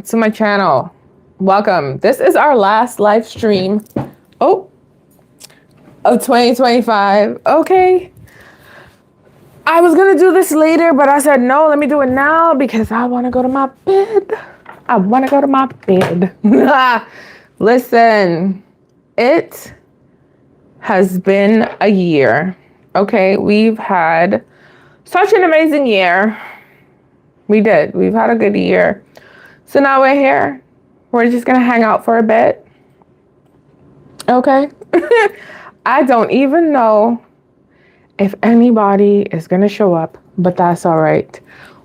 to my channel. Welcome. This is our last live stream of 2025. Okay. I was going to do this later, but I said, no, let me do it now because I want to go to my bed. Listen, it has been a year. Okay. We've had such an amazing year. We did. We've had a good year. So now we're here. We're just going to hang out for a bit. Okay. I don't even know if anybody is going to show up, but that's all right.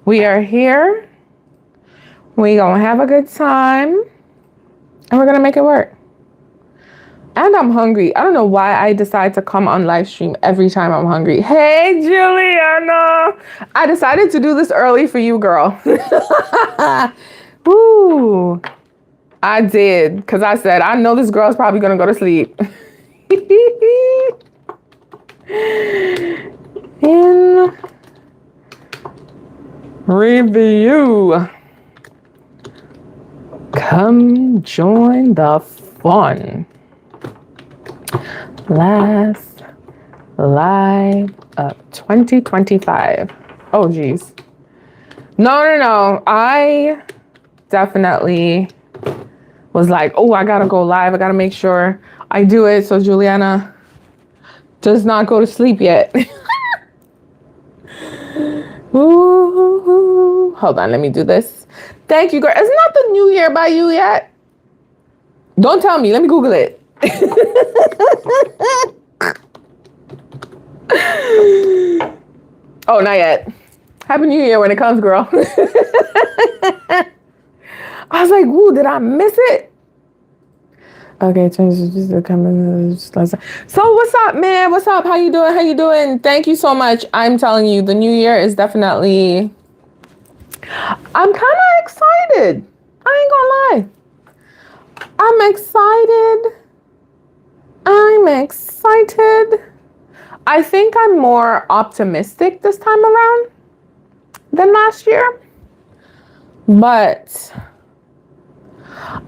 We are here. We going to have a good time and we're going to make it work. And I'm hungry. I don't know why I decide to come on live stream every time I'm hungry. Hey, Juliana. I decided to do this early for you, girl. Woo. I did. Because I said, I know this girl's probably going to go to sleep. In review. Come join the fun. Last live of 2025. Oh, geez. No. I definitely was like, oh, I gotta go live. I gotta make sure I do it so Juliana does not go to sleep yet. Ooh, hold on, let me do this. Thank you, girl. It's not the new year by you yet. Don't tell me. Let me Google it. Oh, not yet. Happy New Year when it comes, girl. I was like, woo, did I miss it? Okay, so what's up, man? What's up? How you doing? Thank you so much. I'm telling you, the new year is definitely... I'm kind of excited. I ain't gonna lie. I'm excited. I think I'm more optimistic this time around than last year. But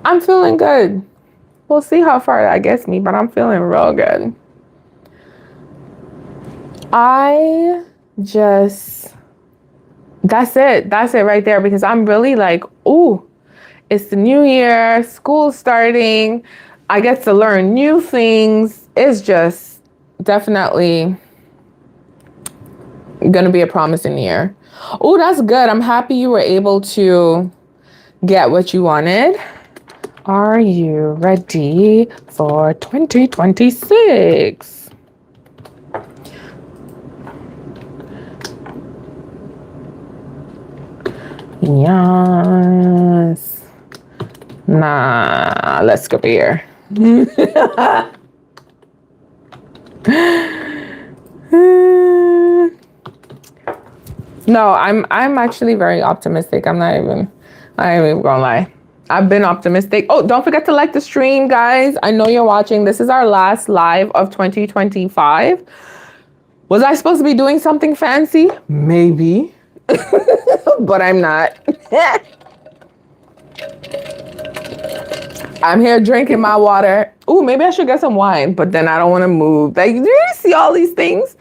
I'm feeling good. We'll see how far that gets me, but I'm feeling real good. That's it right there, because I'm really like, ooh, it's the new year, school's starting. I get to learn new things. It's just definitely going to be a promising year. Oh, that's good. I'm happy you were able to get what you wanted. Are you ready for 2026? Yes. Nah, let's go here. No, I'm actually very optimistic. I ain't even gonna lie. I've been optimistic. Oh, don't forget to like the stream, guys. I know you're watching. This is our last live of 2025. Was I supposed to be doing something fancy? Maybe. But I'm not. I'm here drinking my water. Ooh, maybe I should get some wine, but then I don't want to move. Like, do you see all these things?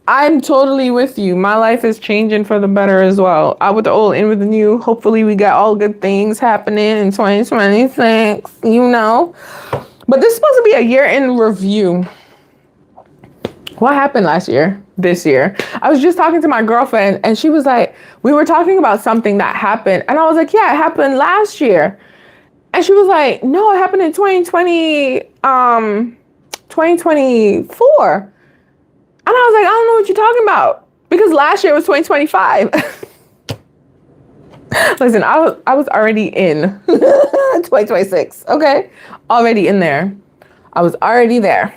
I'm totally with you. My life is changing for the better as well. Out with the old, in with the new. Hopefully we got all good things happening in 2026, you know. But this is supposed to be a year in review. What happened last year, this year? I was just talking to my girlfriend and she was like, we were talking about something that happened. And I was like, yeah, it happened last year. And she was like, no, it happened in 2024. And I was like, I don't know what you're talking about. Because last year was 2025. Listen, I was already in 2026, okay? Already in there. I was already there.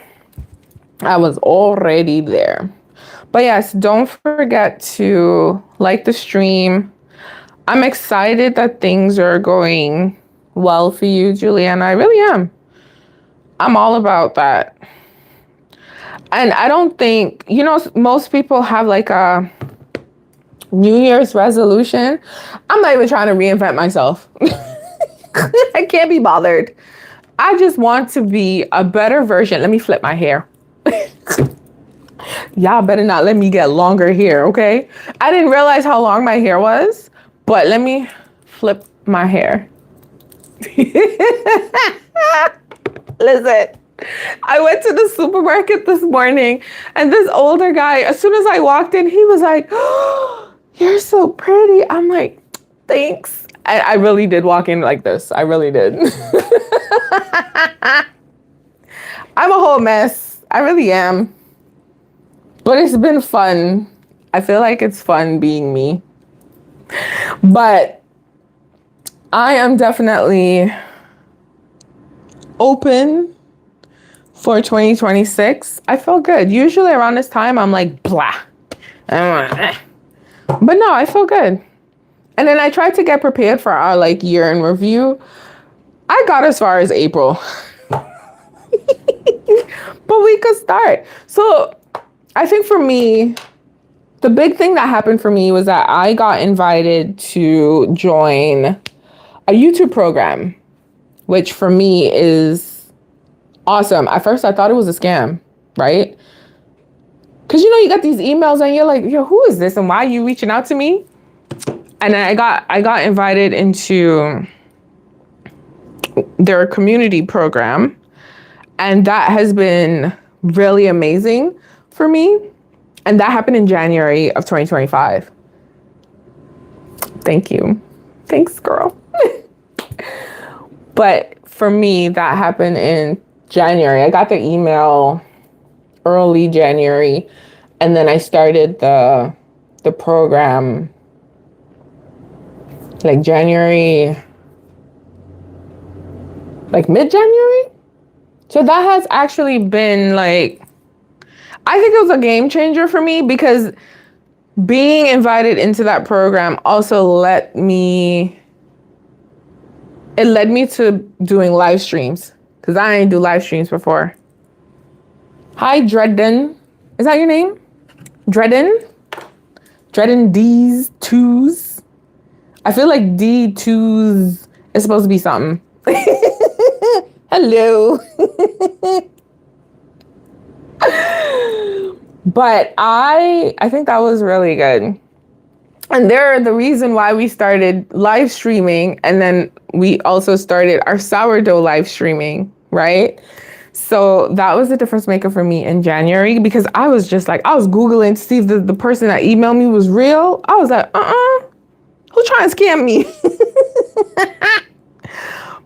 But yes, don't forget to like the stream. I'm excited that things are going well for you, Juliana. I really am. I'm all about that. And I don't think, most people have like a New Year's resolution. I'm not even trying to reinvent myself. I can't be bothered. I just want to be a better version. Let me flip my hair. Y'all better not let me get longer hair, okay? I didn't realize how long my hair was, but let me flip my hair. Listen, I went to the supermarket this morning and this older guy, as soon as I walked in, he was like, "Oh, you're so pretty." I'm like, "Thanks." I really did walk in like this. I really did. I'm a whole mess. I really am. But it's been fun. I feel like it's fun being me. But I am definitely open for 2026. I feel good. Usually around this time, I'm like, blah. But no, I feel good. And then I tried to get prepared for our like year in review. I got as far as April. But we could start. So I think for me, the big thing that happened for me was that I got invited to join a YouTube program, which for me is awesome. At first, I thought it was a scam, right? Because, you got these emails and you're like, yo, who is this? And why are you reaching out to me? And then I got invited into their community program. And that has been really amazing for me. And that happened in January of 2025. Thank you. Thanks, girl. But for me, that happened in January. I got the email early January, and then I started the program like January, like mid-January. So that has actually been like, I think it was a game changer for me because being invited into that program also led me to doing live streams because I didn't do live streams before. Hi, Dredden. Is that your name? Dredden? Dredden D's twos. I feel like D2s is supposed to be something. Hello. But I think that was really good. And they're the reason why we started live streaming. And then we also started our sourdough live streaming, right? So that was the difference maker for me in January because I was just like, I was Googling to see if the person that emailed me was real. I was like, who's trying to scam me?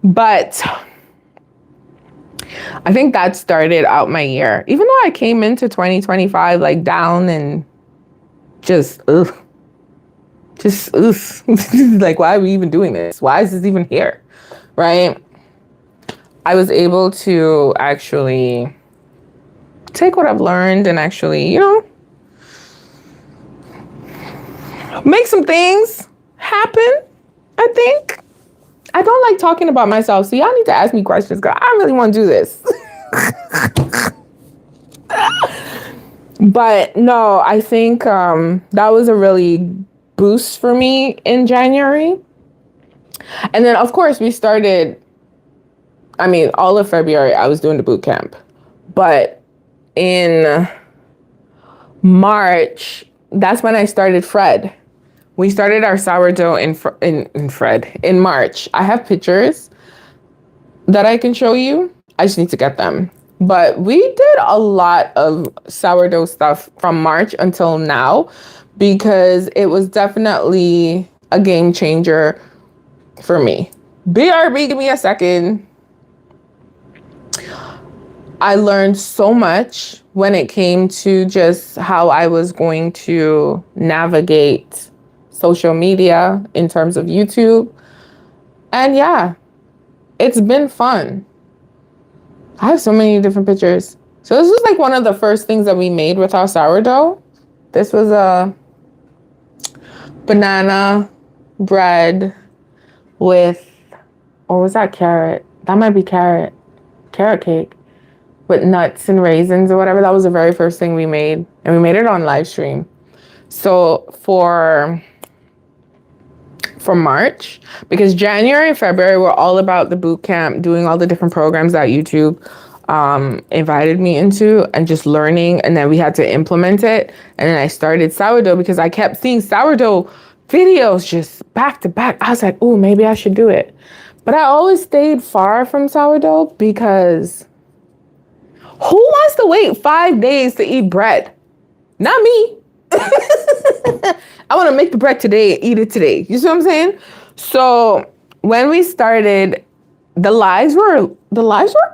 But I think that started out my year. Even though I came into 2025 like down and just like, why are we even doing this? Why is this even here? Right? I was able to actually take what I've learned and actually, make some things happen, I think. I don't like talking about myself, so y'all need to ask me questions because I really want to do this. But no, I think that was a really boost for me in January. And then, of course, we started, all of February, I was doing the boot camp. But in March, that's when I started Fred. We started our sourdough in March. I have pictures that I can show you. I just need to get them. But we did a lot of sourdough stuff from March until now because it was definitely a game changer for me. BRB, give me a second. I learned so much when it came to just how I was going to navigate social media in terms of YouTube. And yeah, it's been fun. I have so many different pictures. So this was like one of the first things that we made with our sourdough. This was a banana bread with, or was that carrot? That might be carrot cake with nuts and raisins or whatever. That was the very first thing we made. And we made it on live stream. So for for March, because January and February were all about the boot camp, doing all the different programs that YouTube invited me into and just learning. And then we had to implement it. And then I started sourdough because I kept seeing sourdough videos just back to back. I was like, oh, maybe I should do it. But I always stayed far from sourdough because who wants to wait 5 days to eat bread? Not me. I want to make the bread today and eat it today. You see what I'm saying? So when we started, the lives were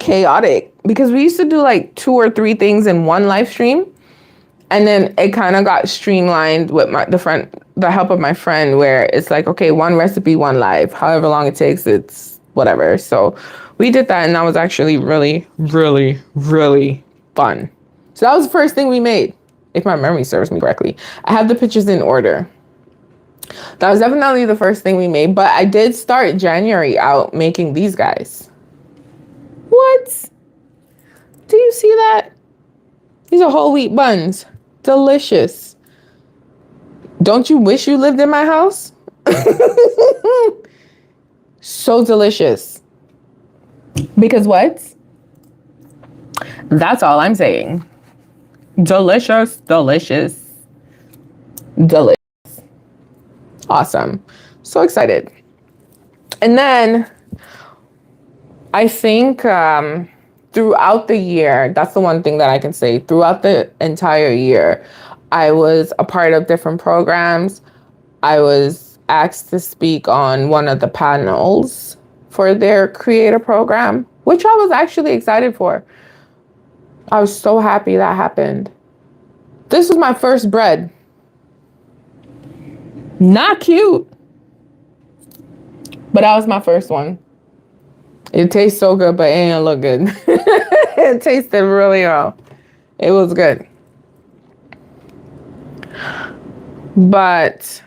chaotic because we used to do like 2 or 3 things in one live stream. And then it kind of got streamlined with the help of my friend, where it's like, okay, 1 recipe, 1 live, however long it takes, it's whatever. So we did that, and that was actually really, really, really fun. So that was the first thing we made, if my memory serves me correctly. I have the pictures in order. That was definitely the first thing we made, but I did start January out making these guys. What? Do you see that? These are whole wheat buns. Delicious. Don't you wish you lived in my house? So delicious. Because what? That's all I'm saying. Delicious, delicious, delicious. Awesome. So excited. And then I think throughout the year, that's the one thing that I can say. Throughout the entire year, I was a part of different programs. I was asked to speak on one of the panels for their creator program, which I was actually excited for. I was so happy that happened. This was my first bread. Not cute, but that was my first one. It tastes so good, but it ain't look good. It tasted really well. It was good. But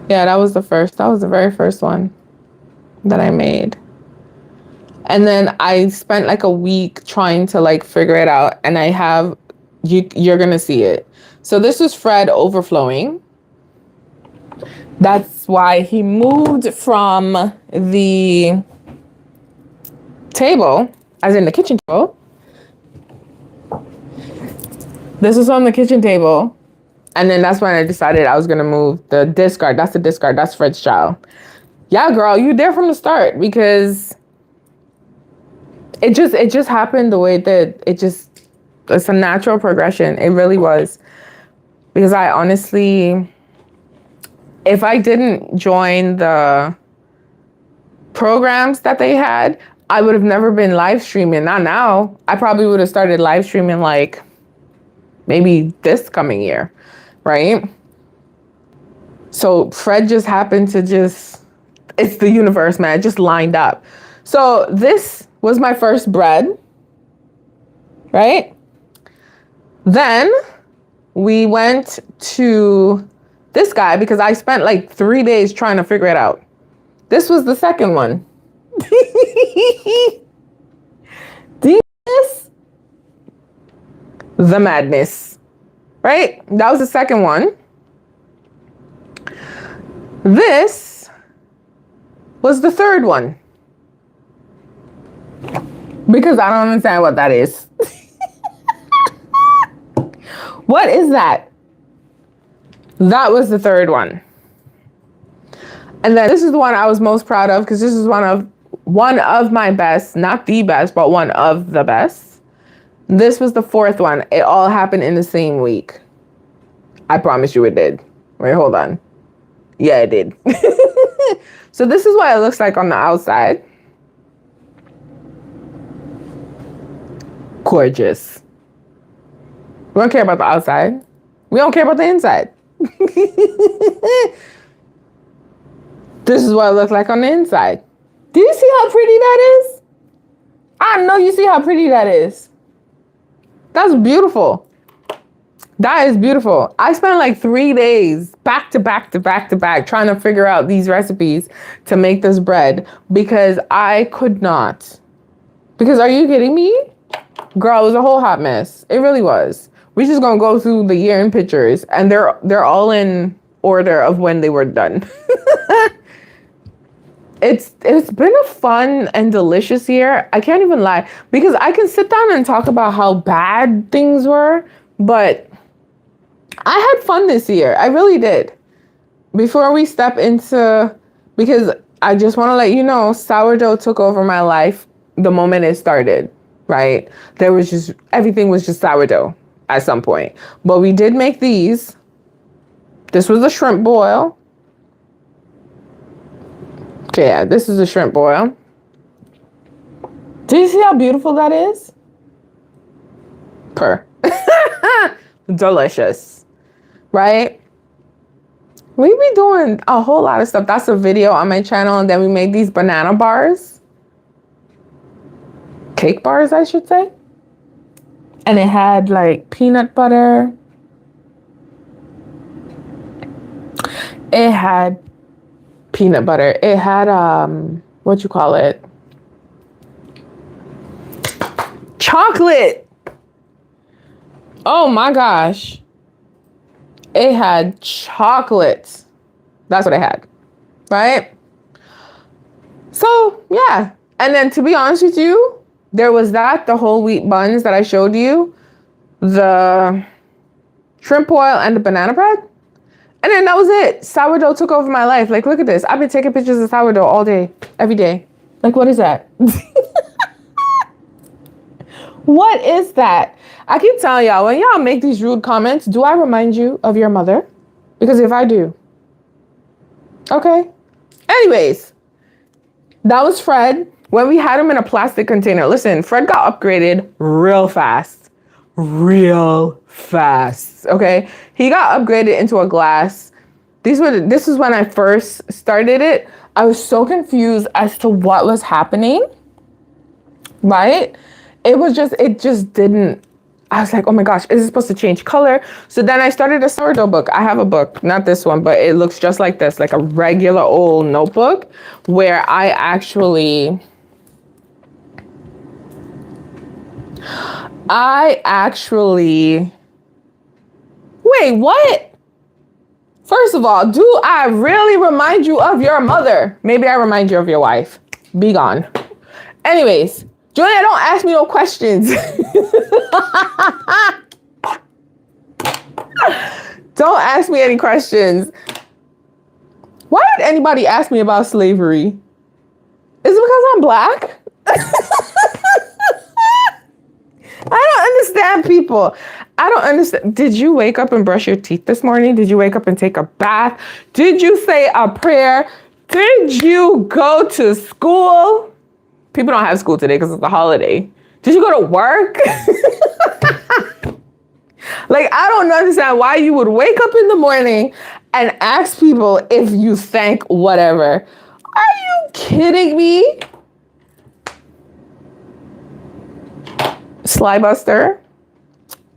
yeah, that was the very first one that I made. And then I spent like a week trying to like figure it out, and I have you're gonna see it. So this was Fred overflowing. That's why he moved from the table, as in the kitchen table. This was on the kitchen table. And then that's when I decided I was going to move the discard. That's the discard. That's Fred's child. Yeah, girl, you there from the start, because it just happened the way that it's a natural progression. It really was. Because I honestly, if I didn't join the programs that they had, I would have never been live streaming. Not now. I probably would have started live streaming like maybe this coming year, right? So Fred just happened to it's the universe, man. It just lined up. So this was my first bread, right? Then we went to this guy because I spent like 3 days trying to figure it out. This was the second one. This? The madness, right? That was the second one. This was the third one. Because I don't understand what that is. What is that? That was the third one. And then this is the one I was most proud of, because this is one of my best, not the best, but one of the best. This was the fourth one. It all happened in the same week. I promise you it did. Wait, hold on. Yeah, it did. So this is what it looks like on the outside. Gorgeous. We don't care about the outside. We don't care about the inside. This is what it looks like on the inside. Do you see how pretty that is? I know you see how pretty that is. That's beautiful. That is beautiful. I spent like 3 days back to back trying to figure out these recipes to make this bread, because I could not. Because are you kidding me? Girl, it was a whole hot mess. It really was. We just gonna go through the year in pictures, and they're all in order of when they were done. It's been a fun and delicious year. I can't even lie, because I can sit down and talk about how bad things were, but I had fun this year. I really did. Before we step into, because I just want to let you know, sourdough took over my life the moment it started, right? There was just, everything was just sourdough at some point. But we did make these. This was a shrimp boil. Okay, yeah, this is a shrimp boil. Do you see how beautiful that is? Delicious, right? We be doing a whole lot of stuff. That's a video on my channel. And then we made these banana bars. Cake bars, I should say. And it had like peanut butter. It had peanut butter. It had, what you call it? Chocolate. Oh my gosh. It had chocolate. That's what it had, right? So yeah. And then to be honest with you, there was that, the whole wheat buns that I showed you, the shrimp oil and the banana bread. And then that was it. Sourdough took over my life. Like, look at this. I've been taking pictures of sourdough all day, every day. Like, what is that? What is that? I keep telling y'all, when y'all make these rude comments, do I remind you of your mother? Because if I do, okay. Anyways, that was Fred. When we had him in a plastic container. Listen, Fred got upgraded real fast. Real fast, okay? He got upgraded into a glass. This is when I first started it. I was so confused as to what was happening, right? It just didn't, I was like, oh my gosh, is it supposed to change color? So then I started a sourdough book. I have a book, not this one, but it looks just like this, like a regular old notebook where I actually wait, what? First of all, do I really remind you of your mother? Maybe I remind you of your wife. Be gone. Anyways, Julia, don't ask me no questions. Don't ask me any questions. Why would anybody ask me about slavery? Is it because I'm Black? I don't understand people. I don't understand. Did you wake up and brush your teeth this morning? Did you wake up and take a bath? Did you say a prayer? Did you go to school? People don't have school today because it's a holiday. Did you go to work? Like, I don't understand why you would wake up in the morning and ask people if you thank whatever. Are you kidding me? Slybuster,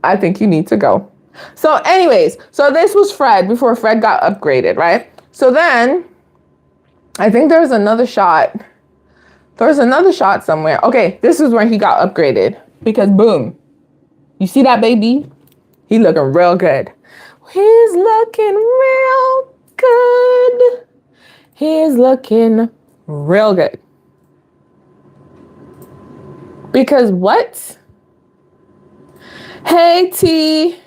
I think you need to go. So anyways, so this was Fred before Fred got upgraded, right? So then I think there was another shot. There was another shot somewhere. Okay, this is when he got upgraded because boom, you see that baby? He looking real good. He's looking real good. He's looking real good. Because what? Hey, T.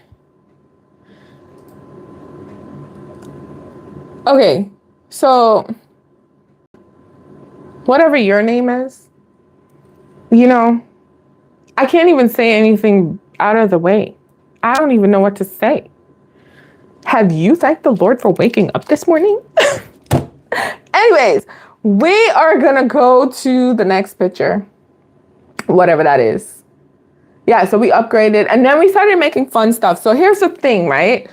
Okay, so whatever your name is, you know, I can't even say anything out of the way. I don't even know what to say. Have you thanked the Lord for waking up this morning? Anyways, we are gonna go to the next picture, whatever that is. Yeah, so we upgraded and then we started making fun stuff. So here's the thing, right?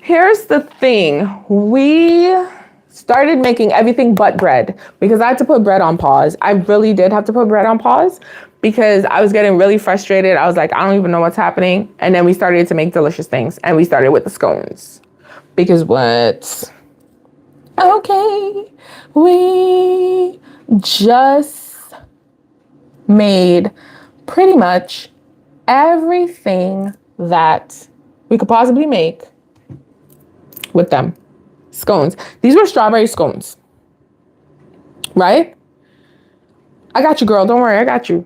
Here's the thing. We started making everything but bread because I had to put bread on pause. I really did have to put bread on pause because I was getting really frustrated. I was like, I don't even know what's happening. And then we started to make delicious things and we started with the scones because what? Okay, we just made pretty much everything that we could possibly make with them. Scones. These were strawberry scones. Right? I got you, girl. Don't worry. I got you.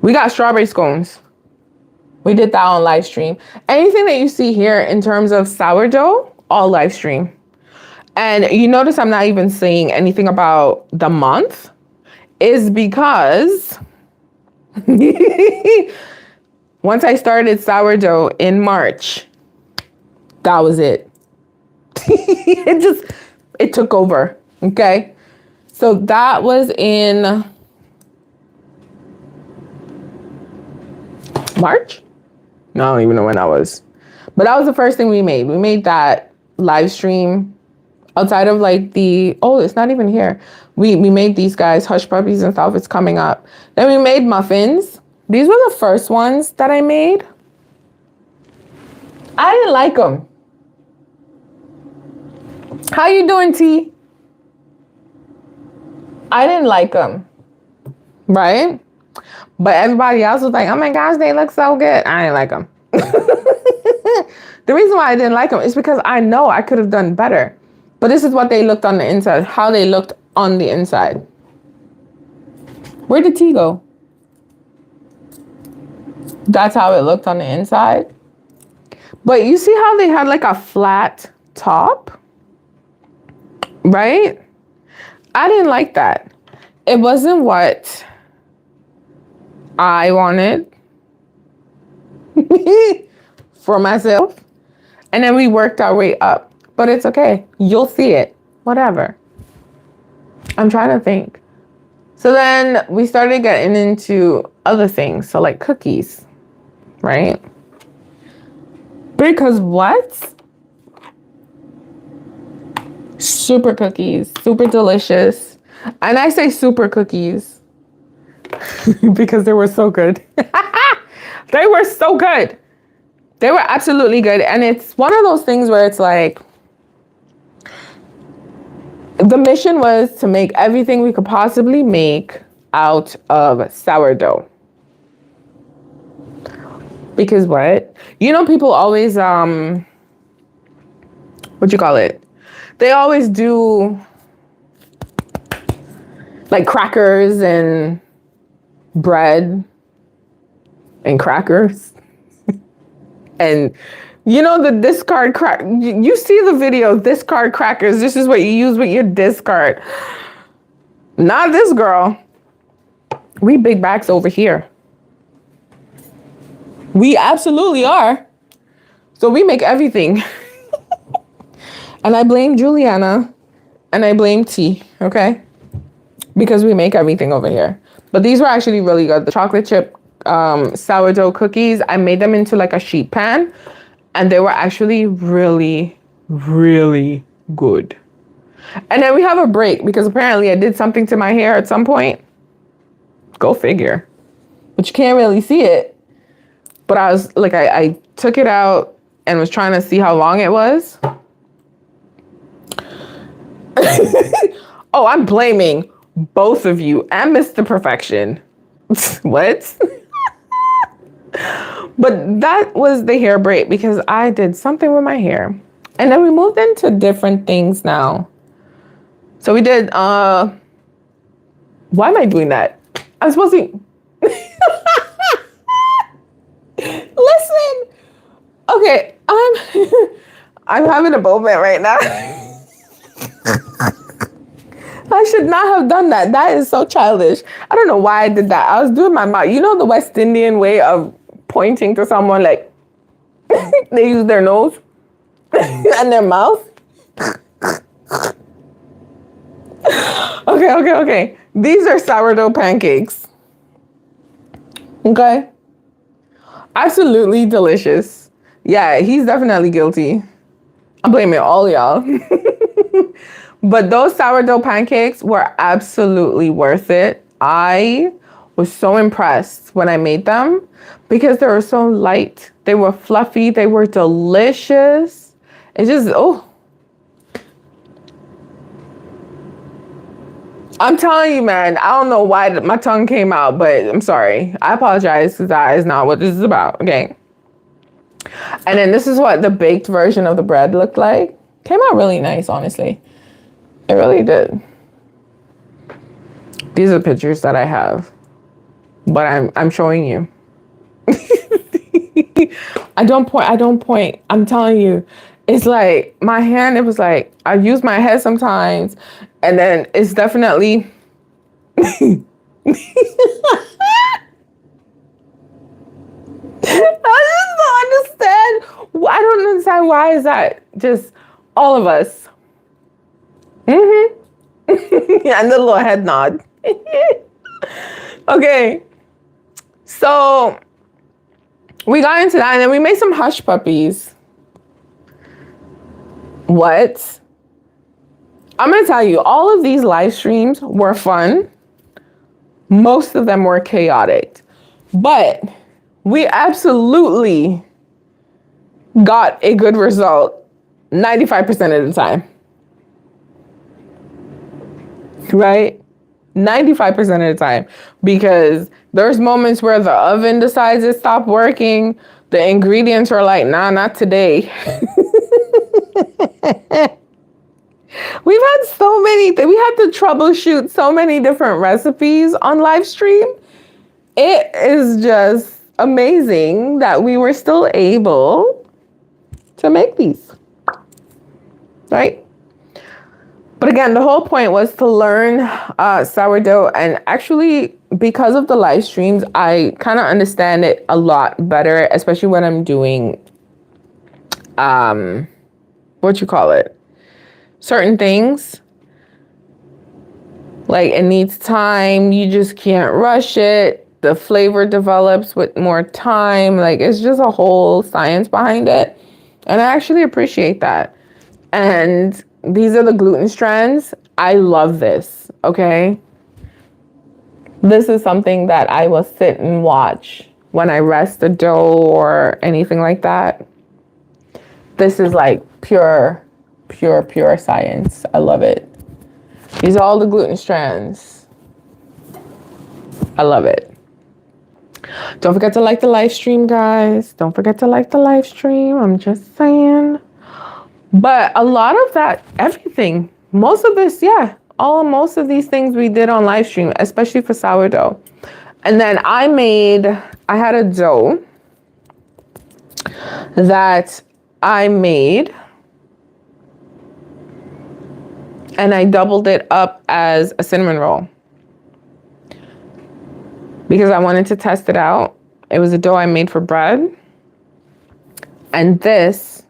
We got strawberry scones. We did that on live stream. Anything that you see here in terms of sourdough, all live stream. And you notice I'm not even saying anything about the month is because once I started sourdough in March, that was it. It took over. Okay. So that was in March? No, I don't even know when that was. But that was the first thing we made. We made that live stream outside of like it's not even here. We made these guys, Hush Puppies and stuff. It's coming up. Then we made muffins. These were the first ones that I made. I didn't like them. How you doing, T? I didn't like them. Right? But everybody else was like, oh my gosh, they look so good. I didn't like them. The reason why I didn't like them is because I know I could have done better. But this is what they looked on the inside, how they looked on the inside. Where did T go? That's how it looked on the inside. But you see how they had like a flat top? Right? I didn't like that. It wasn't what I wanted for myself. And then we worked our way up. But it's okay. You'll see it. Whatever. I'm trying to think. So then we started getting into other things. So like cookies. Right? Because what? Super cookies. Super delicious. And I say super cookies because they were so good. They were so good. They were absolutely good. And it's one of those things where it's like, the mission was to make everything we could possibly make out of sourdough. Because what? You know, people always, what you call it? They always do like crackers and bread and crackers. And you know, the discard crack, you see the video, discard crackers. This is what you use with your discard. Not this girl. We big bags over here. We absolutely are. So we make everything. And I blame Juliana and I blame T, okay? Because we make everything over here. But these were actually really good. The chocolate chip sourdough cookies, I made them into like a sheet pan. And they were actually really, really good. And then we have a break because apparently I did something to my hair at some point. Go figure. But you can't really see it. But I was like, I took it out and was trying to see how long it was. Oh, I'm blaming both of you and Mr. Perfection. What? But that was the hair break because I did something with my hair. And then we moved into different things now. So we did, why am I doing that? I'm supposed to, listen. Okay, I'm having a moment right now. I should not have done that. That is so childish. I don't know why I did that. I was doing my mouth. You know the West Indian way of pointing to someone like they use their nose and their mouth. Okay. These are sourdough pancakes. Okay. Absolutely delicious. Yeah, he's definitely guilty. I'm blaming all y'all. But those sourdough pancakes were absolutely worth it. I was so impressed when I made them because they were so light. They were fluffy. They were delicious. It's just, I'm telling you, man, I don't know why my tongue came out, but I'm sorry. I apologize because that is not what this is about, okay? And then this is what the baked version of the bread looked like. Came out really nice, honestly. It really did. These are pictures that I have, but I'm showing you. I don't point. I'm telling you, it's like my hand, it was like I use my head sometimes, and then it's definitely I just don't understand. I don't understand why is that just all of us. Mm-hmm. Yeah, and the little head nod. Okay. So we got into that and then we made some hush puppies. What? I'm going to tell you, all of these live streams were fun. Most of them were chaotic. But we absolutely got a good result 95% of the time. Right? 95% of the time. Because there's moments where the oven decides to stop working. The ingredients are like, nah, not today. We've had so many we had to troubleshoot so many different recipes on live stream. It is just amazing that we were still able to make these. Right? But again, the whole point was to learn sourdough. And actually, because of the live streams, I kind of understand it a lot better, especially when I'm doing, certain things. Like it needs time. You just can't rush it. The flavor develops with more time. Like it's just a whole science behind it. And I actually appreciate that. And these are the gluten strands. I love this, okay? This is something that I will sit and watch when I rest the dough or anything like that. This is like pure science. I love it. These are all the gluten strands. I love it. Don't forget to like the live stream, guys. Don't forget to like the live stream. I'm just saying. But a lot of that, everything, most of this, most of these things we did on live stream, especially for sourdough. And then I had a dough that I made and I doubled it up as a cinnamon roll because I wanted to test it out. It was a dough I made for bread. And this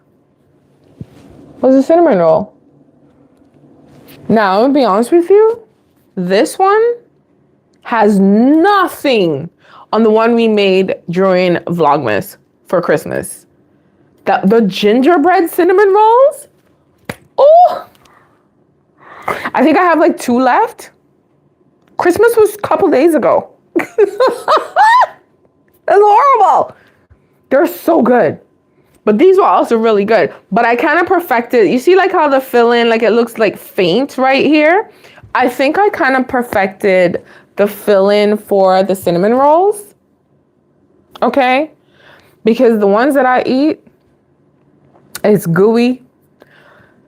was a cinnamon roll. Now, I'm gonna be honest with you. This one has nothing on the one we made during Vlogmas for Christmas. The gingerbread cinnamon rolls. Oh, I think I have like 2 left. Christmas was a couple days ago. That's horrible. They're so good. But these were also really good. But I kind of perfected, you see like how the fill-in, like it looks like faint right here? I think I kind of perfected the fill-in for the cinnamon rolls. Okay? Because the ones that I eat, it's gooey.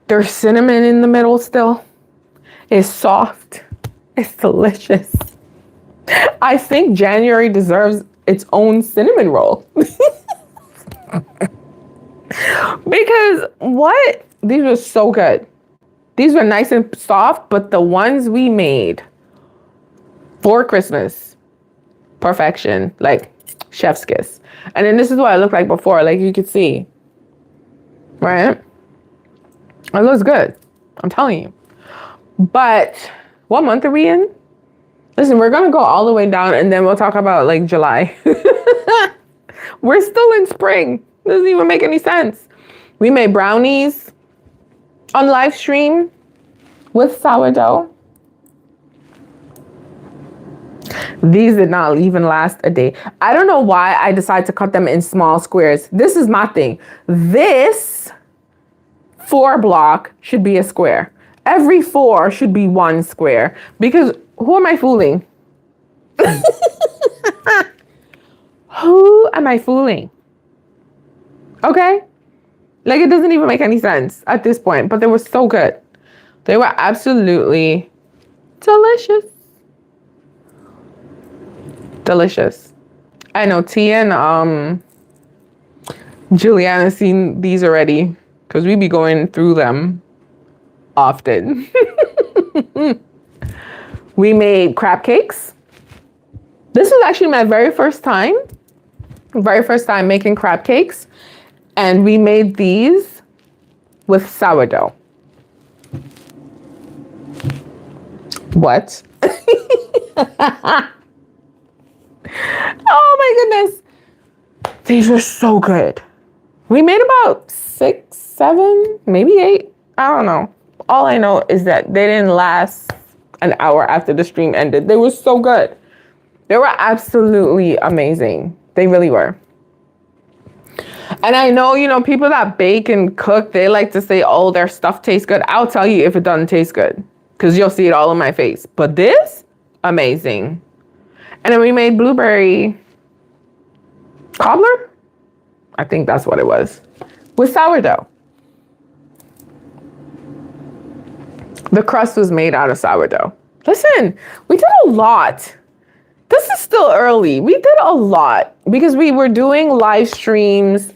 There's cinnamon in the middle still. It's soft. It's delicious. I think January deserves its own cinnamon roll. Because what? These were so good. These were nice and soft, but the ones we made for Christmas, perfection, like chef's kiss. And then this is what I looked like before, like you could see, right? It looks good. I'm telling you. But what month are we in? Listen, we're going to go all the way down and then we'll talk about like July. We're still in spring. Doesn't even make any sense. We made brownies on live stream with sourdough. These did not even last a day. I don't know why I decided to cut them in small squares. This is my thing. This 4 block should be a square. Every 4 should be 1 square. Because who am I fooling? Who am I fooling? Okay? Like, it doesn't even make any sense at this point, but they were so good. They were absolutely delicious. Delicious. I know Tia and Juliana seen these already because we be going through them often. We made crab cakes. This was actually my very first time making crab cakes. And we made these with sourdough. What? Oh my goodness. These were so good. We made about 6, 7, maybe 8. I don't know. All I know is that they didn't last an hour after the stream ended. They were so good. They were absolutely amazing. They really were. And I know, people that bake and cook, they like to say, oh, their stuff tastes good. I'll tell you if it doesn't taste good because you'll see it all in my face. But this, amazing. And then we made blueberry cobbler. I think that's what it was. With sourdough. The crust was made out of sourdough. Listen, we did a lot. This is still early. We did a lot because we were doing live streams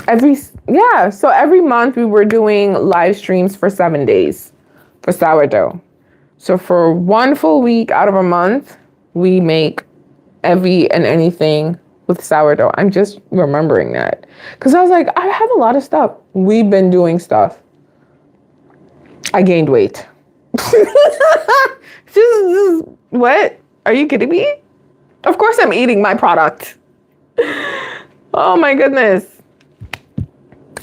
so every month we were doing live streams for 7 days for sourdough. So for one full week out of a month, we make every and anything with sourdough. I'm just remembering that because I was like, I have a lot of stuff. We've been doing stuff. I gained weight. What? Are you kidding me? Of course I'm eating my product. Oh my goodness.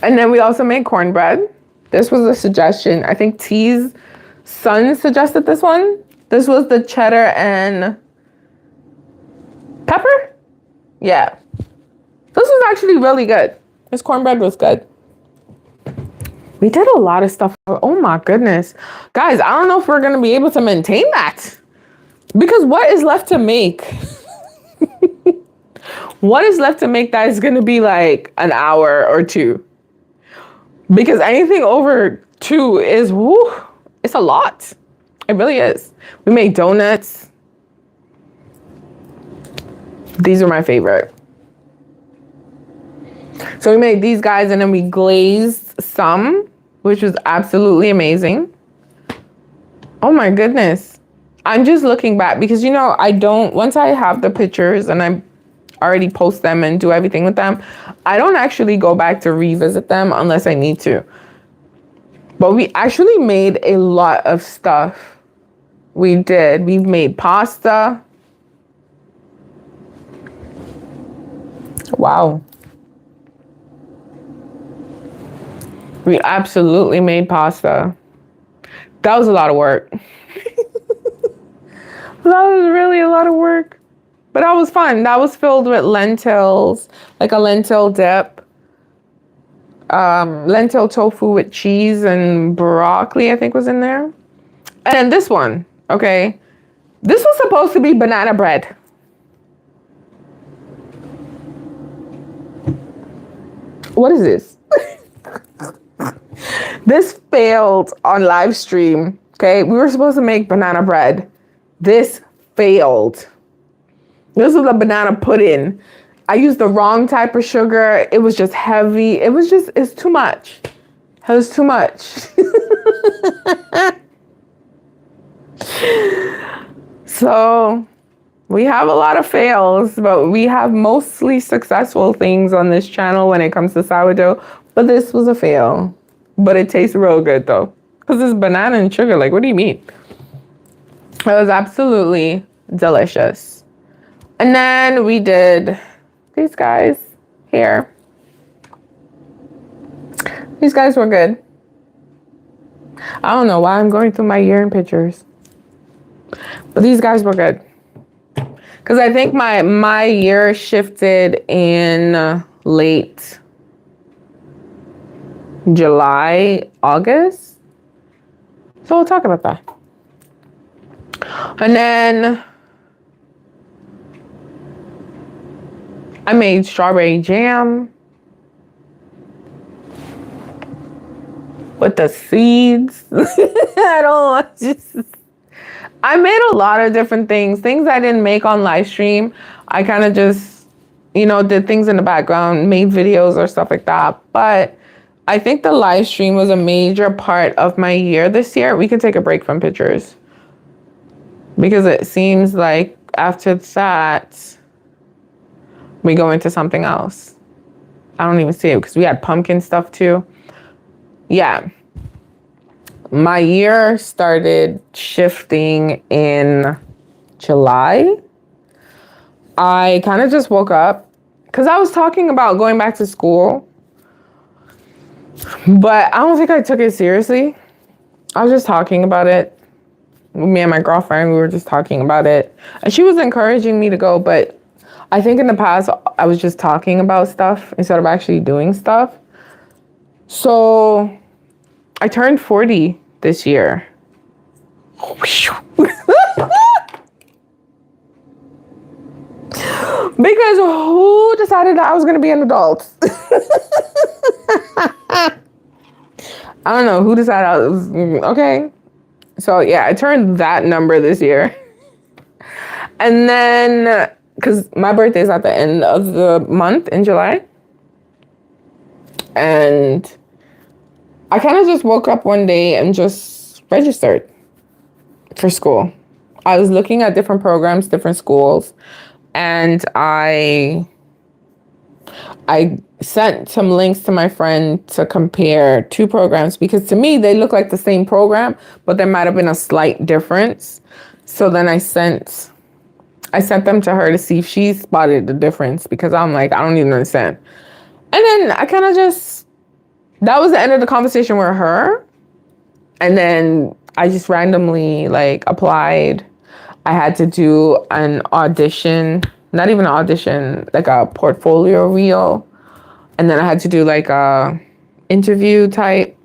And then we also made cornbread. This was a suggestion. I think T's son suggested this one. This was the cheddar and pepper. Yeah. This was actually really good. This cornbread was good. We did a lot of stuff. Oh my goodness. Guys, I don't know if we're going to be able to maintain that. Because what is left to make? What is left to make that is going to be like an hour or 2? Because anything over 2 is, it's a lot. It really is. We made donuts. These are my favorite. So we made these guys and then we glazed some, which was absolutely amazing. Oh my goodness. I'm just looking back because, once I have the pictures and I already post them and do everything with them, I don't actually go back to revisit them unless I need to. But we actually made a lot of stuff. We did. We've made pasta. Wow. We absolutely made pasta. That was a lot of work. That was really a lot of work. But that was fun. That was filled with lentils, like a lentil dip. Lentil tofu with cheese and broccoli, I think was in there. And then this one, okay. This was supposed to be banana bread. What is this? This failed on live stream, okay? We were supposed to make banana bread. This failed. This was a banana pudding. I used the wrong type of sugar. It was just heavy. It's too much. It was too much. So we have a lot of fails, but we have mostly successful things on this channel when it comes to sourdough. But this was a fail. But it tastes real good though. Because it's banana and sugar. Like, what do you mean? It was absolutely delicious. And then we did these guys here. These guys were good. I don't know why I'm going through my year in pictures. But these guys were good. Because I think my year shifted in late July, August. So we'll talk about that. And then I made strawberry jam with the seeds. I don't just I made a lot of different things I didn't make on live stream. I kind of just, did things in the background, made videos or stuff like that. But I think the live stream was a major part of my year this year. We can take a break from pictures because it seems like after that, we go into something else. I don't even see it because we had pumpkin stuff too. Yeah. My year started shifting in July. I kind of just woke up because I was talking about going back to school, but I don't think I took it seriously. I was just talking about it. Me and my girlfriend, we were just talking about it. And she was encouraging me to go, but I think in the past, I was just talking about stuff instead of actually doing stuff. So I turned 40 this year. Because who decided that I was going to be an adult? I don't know who decided I was, okay. So yeah, I turned that number this year. And then, because my birthday is at the end of the month in July. And I kind of just woke up one day and just registered for school. I was looking at different programs, different schools, and I sent some links to my friend to compare two programs because to me they look like the same program, but there might have been a slight difference. So then I sent them to her to see if she spotted the difference because I'm like, I don't even understand. And then I kind of that was the end of the conversation with her. And then I just randomly applied. I had to do an audition, not even an audition, like a portfolio reel. And then I had to do a interview type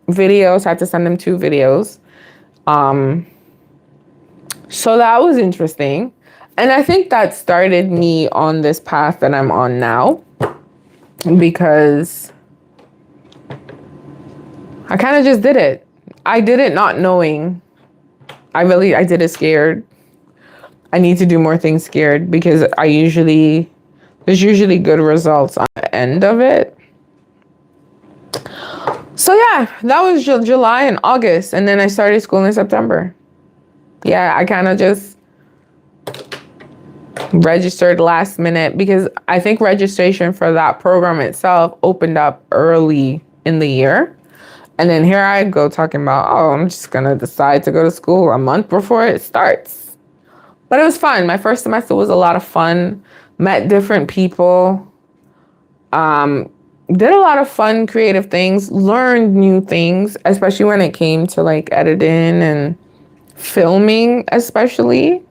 videos. I had to send them 2 videos. So that was interesting. And I think that started me on this path that I'm on now because I kind of just did it. I did it not knowing. I did it scared. I need to do more things scared because there's usually good results on the end of it. So yeah, that was July and August. And then I started school in September. Yeah, I kind of just registered last minute because I think registration for that program itself opened up early in the year. And then here I go talking about, I'm just going to decide to go to school a month before it starts. But it was fun. My first semester was a lot of fun. Met different people. Did a lot of fun, creative things. Learned new things, especially when it came to editing and filming, especially.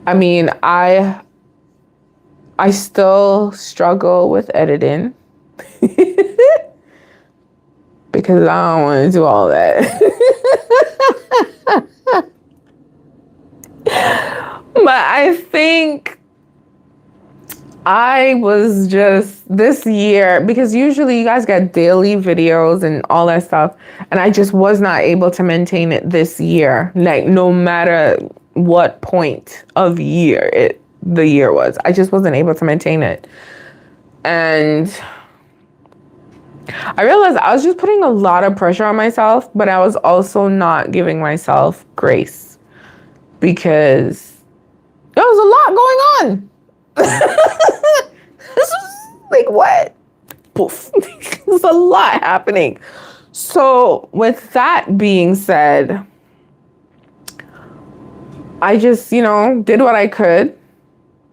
I mean, I still struggle with editing. Because I don't want to do all that. But I think I was just this year, because usually you guys get daily videos and all that stuff. And I just was not able to maintain it this year. No matter what point of the year was, I just wasn't able to maintain it. And I realized I was just putting a lot of pressure on myself, but I was also not giving myself grace because there was a lot going on. This was what? Poof. There's a lot happening. So with that being said, I just, did what I could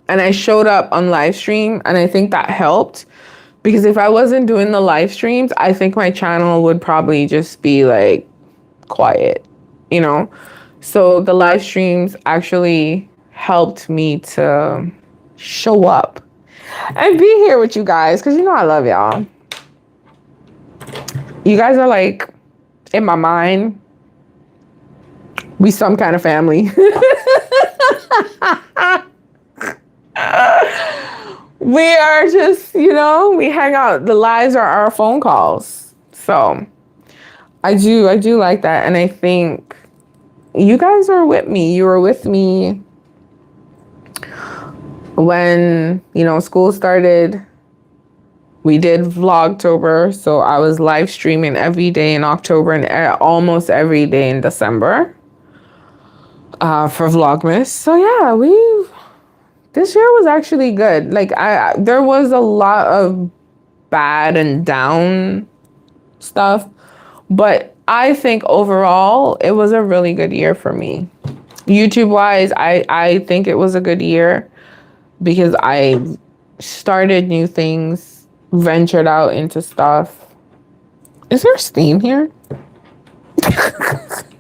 and I showed up on live stream, and I think that helped. Because if I wasn't doing the live streams, I think my channel would probably just be quiet, So the live streams actually helped me to show up and be here with you guys because I love y'all. You guys are in my mind, we some kind of family. We are just, we hang out. The lives are our phone calls. So I do like that. And I think you guys were with me. You were with me when, school started. We did Vlogtober. So I was live streaming every day in October and almost every day in December for Vlogmas. So yeah, this year was actually good. Like there was a lot of bad and down stuff, but I think overall it was a really good year for me. YouTube wise, I think it was a good year because I started new things, ventured out into stuff. Is there steam here?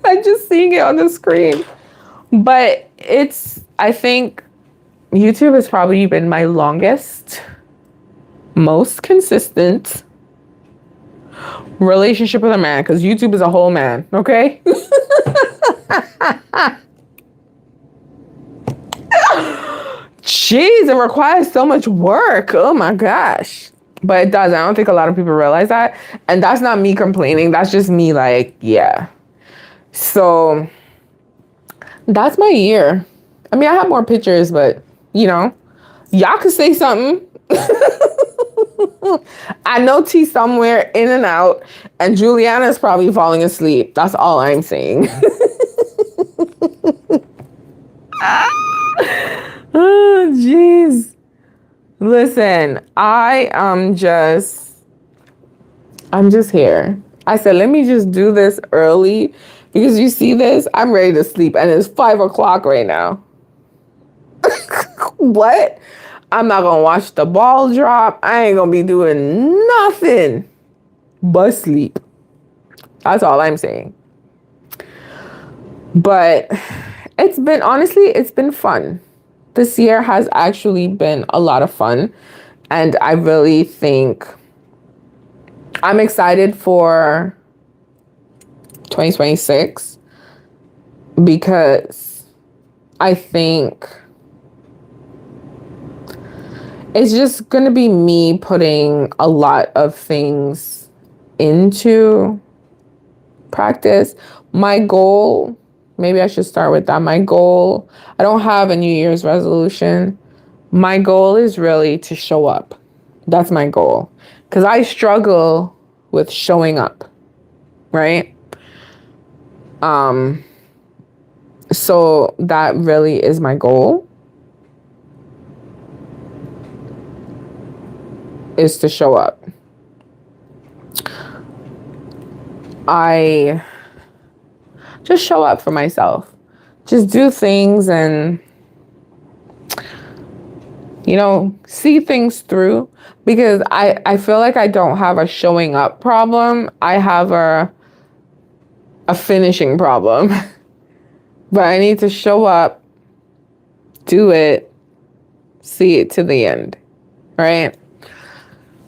I'm just seeing it on the screen. But I think YouTube has probably been my longest, most consistent relationship with a man, because YouTube is a whole man, okay? Jeez, it requires so much work. Oh my gosh. But it does. I don't think a lot of people realize that. And that's not me complaining. That's just me like, yeah. So that's my year. I mean, I have more pictures, but y'all could say something. I know T somewhere in and out, and Juliana's probably falling asleep. That's all I'm saying. Oh, jeez. Listen, I'm just here. I said, let me just do this early because you see this, I'm ready to sleep and it's 5:00 right now. What? I'm not gonna watch the ball drop. I ain't gonna be doing nothing but sleep. That's all I'm saying. But it's been fun. This year has actually been a lot of fun. And I really think I'm excited for 2026 because I think it's just going to be me putting a lot of things into practice. My goal, maybe I should start with that. My goal, I don't have a New Year's resolution. My goal is really to show up. That's my goal. Because I struggle with showing up, right? So that really is my goal. Is to show up. I just show up for myself. Just do things and, see things through. Because I feel like I don't have a showing up problem. I have a finishing problem. But I need to show up, do it, see it to the end, right?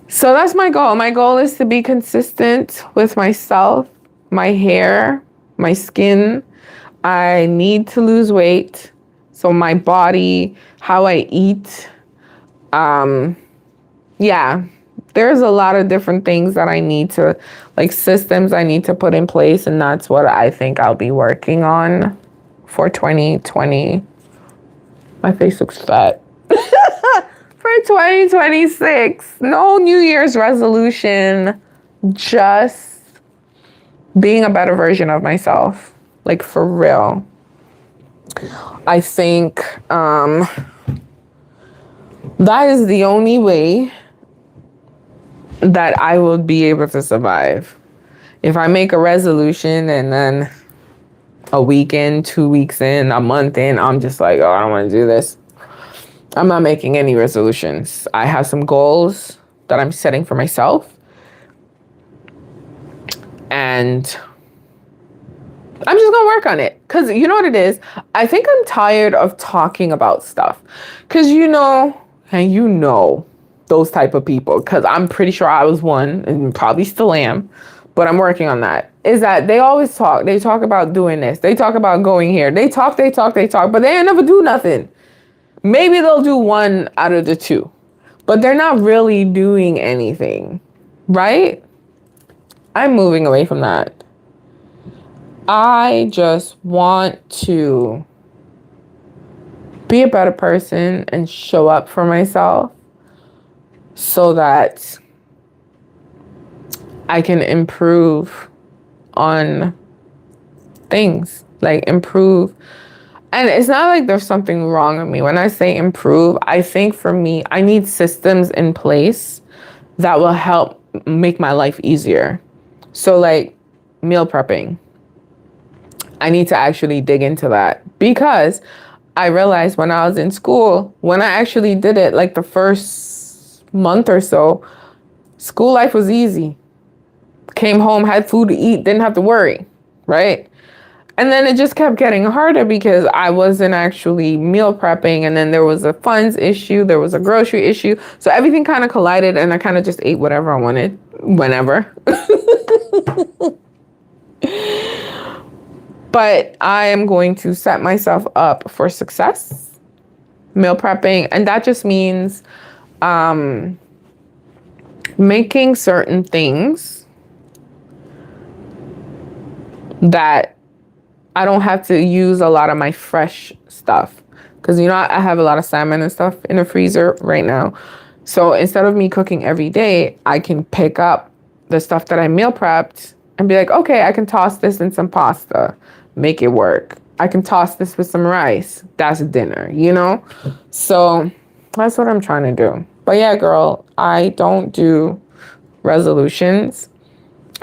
So that's my goal. My goal is to be consistent with myself, my hair, my skin. I need to lose weight. So my body, how I eat. There's a lot of different things that I need to, like systems I need to put in place. And that's what I think I'll be working on for 2020. My face looks fat. For 2026, no New Year's resolution, just being a better version of myself, like for real. I think that is the only way that I will be able to survive. If I make a resolution and then a week in, 2 weeks in, a month in, I'm just like, oh, I don't want to do this. I'm not making any resolutions. I have some goals that I'm setting for myself. And I'm just going to work on it. Because you know what it is? I think I'm tired of talking about stuff. Because those type of people. Because I'm pretty sure I was one and probably still am. But I'm working on that. Is that they always talk. They talk about doing this. They talk about going here. They talk. But they never do nothing. Maybe they'll do one out of the two. but they're not really doing anything, right? I'm moving away from that. I just want to be a better person and show up for myself so that I can improve on things, like improve. And it's not like there's something wrong with me. When I say improve, I think for me, I need systems in place that will help make my life easier. So like meal prepping, I need to actually dig into that because I realized when I was in school, when I actually did it, like the first month or so, school life was easy. Came home, had food to eat, didn't have to worry, right? And then it just kept getting harder because I wasn't actually meal prepping. And then there was a funds issue, there was a grocery issue. So everything kind of collided and I kind of just ate whatever I wanted, whenever. But I am going to set myself up for success, meal prepping. And that just means making certain things that I don't have to use a lot of my fresh stuff. Because, you know, I have a lot of salmon and stuff in the freezer right now. So instead of me cooking every day, I can pick up the stuff that I meal prepped and be like, okay, I can toss this in some pasta, make it work. I can toss this with some rice. That's dinner, you know? So that's what I'm trying to do. But yeah, girl, I don't do resolutions.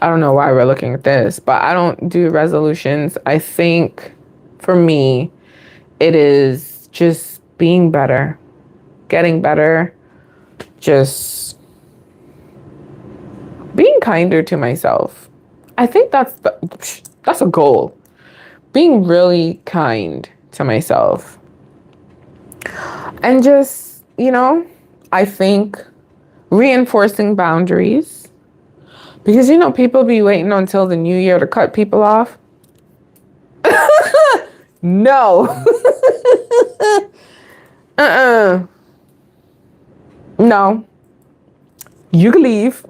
I don't know why we're looking at this, but I don't do resolutions. I think for me, it is just being better, getting better, just being kinder to myself. I think that's a goal. Being really kind to myself. And just, you know, I think reinforcing boundaries. Because, you know, people be waiting until the new year to cut people off. No. No. You can leave.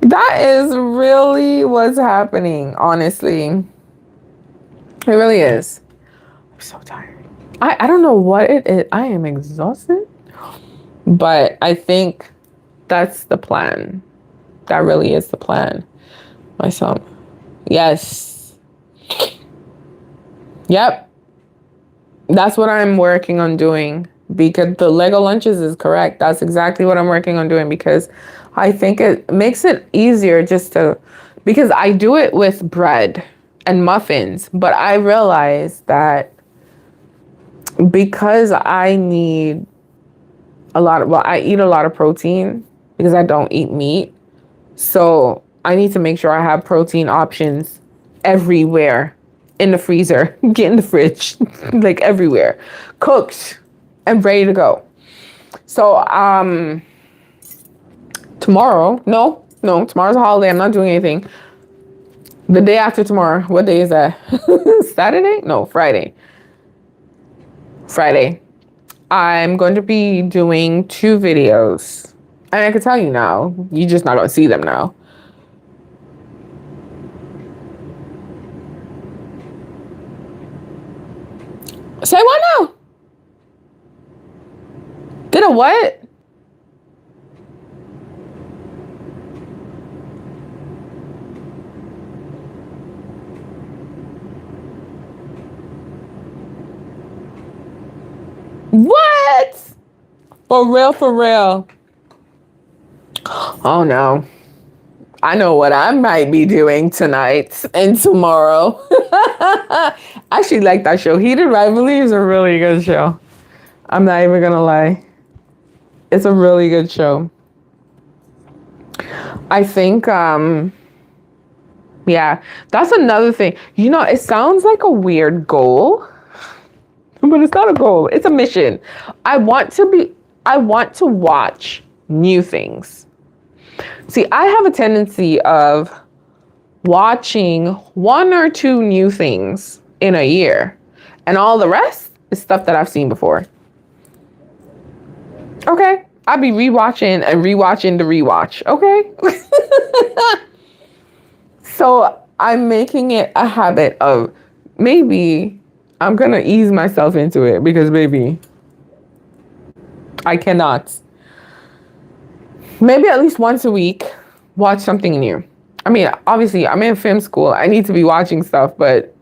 That is really what's happening, honestly. It really is. I'm so tired. I don't know what it is. I am exhausted. But I think that's the plan. That really is the plan. My son. Yes. Yep. That's what I'm working on doing. Because the Lego lunches is correct. That's exactly what I'm working on doing because I think it makes it easier just to, because I do it with bread and muffins, but I realize that because I need I eat a lot of protein because I don't eat meat. So I need to make sure I have protein options everywhere in the freezer, get in the fridge, like everywhere, cooked and ready to go. So tomorrow, no, tomorrow's a holiday. I'm not doing anything. The day after tomorrow, what day is that? Saturday? No, Friday. I'm going to be doing 2 videos. And I can tell you now, you're just not going to see them now. Say what now? Did a what? What? For real, for real. Oh no. I know what I might be doing tonight and tomorrow. I actually like that show. Heated Rivalry is a really good show. I'm not even gonna lie. It's a really good show. I think, yeah, that's another thing. You know, it sounds like a weird goal, but it's not a goal. It's a mission. I want to watch new things. See, I have a tendency of watching 1 or 2 new things in a year, and all the rest is stuff that I've seen before. Okay? I'll be rewatching and rewatching the rewatch. Okay? So I'm making it a habit of maybe I'm going to ease myself into it because maybe I cannot. Maybe at least once a week, watch something new. I mean, obviously, I'm in film school. I need to be watching stuff, but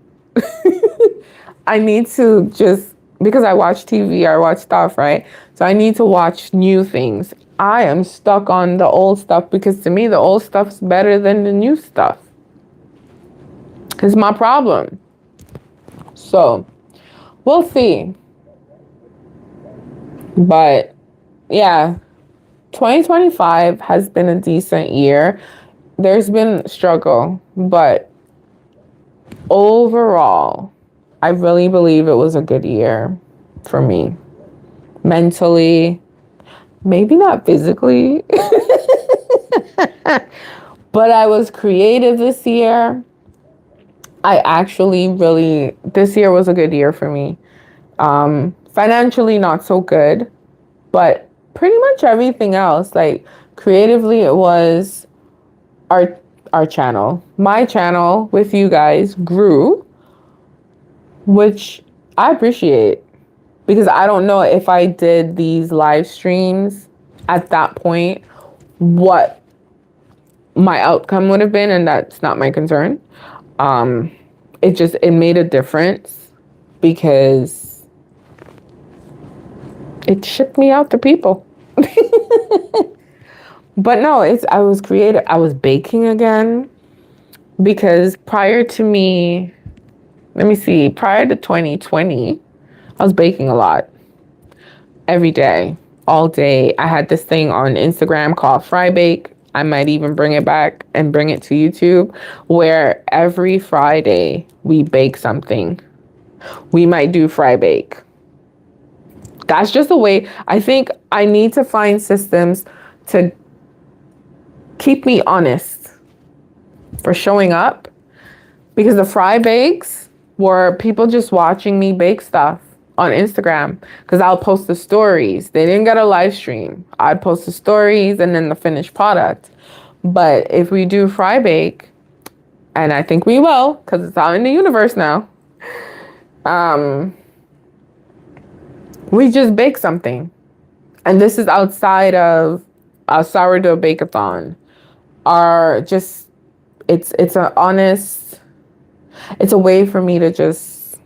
I need to just, because I watch TV, I watch stuff, right? So I need to watch new things. I am stuck on the old stuff because to me, the old stuff's better than the new stuff. It's my problem. So we'll see. But yeah, 2025 has been a decent year. There's been struggle, but overall, I really believe it was a good year for me. Mentally, maybe not physically, but I was creative this year. I actually really, this year was a good year for me. Financially, not so good, but pretty much everything else, like creatively, it was our channel. My channel with you guys grew, which I appreciate because I don't know if I did these live streams at that point, what my outcome would have been, and that's not my concern. It made a difference because it shipped me out to people. But no, I was creative. I was baking again because prior to 2020, I was baking a lot every day, all day. I had this thing on Instagram called Fry Bake. I might even bring it back and bring it to YouTube, where every Friday we bake something. We might do fry bake. That's just a way. I think I need to find systems to keep me honest for showing up, because the fry bakes were people just watching me bake stuff on Instagram, because I'll post the stories. They didn't get a live stream. I'd post the stories and then the finished product. But if we do fry bake, and I think we will because it's out in the universe now, we just bake something. And this is outside of a sourdough bake-a-thon. It's an honest, it's a way for me to just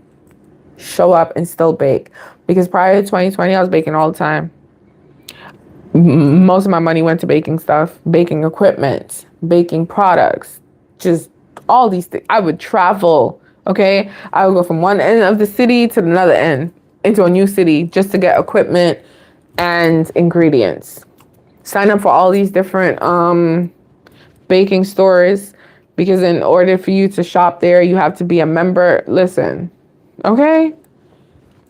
show up and still bake. Because prior to 2020, I was baking all the time. Most of my money went to baking stuff, baking equipment, baking products, just all these things. I would travel, okay? I would go from one end of the city to another end into a new city just to get equipment and ingredients. Sign up for all these different baking stores, because in order for you to shop there, you have to be a member. Listen, okay?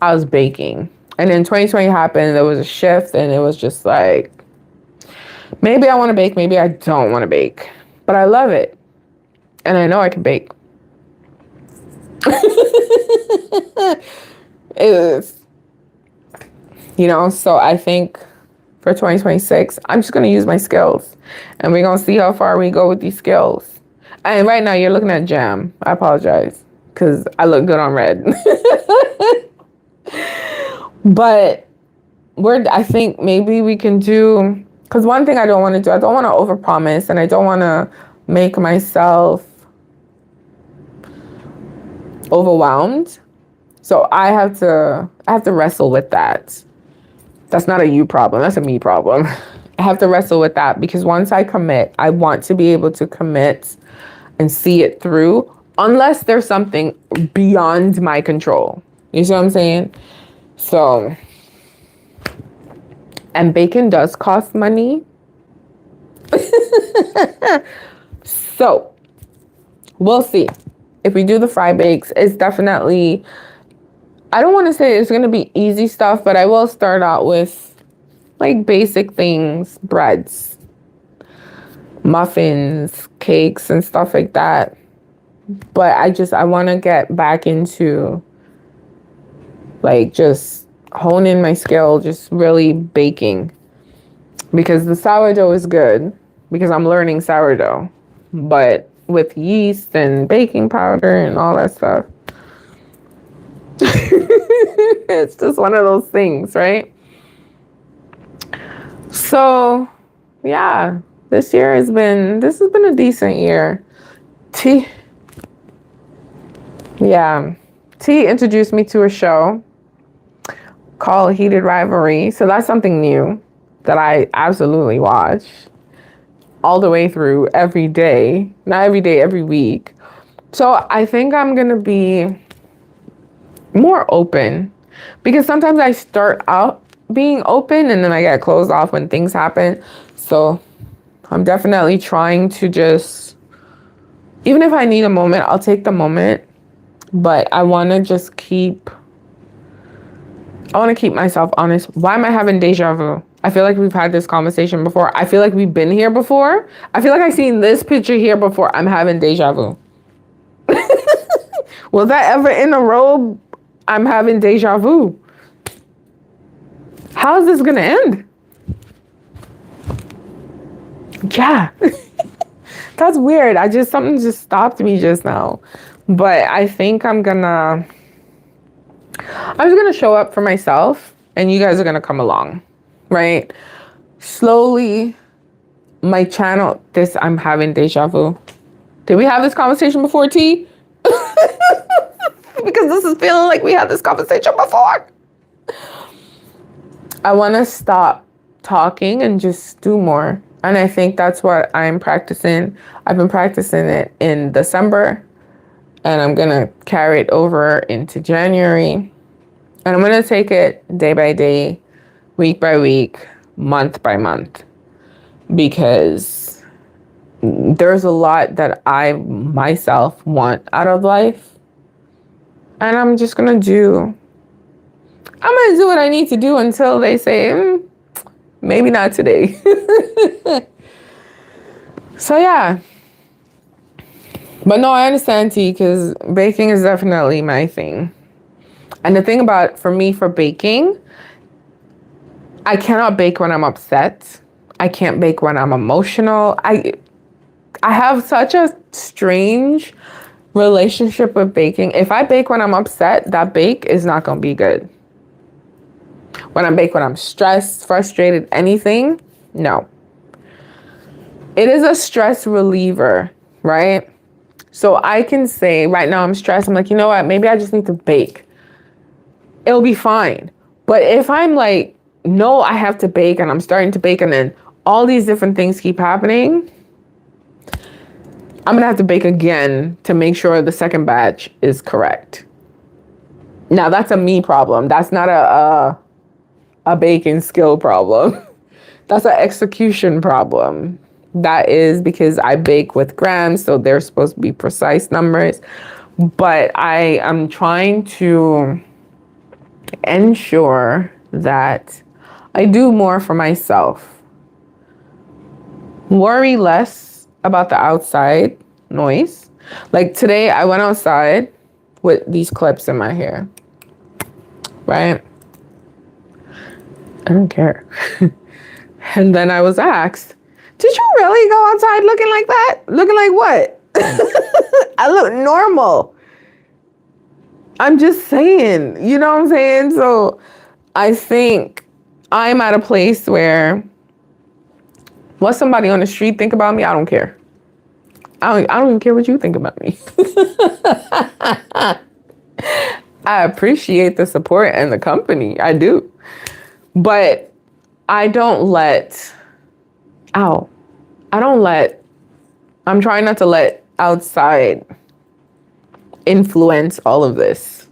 I was baking. And then 2020 happened, there was a shift, and it was just like, maybe I want to bake, maybe I don't want to bake. But I love it. And I know I can bake. It is. So I think for 2026, I'm just going to use my skills. And we're going to see how far we go with these skills. And right now, you're looking at jam. I apologize, because I look good on red. But I think maybe we can do, because one thing I don't want to do, I don't want to overpromise, and I don't want to make myself overwhelmed. So I have to wrestle with that. That's not a you problem. That's a me problem. I have to wrestle with that, because once I commit, I want to be able to commit and see it through, unless there's something beyond my control. You see what I'm saying? So, and bacon does cost money. So, we'll see. If we do the fry bakes, it's definitely, I don't want to say it's going to be easy stuff, but I will start out with like basic things, breads, muffins, cakes, and stuff like that. But I want to get back into like just hone in my skill, just really baking. because the sourdough is good because I'm learning sourdough. But with yeast and baking powder and all that stuff, it's just one of those things, right? So, yeah, this has been a decent year. T Yeah. T introduced me to a show called Heated Rivalry. So that's something new that I absolutely watch all the way through every day. Not every day, every week. So I think I'm going to be more open because sometimes I start out being open and then I get closed off when things happen. So I'm definitely trying to just, even if I need a moment, I'll take the moment. But I want to keep myself honest. Why am I having deja vu? I feel like we've had this conversation before. I feel like we've been here before. I feel like I've seen this picture here before. I'm having deja vu. Was that ever in a row? I'm having deja vu. How is this going to end? Yeah. That's weird. Something just stopped me just now. But I think I'm just gonna show up for myself and you guys are gonna come along, right? Slowly, my channel, I'm having deja vu. Did we have this conversation before, T? Because this is feeling like we had this conversation before. I wanna stop talking and just do more. And I think that's what I'm practicing. I've been practicing it in December. And I'm going to carry it over into January. And I'm going to take it day by day, week by week, month by month. Because there's a lot that I myself want out of life. And I'm just going to do what I need to do until they say, maybe not today. So yeah. But no, I understand, T, because baking is definitely my thing. And the thing about, for baking, I cannot bake when I'm upset. I can't bake when I'm emotional. I have such a strange relationship with baking. If I bake when I'm upset, that bake is not going to be good. When I'm stressed, frustrated, anything, no. It is a stress reliever, right? So I can say right now I'm stressed. I'm like, you know what? Maybe I just need to bake. It'll be fine. But if I'm like, no, I have to bake and I'm starting to bake and then all these different things keep happening, I'm going to have to bake again to make sure the second batch is correct. Now that's a me problem. That's not a baking skill problem. That's an execution problem. That is because I bake with grams, so they're supposed to be precise numbers. But I am trying to ensure that I do more for myself. Worry less about the outside noise. Like today, I went outside with these clips in my hair, right? I don't care. And then I was asked, did you really go outside looking like that? Looking like what? I look normal. I'm just saying, you know what I'm saying? So I think I'm at a place where what somebody on the street think about me, I don't care. I don't even care what you think about me. I appreciate the support and the company. I do. But I don't let, I'm trying not to let outside influence all of this,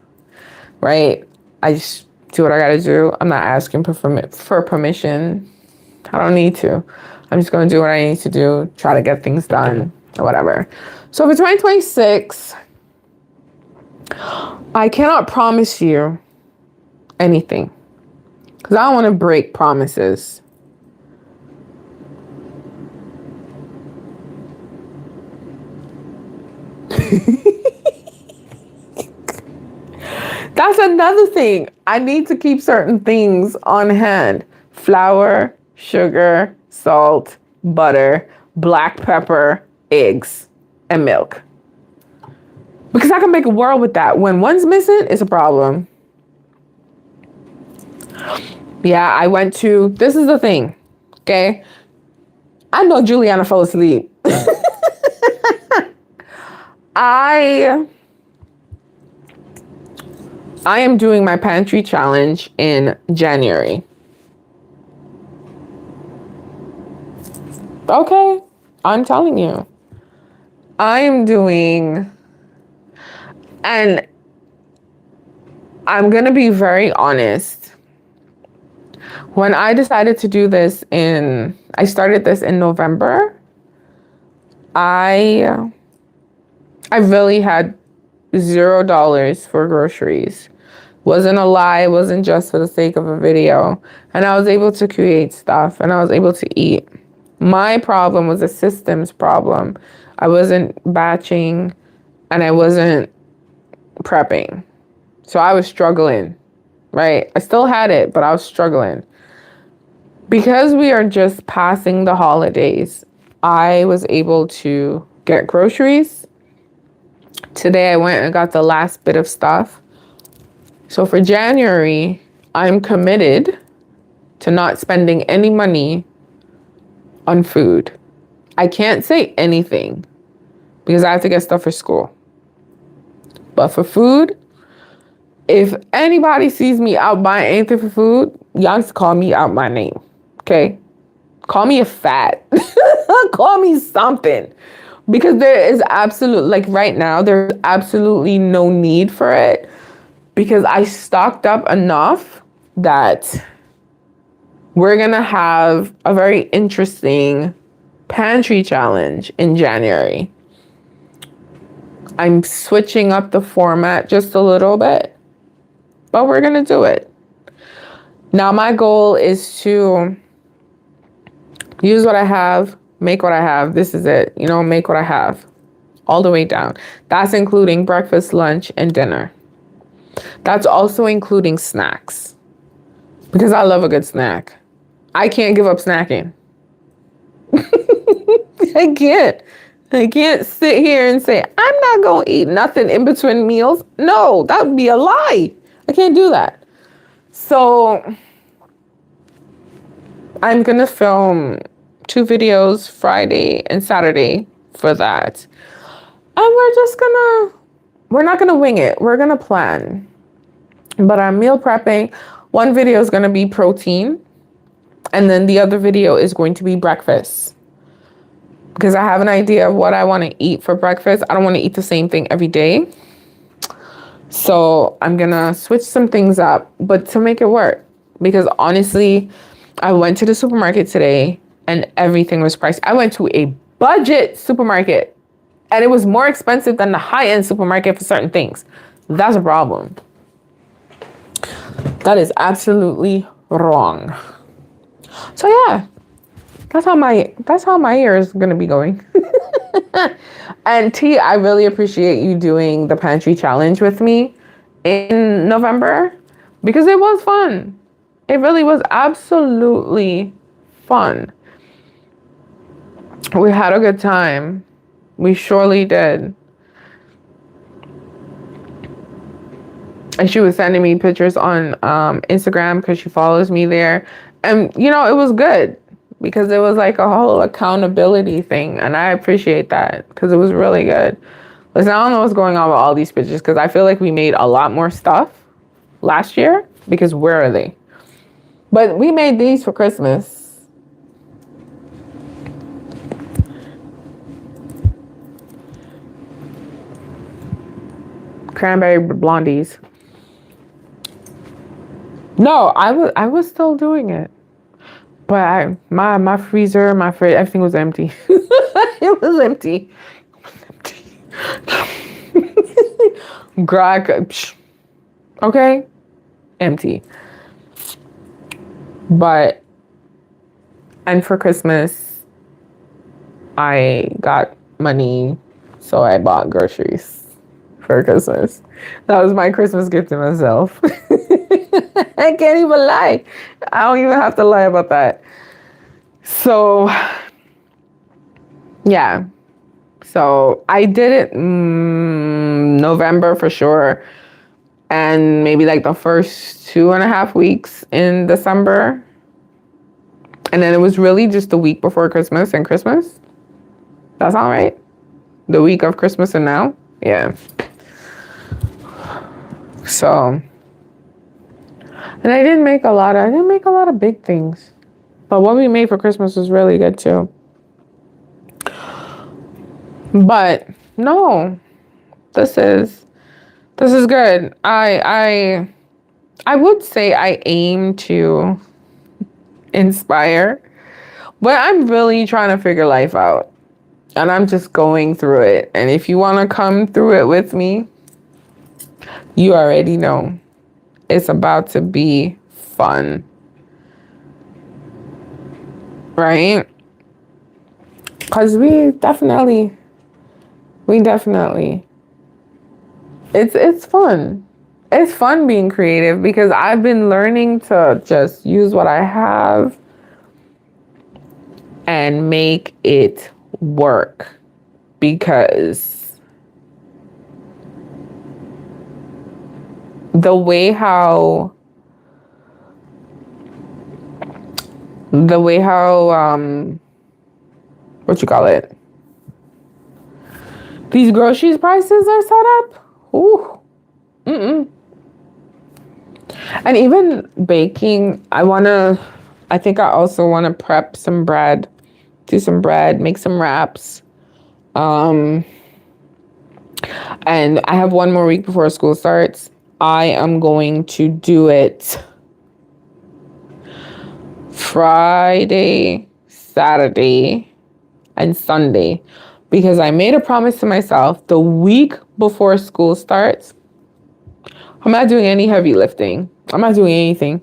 right? I just do what I gotta do. I'm not asking for permission. I don't need to. I'm just gonna do what I need to do, try to get things done or whatever. So for 2026, I cannot promise you anything because I don't want to break promises. That's another thing. I need to keep certain things on hand. Flour, sugar, salt, butter, black pepper, eggs, and milk. Because I can make a world with that. When one's missing, it's a problem. Yeah, I went to, this is the thing, okay? I know Juliana fell asleep. I am doing my pantry challenge in January. Okay, I'm telling you. I am doing, and I'm going to be very honest. When I decided to do this I started this in November, I really had $0 for groceries. Wasn't a lie, wasn't just for the sake of a video. And I was able to create stuff and I was able to eat. My problem was a systems problem. I wasn't batching and I wasn't prepping. So I was struggling, right? I still had it, but I was struggling. Because we are just passing the holidays, I was able to get groceries. Today I went and got the last bit of stuff. So for January, I'm committed to not spending any money on food. I can't say anything because I have to get stuff for school. But for food, if anybody sees me out buying anything for food, y'all just call me out my name. Okay? Call me a fat. Call me something. Because there is right now, there's absolutely no need for it. Because I stocked up enough that we're going to have a very interesting pantry challenge in January. I'm switching up the format just a little bit, but we're going to do it. Now, my goal is to use what I have, make what I have. This is it. Make what I have all the way down. That's including breakfast, lunch, and dinner. That's also including snacks because I love a good snack. I can't give up snacking. I can't sit here and say, I'm not going to eat nothing in between meals. No, that would be a lie. I can't do that. So I'm going to film 2 videos Friday and Saturday for that. And we're not going to wing it. We're going to plan. But I'm meal prepping. One video is going to be protein. And then the other video is going to be breakfast. Because I have an idea of what I want to eat for breakfast. I don't want to eat the same thing every day. So I'm going to switch some things up, but to make it work. Because honestly, I went to the supermarket today and everything was priced. I went to a budget supermarket and it was more expensive than the high-end supermarket for certain things. That's a problem. That is absolutely wrong. So yeah, that's how my year is gonna be going. And T, I really appreciate you doing the pantry challenge with me in November because it was fun. It really was absolutely fun. We had a good time. We surely did. And she was sending me pictures on Instagram because she follows me there. And, it was good because it was like a whole accountability thing. And I appreciate that because it was really good. Listen, I don't know what's going on with all these pictures because I feel like we made a lot more stuff last year because where are they? But we made these for Christmas. Cranberry blondies. No, I was still doing it. But my freezer, my fridge, everything was empty. It was empty. Greg, okay? Empty. And for Christmas, I got money, so I bought groceries for Christmas. That was my Christmas gift to myself. I can't even lie. I don't even have to lie about that. So, yeah. So I did it November for sure. And maybe like the first 2.5 weeks in December. And then it was really just the week before Christmas and Christmas. That's all right. The week of Christmas and now. Yeah. So, and I didn't make a lot of big things. But what we made for Christmas was really good too. But no, this is good. I would say I aim to inspire, but I'm really trying to figure life out. And I'm just going through it. And if you want to come through it with me, you already know it's about to be fun. Right? Because we definitely, it's fun. It's fun being creative because I've been learning to just use what I have and make it work, because the way how what you call it, these groceries prices are set up. Ooh. And even baking, I think I also want to prep some bread, do some bread, make some wraps. And I have one more week before school starts. I am going to do it Friday, Saturday, and Sunday, because I made a promise to myself the week before school starts. I'm not doing any heavy lifting. I'm not doing anything.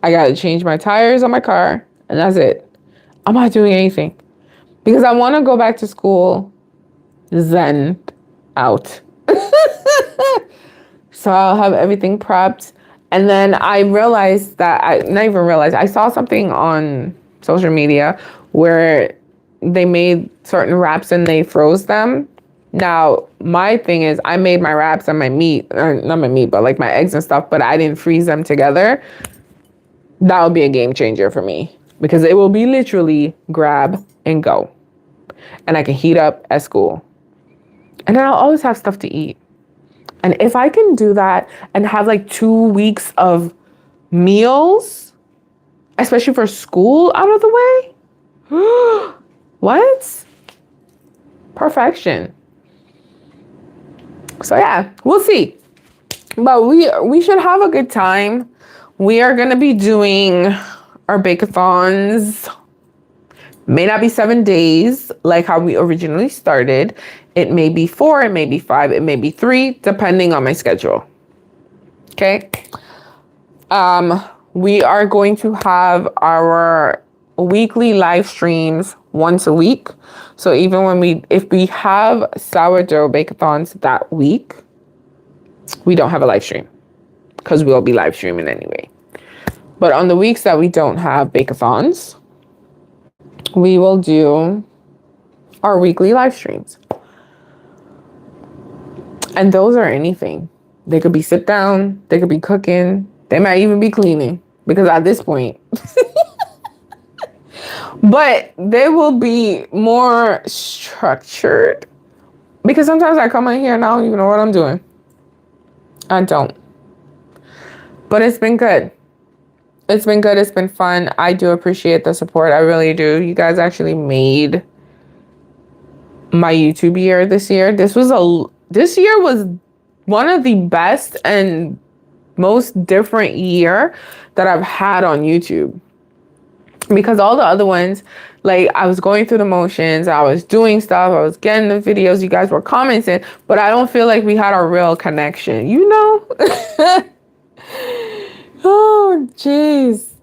I got to change my tires on my car, and that's it. I'm not doing anything because I want to go back to school zen out. So I'll have everything prepped. And then I realized that, I saw something on social media where they made certain wraps and they froze them. Now, my thing is I made my wraps and my meat, not my meat, but like my eggs and stuff, but I didn't freeze them together. That would be a game changer for me because it will be literally grab and go. And I can heat up at school. And then I'll always have stuff to eat. And if I can do that and have like 2 weeks of meals, especially for school, out of the way, what? Perfection. So yeah, we'll see. But we should have a good time. We are gonna be doing our bake-a-thons. May not be 7 days like how we originally started. It may be 4, it may be 5, it may be 3, depending on my schedule. Okay. We are going to have our weekly live streams once a week. So even if we have sourdough bake-a-thons that week, we don't have a live stream because we'll be live streaming anyway. But on the weeks that we don't have bake-a-thons, we will do our weekly live streams. And those are anything. They could be sit down, they could be cooking, they might even be cleaning, because at this point, but they will be more structured, because sometimes I come in here and I don't even know what I'm doing. I don't. But it's been good. It's been good. It's been fun. I do appreciate the support. I really do. You guys actually made my YouTube year this year. This year was one of the best and most different year that I've had on YouTube. Because all the other ones, like, I was going through the motions, I was doing stuff, I was getting the videos, you guys were commenting, but I don't feel like we had a real connection, you know? Oh, jeez.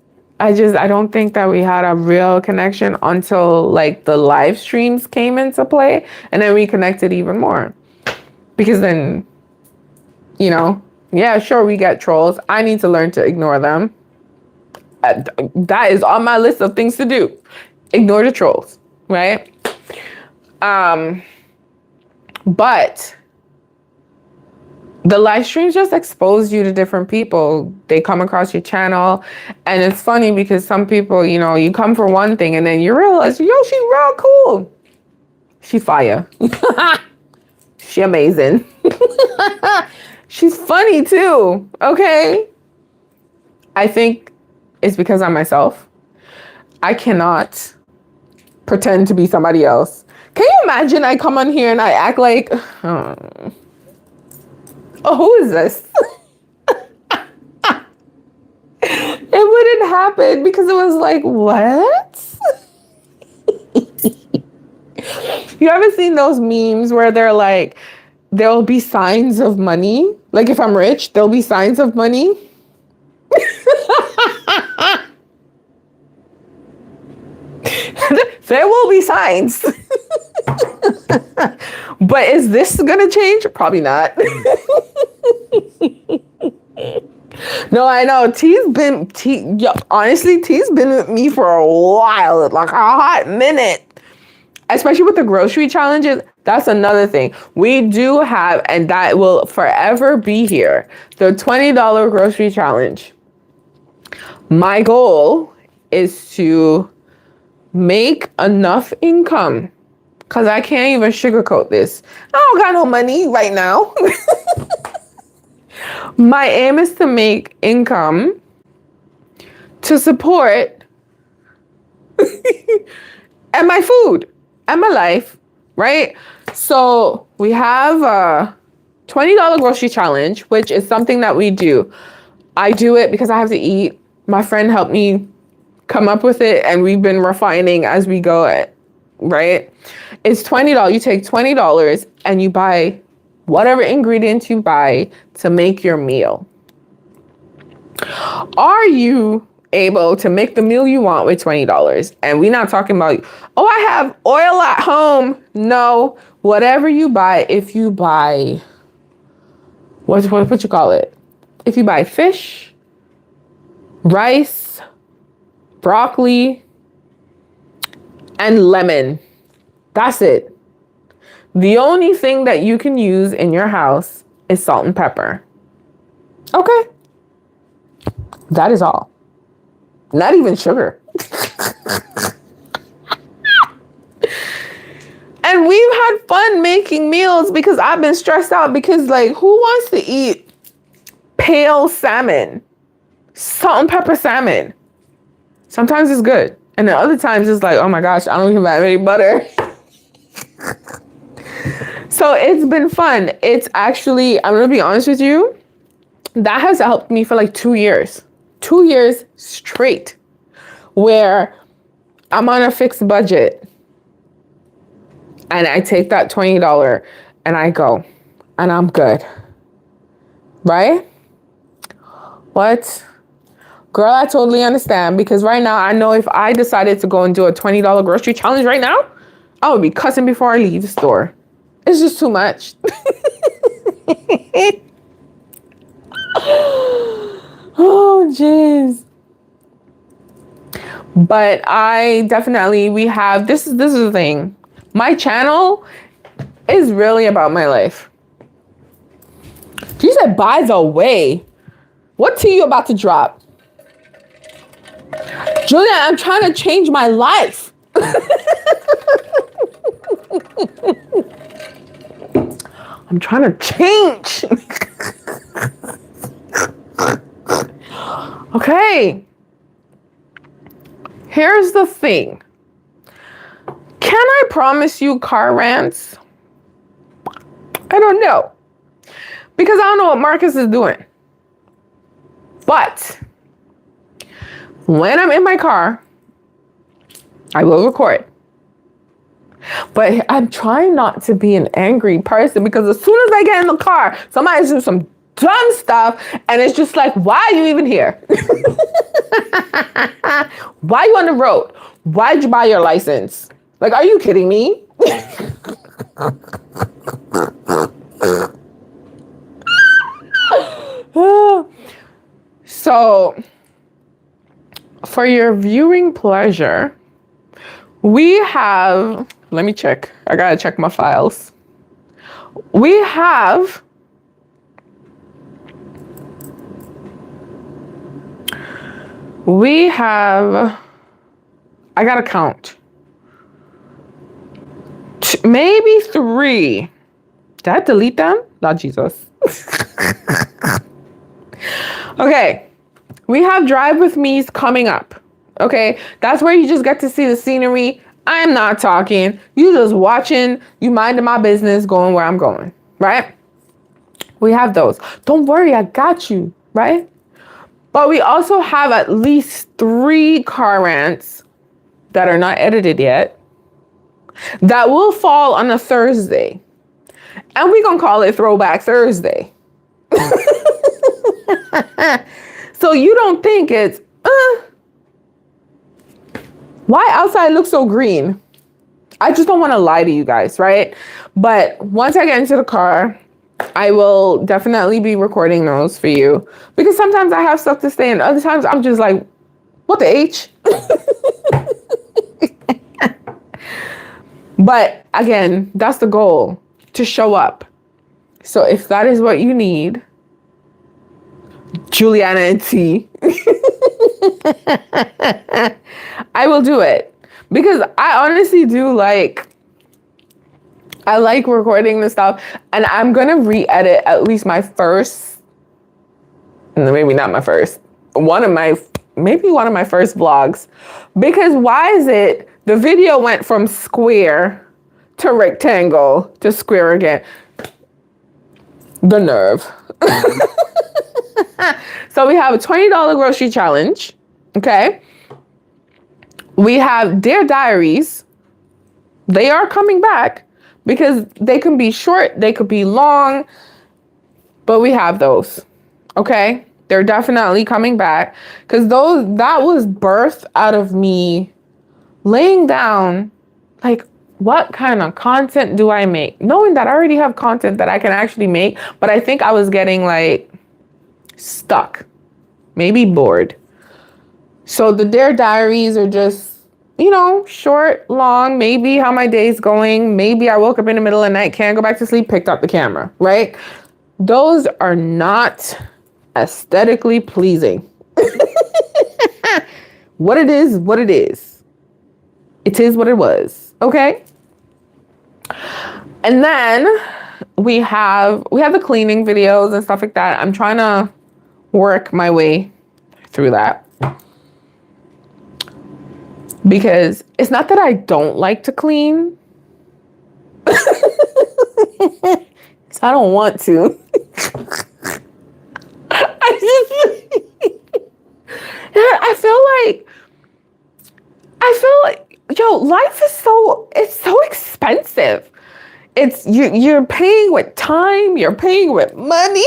I don't think that we had a real connection until like the live streams came into play, and then we connected even more. Because then, you know, yeah, sure, we get trolls. I need to learn to ignore them. That is on my list of things to do. Ignore the trolls, right? But the live streams just expose you to different people. They come across your channel, and it's funny because some people, you know, you come for one thing and then you realize, yo, she real cool. She fire. She amazing. She's funny too, okay? I think it's because I'm myself. I cannot pretend to be somebody else. Can you imagine I come on here and I act like, oh, who is this? It wouldn't happen because it was like, what? You ever seen those memes where they're like, there'll be signs of money? Like if I'm rich, there'll be signs of money. There will be signs. But is this gonna change? Probably not. No, I know. Honestly, T's been with me for a while, like a hot minute. Especially with the grocery challenges. That's another thing. We do have, and that will forever be here, the $20 grocery challenge. My goal is to make enough income, because I can't even sugarcoat this. I don't got no money right now. My aim is to make income to support and my food and my life, right? So we have a $20 grocery challenge, which is something that we do. I do it because I have to eat. My friend helped me come up with it, and we've been refining as we go, right? It's $20. You take $20 and you buy whatever ingredients you buy to make your meal. Are you able to make the meal you want with $20? And we're not talking about, oh, I have oil at home. No, whatever you buy, if you buy, what you call it? If you buy fish, rice, broccoli, and lemon, that's it. The only thing that you can use in your house is salt and pepper. Okay. That is all. Not even sugar. And we've had fun making meals because I've been stressed out because, like, who wants to eat pale salmon? Salt and pepper salmon. Sometimes it's good. And then other times it's like, oh my gosh, I don't even have any butter. So it's been fun. It's actually, I'm going to be honest with you, that has helped me for like 2 years. 2 years straight, where I'm on a fixed budget and I take that $20 and I go and I'm good. Right? What? Girl, I totally understand, because right now I know if I decided to go and do a $20 grocery challenge right now, I would be cussing before I leave the store. It's just too much. Oh, jeez. But this is the thing. My channel is really about my life. She said, by the way, what tea you about to drop? Julia, I'm trying to change my life. I'm trying to change. Okay. Here's the thing. Can I promise you car rants? I don't know. Because I don't know what Marcus is doing. But when I'm in my car, I will record. But I'm trying not to be an angry person, because as soon as I get in the car, somebody's doing some dumb stuff and it's just like, why are you even here? Why are you on the road? Why'd you buy your license? Like, are you kidding me? So, for your viewing pleasure, We have, let me check. I gotta check my files. We have I gotta count. Maybe 3. Did I delete them? Not Jesus. Okay. We have Drive With Me's coming up. Okay. That's where you just get to see the scenery. I am not talking. You just watching. You minding my business, going where I'm going. Right? We have those. Don't worry. I got you. Right? But we also have at least 3 car rants that are not edited yet that will fall on a Thursday. And we're going to call it Throwback Thursday. So you don't think it's, why outside looks so green? I just don't want to lie to you guys, right? But once I get into the car, I will definitely be recording those for you. Because sometimes I have stuff to say and other times I'm just like, what the H? But again, that's the goal, to show up. So if that is what you need, Juliana and T, I will do it. Because I honestly do I like recording this stuff. And I'm going to re-edit at least my first, maybe not my first, maybe one of my first vlogs. Because why is it the video went from square to rectangle to square again? The nerve. So we have a $20 grocery challenge. Okay. We have Dear Diaries. They are coming back because they can be short, they could be long, but we have those. Okay. They're definitely coming back because that was birthed out of me laying down, like, what kind of content do I make? Knowing that I already have content that I can actually make, but I think I was getting like stuck, maybe bored. So the Dear Diaries are just, short, long, maybe how my day's going. Maybe I woke up in the middle of the night, can't go back to sleep, picked up the camera, right? Those are not aesthetically pleasing. What it is. It is what it was. Okay. And then we have the cleaning videos and stuff like that. I'm trying to work my way through that. Because it's not that I don't like to clean. So I don't want to. I feel like, life is so expensive. It's you're paying with time, you're paying with money.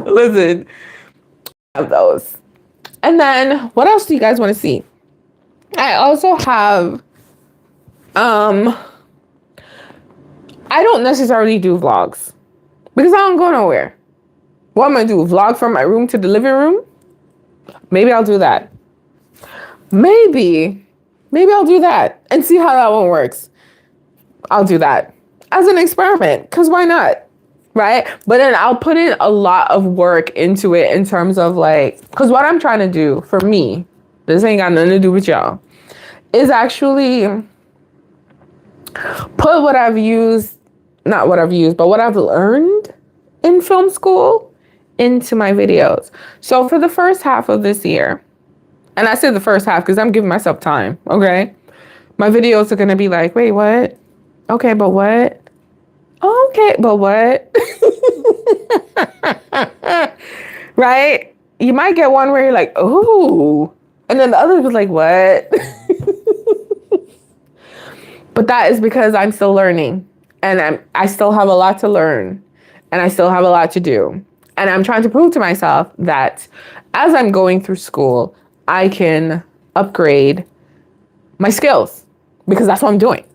Listen, I have those. And then what else do you guys want to see? I also have I don't necessarily do vlogs because I don't go nowhere. What am I gonna do? Vlog from my room to the living room? Maybe I'll do that. Maybe I'll do that and see how that one works. I'll do that as an experiment because why not? Right? But then I'll put in a lot of work into it in terms of because what I'm trying to do for me, this ain't got nothing to do with y'all, is actually put what I've learned in film school into my videos. So for the first half of this year, and I say the first half because I'm giving myself time, okay? My videos are going to be like, wait, what? Okay, but what? Okay, but what? Right? You might get one where you're like, oh, and then the other was like, what? But that is because I'm still learning and I still have a lot to learn and I still have a lot to do. And I'm trying to prove to myself that as I'm going through school, I can upgrade my skills because that's what I'm doing.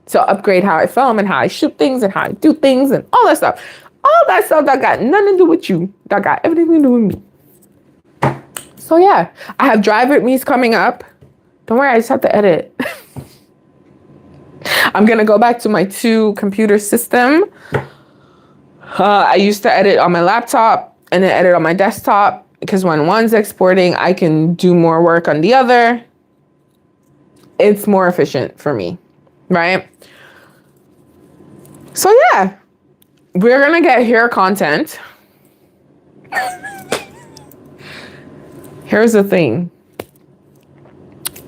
So upgrade how I film and how I shoot things and how I do things and all that stuff. All that stuff that got nothing to do with you, that got everything to do with me. So yeah, I have Drive With Me's coming up. Don't worry, I just have to edit. I'm gonna go back to my 2-computer system. I used to edit on my laptop and then edit on my desktop because when one's exporting, I can do more work on the other. It's more efficient for me, right? So yeah, we're gonna get hair content. Here's the thing.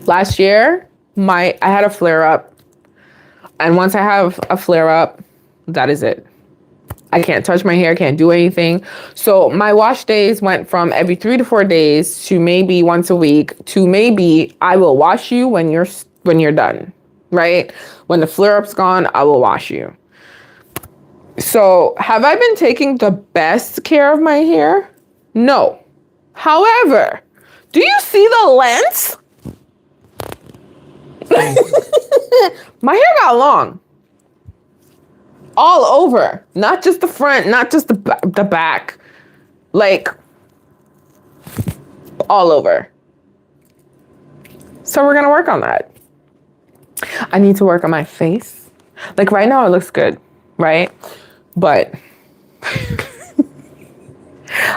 Last year, I had a flare up. And once I have a flare up, that is it. I can't touch my hair, can't do anything. So my wash days went from every 3 to 4 days to maybe once a week to maybe I will wash you when you're done, right? When the flare up's gone, I will wash you. So have I been taking the best care of my hair? No. However, do you see the length? My hair got long. All over. Not just the front, not just the back. Like, all over. So we're going to work on that. I need to work on my face. Like right now it looks good, right? But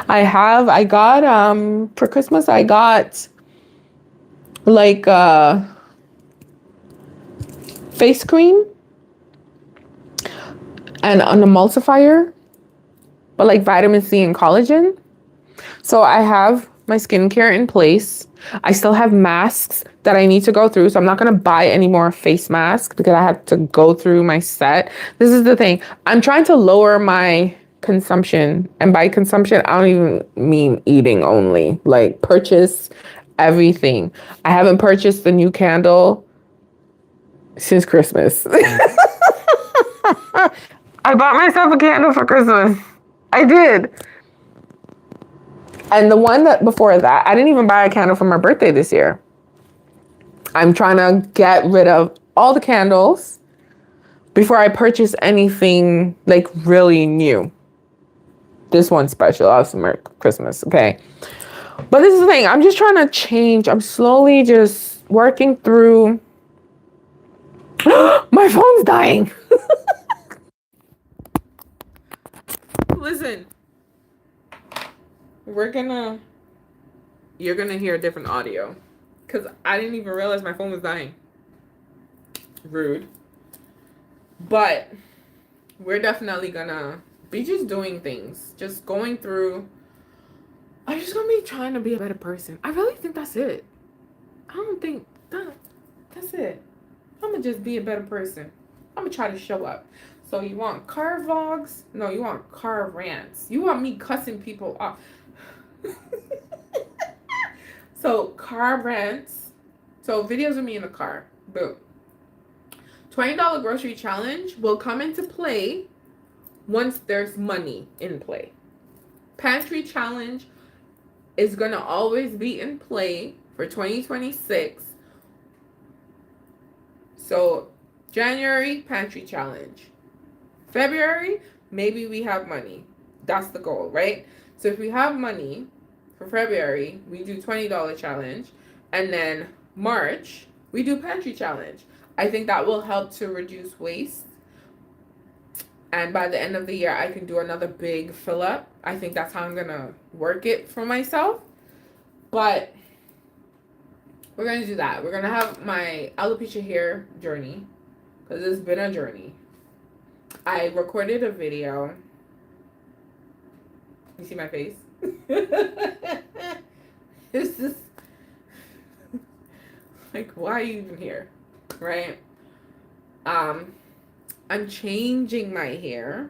I got, for Christmas, I got like face cream and an emulsifier, but like vitamin C and collagen. So I have my skincare in place. I still have masks that I need to go through. So I'm not going to buy any more face masks because I have to go through my set. This is the thing. I'm trying to lower my consumption. And by consumption, I don't even mean eating only. Like purchase everything. I haven't purchased the new candle since Christmas. I bought myself a candle for Christmas. I did. And the one that before that, I didn't even buy a candle for my birthday this year. I'm trying to get rid of all the candles before I purchase anything like really new. This one's special. Awesome Christmas. Okay. But this is the thing. I'm just trying to change. I'm slowly just working through. My phone's dying. Listen. You're gonna hear a different audio because I didn't even realize my phone was dying. Rude. But we're definitely gonna be just doing things, just going through. I'm just gonna be trying to be a better person. I really think that's it. I don't think that's it. I'm gonna just be a better person. I'm gonna try to show up. So you want car vlogs? No, you want car rants. You want me cussing people off. So car rants. So videos of me in the car. Boom. $20 grocery challenge will come into play once there's money in play. Pantry challenge is going to always be in play for 2026. So January, pantry challenge. February, maybe we have money. That's the goal, right? So if we have money for February, we do $20 challenge. And then March, we do pantry challenge. I think that will help to reduce waste. And by the end of the year, I can do another big fill up. I think that's how I'm going to work it for myself. But we're going to do that. We're going to have my alopecia hair journey because it's been a journey. I recorded a video. You see my face? This is like, why are you even here? Right? I'm changing my hair.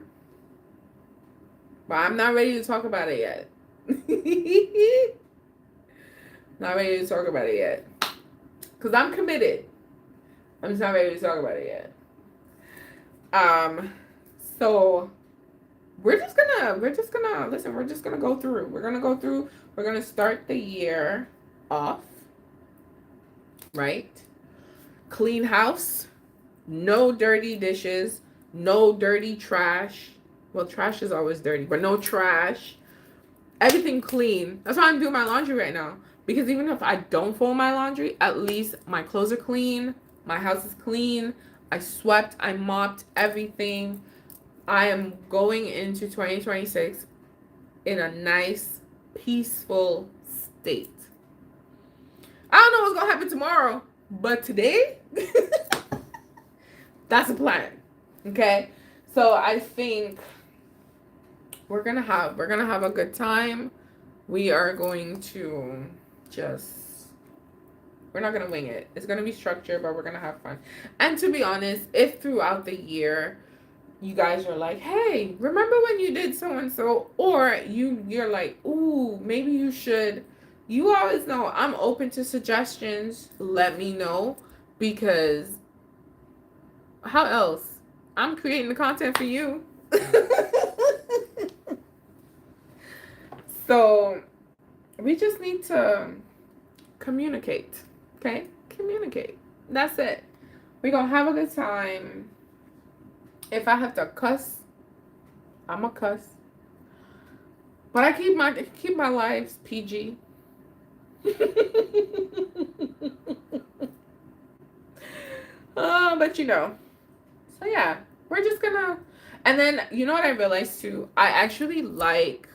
But I'm not ready to talk about it yet. Not ready to talk about it yet. Because I'm committed. I'm just not ready to talk about it yet. So we're just gonna go through. We're gonna start the year off. Right? Clean house. No dirty dishes. No dirty trash. Well, trash is always dirty, but no trash. Everything clean. That's why I'm doing my laundry right now. Because even if I don't fold my laundry, at least my clothes are clean, my house is clean, I swept, I mopped everything. I am going into 2026 in a nice, peaceful state. I don't know what's going to happen tomorrow, but today, that's a plan. Okay? So I think we're going to have a good time. We are going to we're not going to wing it. It's going to be structured, but we're going to have fun. And to be honest, if throughout the year you guys are like, hey, remember when you did so and so, or you're like, ooh, maybe you should, you always know I'm open to suggestions. Let me know, because how else? I'm creating the content for you. So we just need to communicate. Okay? Communicate. That's it. We're gonna have a good time. If I have to cuss, I'm a cuss. But I keep my lives PG. But you know. So yeah, we're just gonna. And then you know what I realized too? I actually like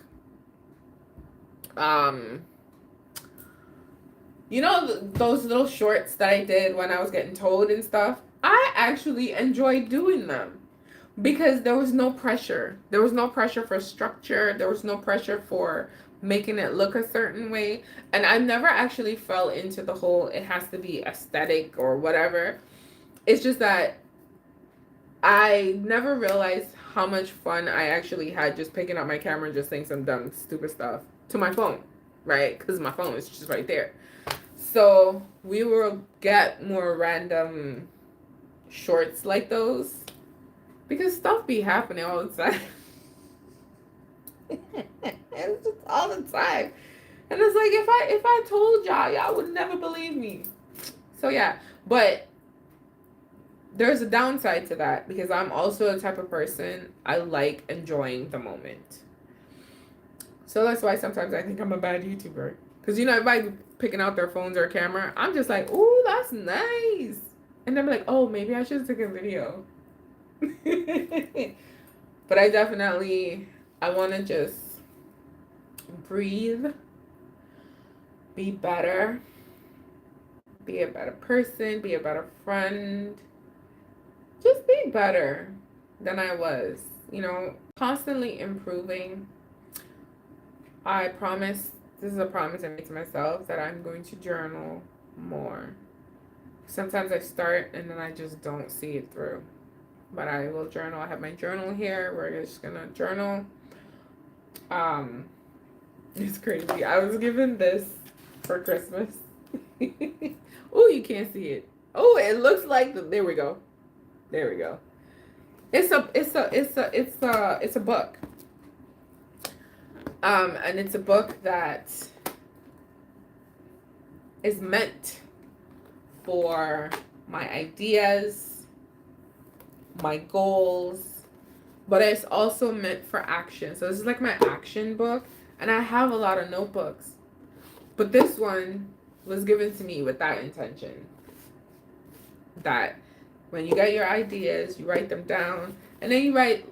you know those little shorts that I did when I was getting told and stuff? I actually enjoyed doing them because there was no pressure. There was no pressure for structure. There was no pressure for making it look a certain way. And I never actually fell into the whole it has to be aesthetic or whatever. It's just that I never realized how much fun I actually had just picking up my camera and just saying some dumb, stupid stuff to my phone, right? Because my phone is just right there. So we will get more random shorts like those because stuff be happening all the time. It's just all the time. And it's like if I told y'all would never believe me. So yeah, but there's a downside to that because I'm also a type of person, I like enjoying the moment. So that's why sometimes I think I'm a bad YouTuber. Because, you know, everybody picking out their phones or camera, I'm just like, ooh, that's nice. And they're like, oh, maybe I should take a video. But I want to just breathe, be better, be a better person, be a better friend. Just be better than I was, you know, constantly improving. I promise, this is a promise I made to myself, that I'm going to journal more. Sometimes I start and then I just don't see it through. But I will journal. I have my journal here. We're just gonna journal. It's crazy. I was given this for Christmas. Oh, you can't see it. Oh, it looks like there we go. There we go. It's a book. And it's a book that is meant for my ideas, my goals, but it's also meant for action. So this is like my action book, and I have a lot of notebooks, but this one was given to me with that intention, that when you get your ideas, you write them down, and then you write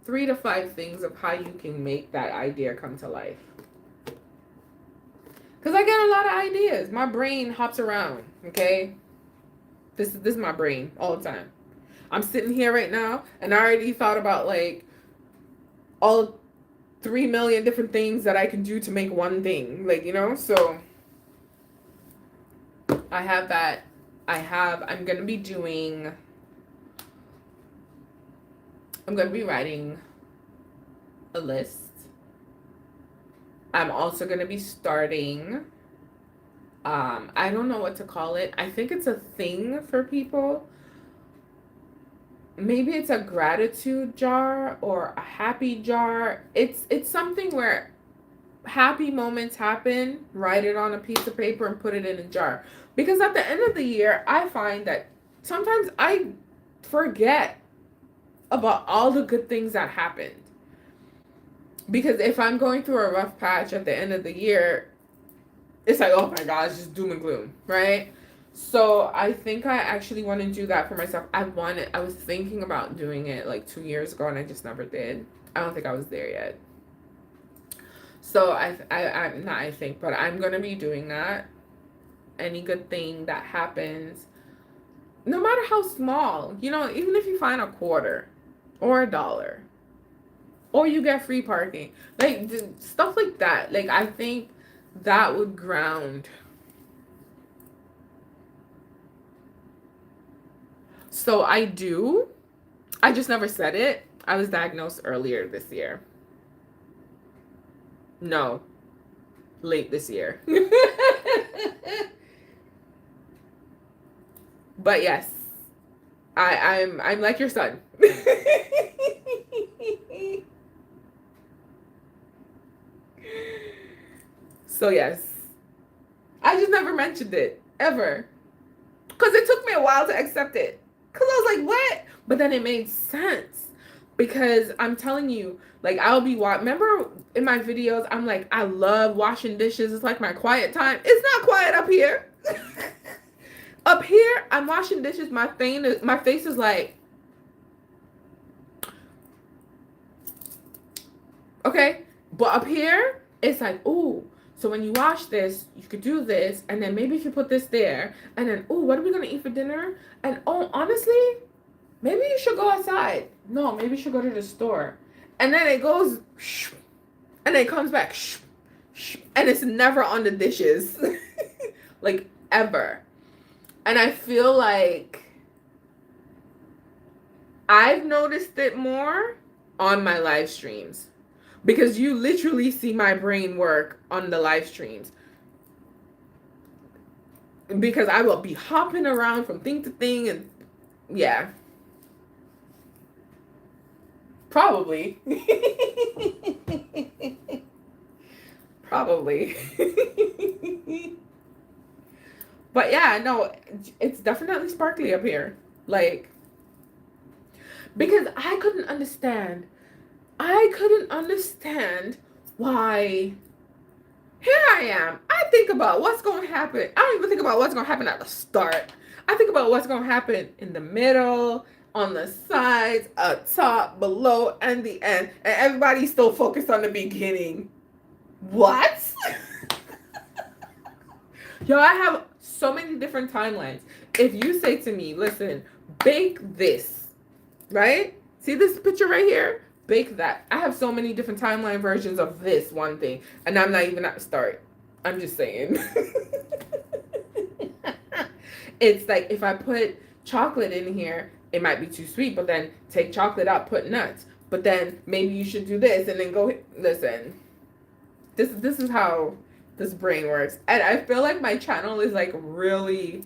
3 to 5 things of how you can make that idea come to life. Because I get a lot of ideas. My brain hops around, okay? This is my brain all the time. I'm sitting here right now, and I already thought about, like, all 3 million different things that I can do to make one thing. Like, you know? So, I have that. I'm going to be writing a list. I'm also going to be starting, I don't know what to call it. I think it's a thing for people. Maybe it's a gratitude jar or a happy jar. It's something where happy moments happen, write it on a piece of paper and put it in a jar. Because at the end of the year, I find that sometimes I forget about all the good things that happened. Because if I'm going through a rough patch at the end of the year, it's like, oh my gosh, just doom and gloom, right? So I think I actually want to do that for myself. I was thinking about doing it like 2 years ago, and I just never did. I don't think I was there yet. So I'm not, I think, but I'm gonna be doing that. Any good thing that happens, no matter how small, even if you find a quarter or $1, or you get free parking, like stuff like that. Like, I think that would ground. So I just never said it. I was diagnosed earlier this year. No, late this year. But yes, I'm like your son. So yes, I just never mentioned it ever, because it took me a while to accept it. Because I was like, what? But then it made sense, because I'm telling you, like, I'll be remember in my videos, I'm like, I love washing dishes. It's like my quiet time. It's not quiet up here. Up here, I'm washing dishes. My face is like, okay. But up here, it's like, ooh. So when you wash this, you could do this, and then maybe if you put this there, and then, ooh, what are we gonna eat for dinner? And oh, honestly, maybe you should go outside. No, maybe you should go to the store. And then it goes, and then it comes back, and it's never on the dishes, like, ever. And I feel like I've noticed it more on my live streams, because you literally see my brain work on the live streams, because I will be hopping around from thing to thing, and yeah, probably. Probably. But yeah, no, it's definitely sparkly up here. Like, because I couldn't understand why. Here I am. I think about what's going to happen. I don't even think about what's going to happen at the start. I think about what's going to happen in the middle, on the sides, up top, below, and the end. And everybody's still focused on the beginning. What? Yo, I have so many different timelines. If you say to me, listen, bake this, right? See this picture right here? Bake that. I have so many different timeline versions of this one thing, and I'm not even at the start. I'm just saying. It's like, if I put chocolate in here, it might be too sweet, but then take chocolate out, put nuts. But then maybe you should do this, and then go, listen. This is how this brain works. And I feel like my channel is like really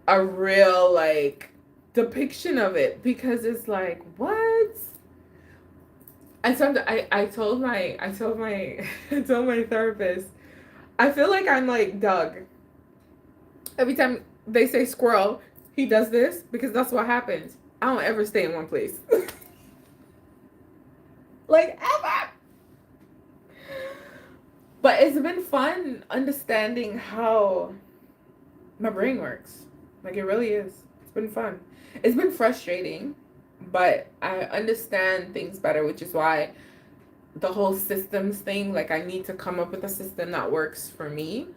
a real like depiction of it, because it's like, what? And sometimes I told my I told my I told my therapist, I feel like I'm like Doug. Every time they say squirrel, he does this, because that's what happens. I don't ever stay in one place. Like, ever. But it's been fun understanding how my brain works. Like, it really is. It's been fun. It's been frustrating, but I understand things better, which is why the whole systems thing, like, I need to come up with a system that works for me,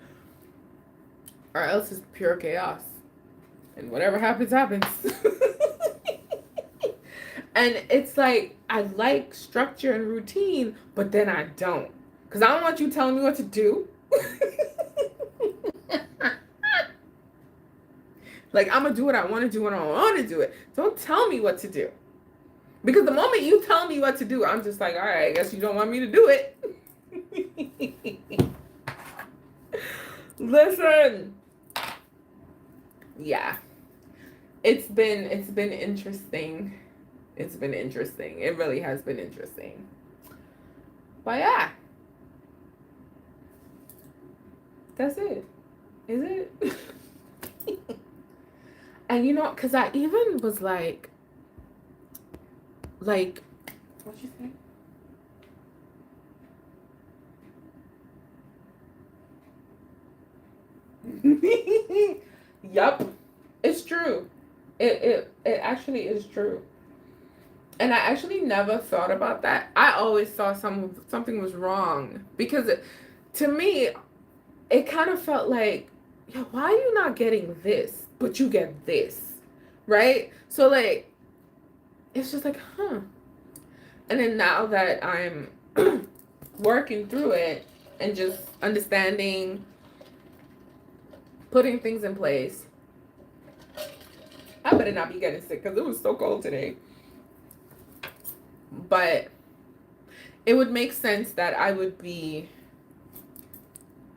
or else it's pure chaos. And whatever happens, happens. And it's like, I like structure and routine, but then I don't. Because I don't want you telling me what to do. Like, I'm going to do what I want to do when I want to do it. Don't tell me what to do. Because the moment you tell me what to do, I'm just like, all right, I guess you don't want me to do it. Listen. Yeah. It's been interesting. It's been interesting. It really has been interesting. But yeah. That's it. Is it? And because I even was like, what'd you say? Yup. It's true. It actually is true. And I actually never thought about that. I always thought something was wrong because to me it kind of felt like, yeah, why are you not getting this, but you get this, right? So like, it's just like, huh. And then now that I'm working through it and just understanding, putting things in place, I better not be getting sick because it was so cold today. But it would make sense that I would be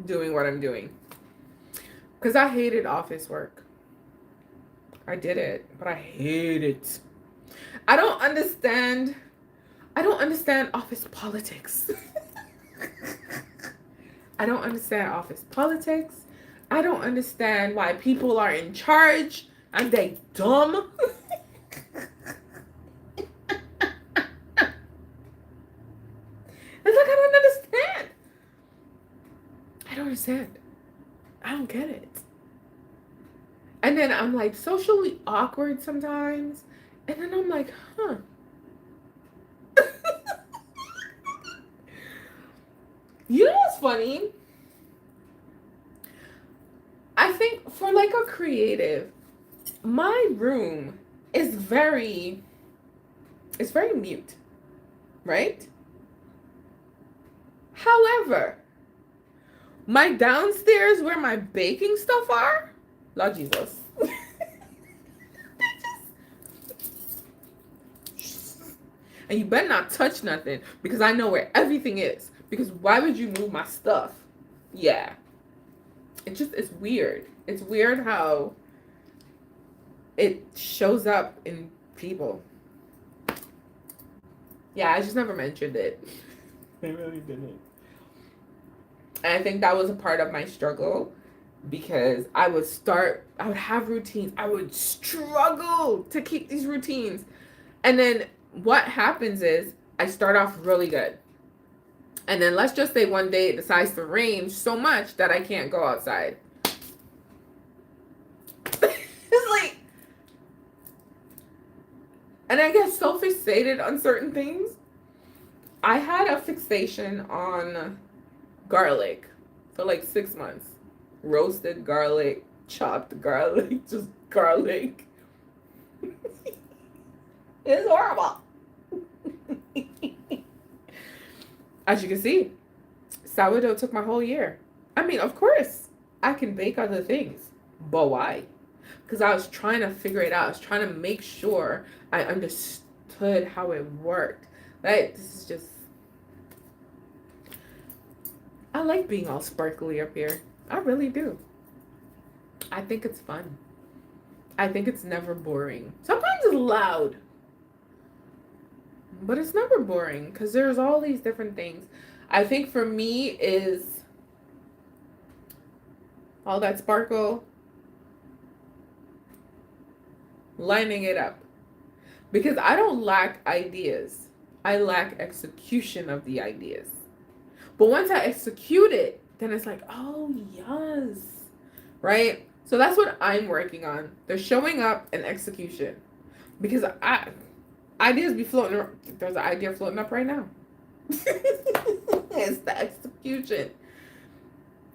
doing what I'm doing. Because I hated office work. I did it, but I hate it. I don't understand office politics. I don't understand office politics. I don't understand why people are in charge and they dumb. It's like I don't understand. I don't understand. I don't get it. And then I'm like socially awkward sometimes. And then I'm like, huh. You know what's funny? I think for like a creative, my room is it's very mute, right? However, my downstairs where my baking stuff are, Lord Jesus. And you better not touch nothing because I know where everything is. Because why would you move my stuff? Yeah. It's weird. It's weird how it shows up in people. Yeah, I just never mentioned it. I really didn't. And I think that was a part of my struggle because I would have routines. I would struggle to keep these routines. And then what happens is I start off really good. And then let's just say one day it decides to rain so much that I can't go outside. It's like, and I get so fixated on certain things. I had a fixation on garlic for like 6 months. Roasted garlic, chopped garlic, just garlic. It's horrible. As you can see, sourdough took my whole year. I mean, of course, I can bake other things, but why? Because I was trying to figure it out. I was trying to make sure I understood how it worked. Like, this is just... I like being all sparkly up here. I really do. I think it's fun. I think it's never boring. Sometimes it's loud. But it's never boring because there's all these different things. I think for me is all that sparkle, lining it up. Because I don't lack ideas. I lack execution of the ideas. But once I execute it, then it's like, oh, yes. Right? So that's what I'm working on. They're showing up in execution. Because ideas be floating around. There's an idea floating up right now. It's the execution.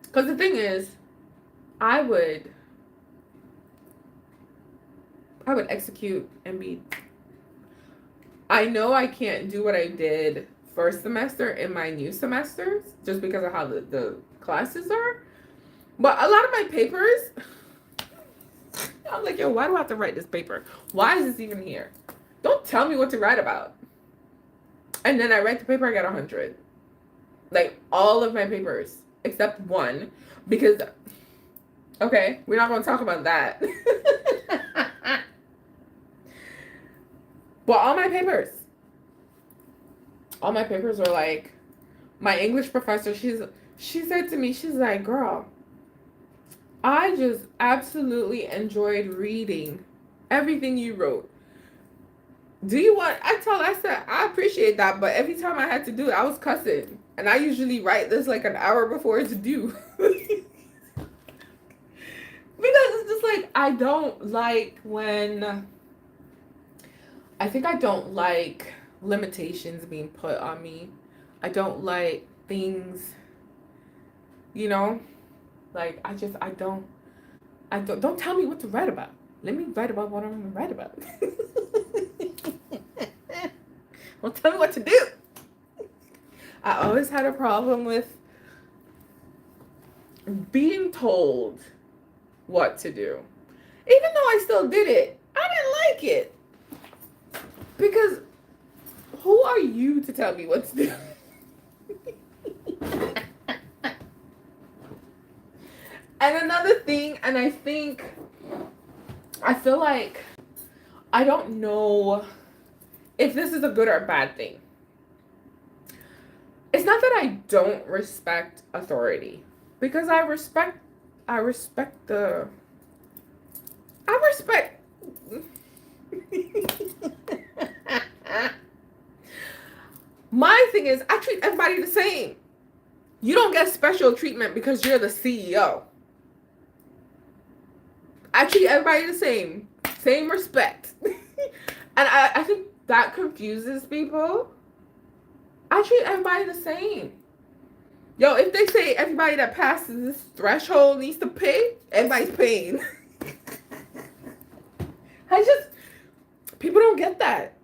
Because the thing is, I would execute and be... I know I can't do what I did first semester in my new semesters just because of how the classes are. But a lot of my papers, I'm like, yo, why do I have to write this paper? Why is this even here? Don't tell me what to write about. And then I write the paper, I got 100. Like, all of my papers, except one. Because, okay, we're not going to talk about that. But all my papers are like, my English professor, she said to me, she's like, girl, I just absolutely enjoyed reading everything you wrote. Do you want, I said, I appreciate that, but every time I had to do it, I was cussing. And I usually write this like an hour before it's due. Because it's just like, I don't like when, I think I don't like limitations being put on me. I don't like things, you know, like don't tell me what to write about. Let me write about what I'm going to write about. Don't tell me what to do. I always had a problem with being told what to do. Even though I still did it, I didn't like it. Because who are you to tell me what to do? And another thing, and I feel like I don't know if this is a good or a bad thing. It's not that I don't respect authority, because I respect the I respect my thing is, I treat everybody the same. You don't get special treatment because you're the CEO. I treat everybody the same respect. And I think that confuses people. I treat everybody the same. Yo, if they say everybody that passes this threshold needs to pay, everybody's paying. People don't get that.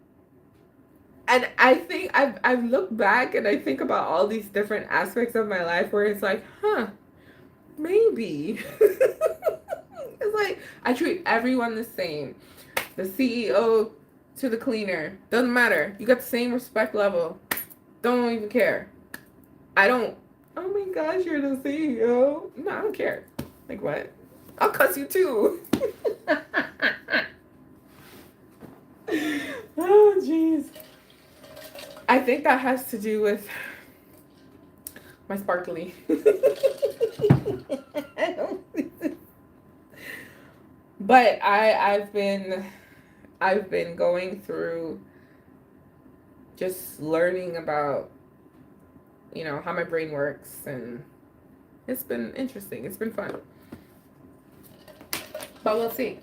And I think I've looked back and I think about all these different aspects of my life where it's like, maybe. It's like, I treat everyone the same. The CEO to the cleaner. Doesn't matter. You got the same respect level. Don't even care. I don't, oh my gosh, you're the CEO. No, I don't care. Like what? I'll cuss you too. Oh, jeez. I think that has to do with my sparkly. But I've been going through just learning about, how my brain works, and it's been interesting. It's been fun. But we'll see.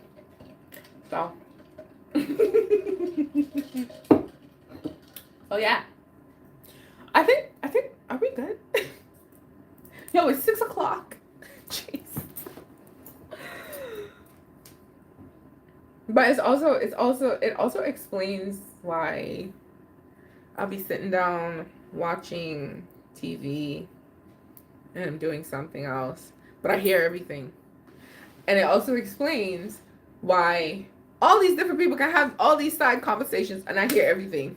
So. Oh yeah. I think are we good? Yo, it's 6:00. Jeez. But it also explains why I'll be sitting down watching TV and I'm doing something else, but I hear everything. And it also explains why all these different people can have all these side conversations and I hear everything.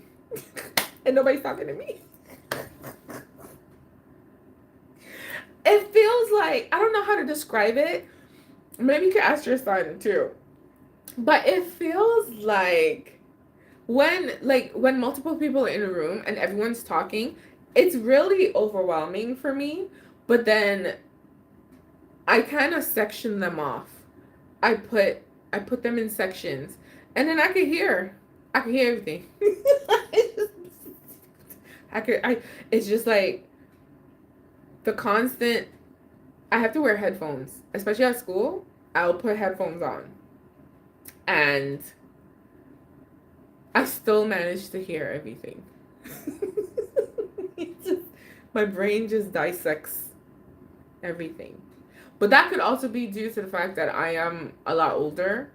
And nobody's talking to me. It feels like, I don't know how to describe it. Maybe you can ask your son too. But it feels like when multiple people are in a room and everyone's talking, it's really overwhelming for me. But then I kind of section them off. I put them in sections, and then I can hear everything. It's just like the constant. I have to wear headphones, especially at school. I'll put headphones on, and I still manage to hear everything. My brain just dissects everything. But that could also be due to the fact that I am a lot older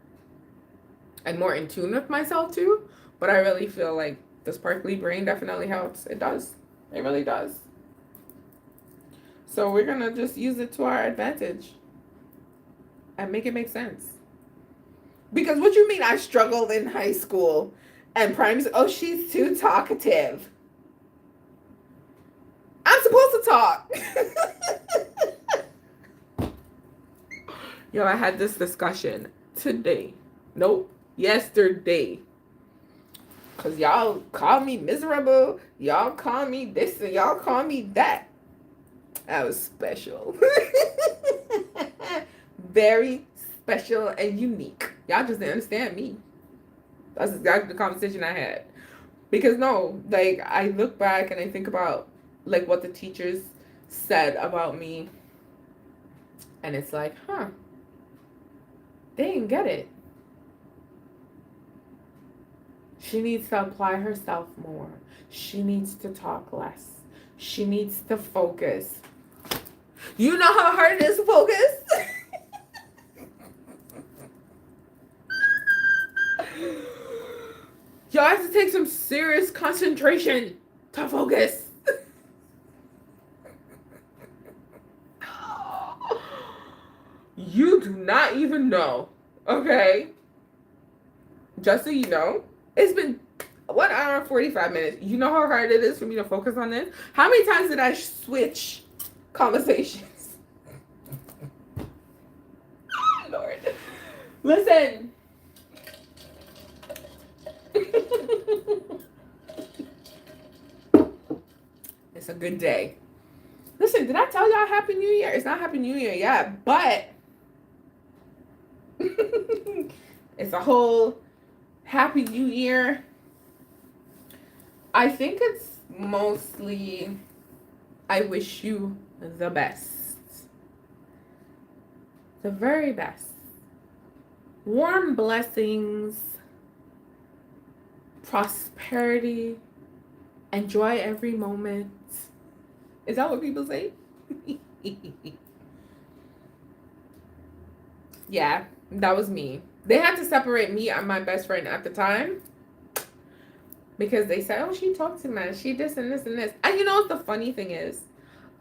and more in tune with myself too. But I really feel like the sparkly brain definitely helps. It does. It really does. So we're going to just use it to our advantage and make it make sense. Because what you mean I struggled in high school and primary school? Oh, she's too talkative. I'm supposed to talk. Yo, I had this discussion today. Nope, yesterday. Because y'all call me miserable. Y'all call me this and y'all call me that. I was special. Very special and unique. Y'all just didn't understand me. That's exactly the conversation I had. Because no, like, I look back and I think about, like, what the teachers said about me. And it's like, They didn't get it. She needs to apply herself more. She needs to talk less. She needs to focus. You know how hard it is to focus? Y'all have to take some serious concentration to focus. You do not even know, okay? Just so you know, it's been 1 hour and 45 minutes. You know how hard it is for me to focus on this? How many times did I switch conversations? Lord. Listen. It's a good day. Listen, did I tell y'all Happy New Year? It's not Happy New Year yet, but it's a whole Happy New Year. I think it's mostly I wish you the best. The very best. Warm blessings, prosperity, enjoy every moment. Is that what people say? Yeah, that was me. They had to separate me and my best friend at the time because they said, oh, she talks too much. She this and this and this. And you know what the funny thing is?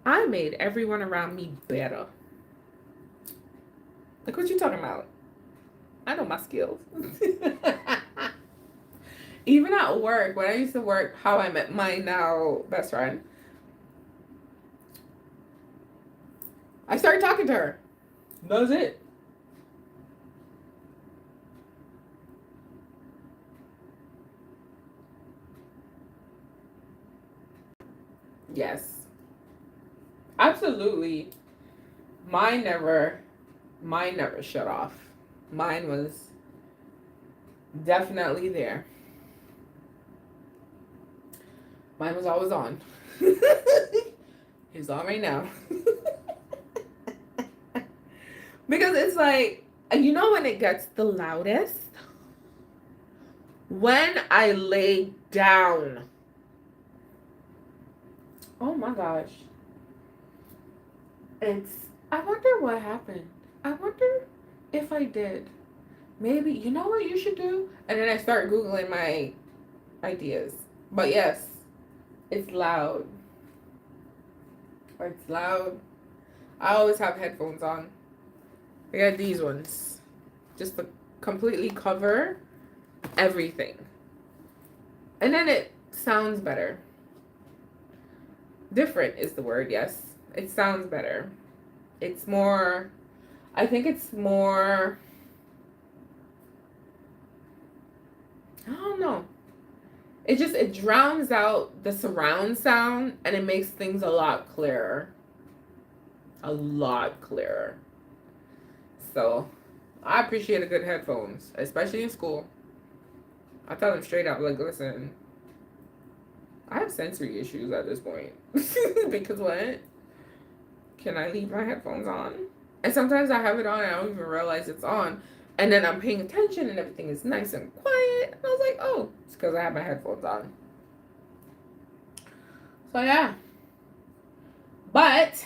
I made everyone around me better. Like, what you talking about? I know my skills. Even at work, when I used to work, how I met my now best friend, I started talking to her. That was it. Yes. Absolutely. Mine never shut off. Mine was definitely there. Mine was always on. It's on right now. Because it's like, you know when it gets the loudest? When I lay down. Oh my gosh. I wonder what happened. I wonder if I did. Maybe, you know what you should do? And then I start Googling my ideas. But yes, it's loud. It's loud. I always have headphones on. I got these ones. Just to completely cover everything. And then it sounds better. Different is the word, yes. It sounds better. It's more, I think it's more, I don't know. It drowns out the surround sound and it makes things a lot clearer. A lot clearer. So, I appreciate a good headphones, especially in school. I tell them straight out, like, listen, I have sensory issues at this point. Because what? Can I leave my headphones on? And sometimes I have it on and I don't even realize it's on. And then I'm paying attention and everything is nice and quiet. And I was like, oh, it's because I have my headphones on. So yeah. But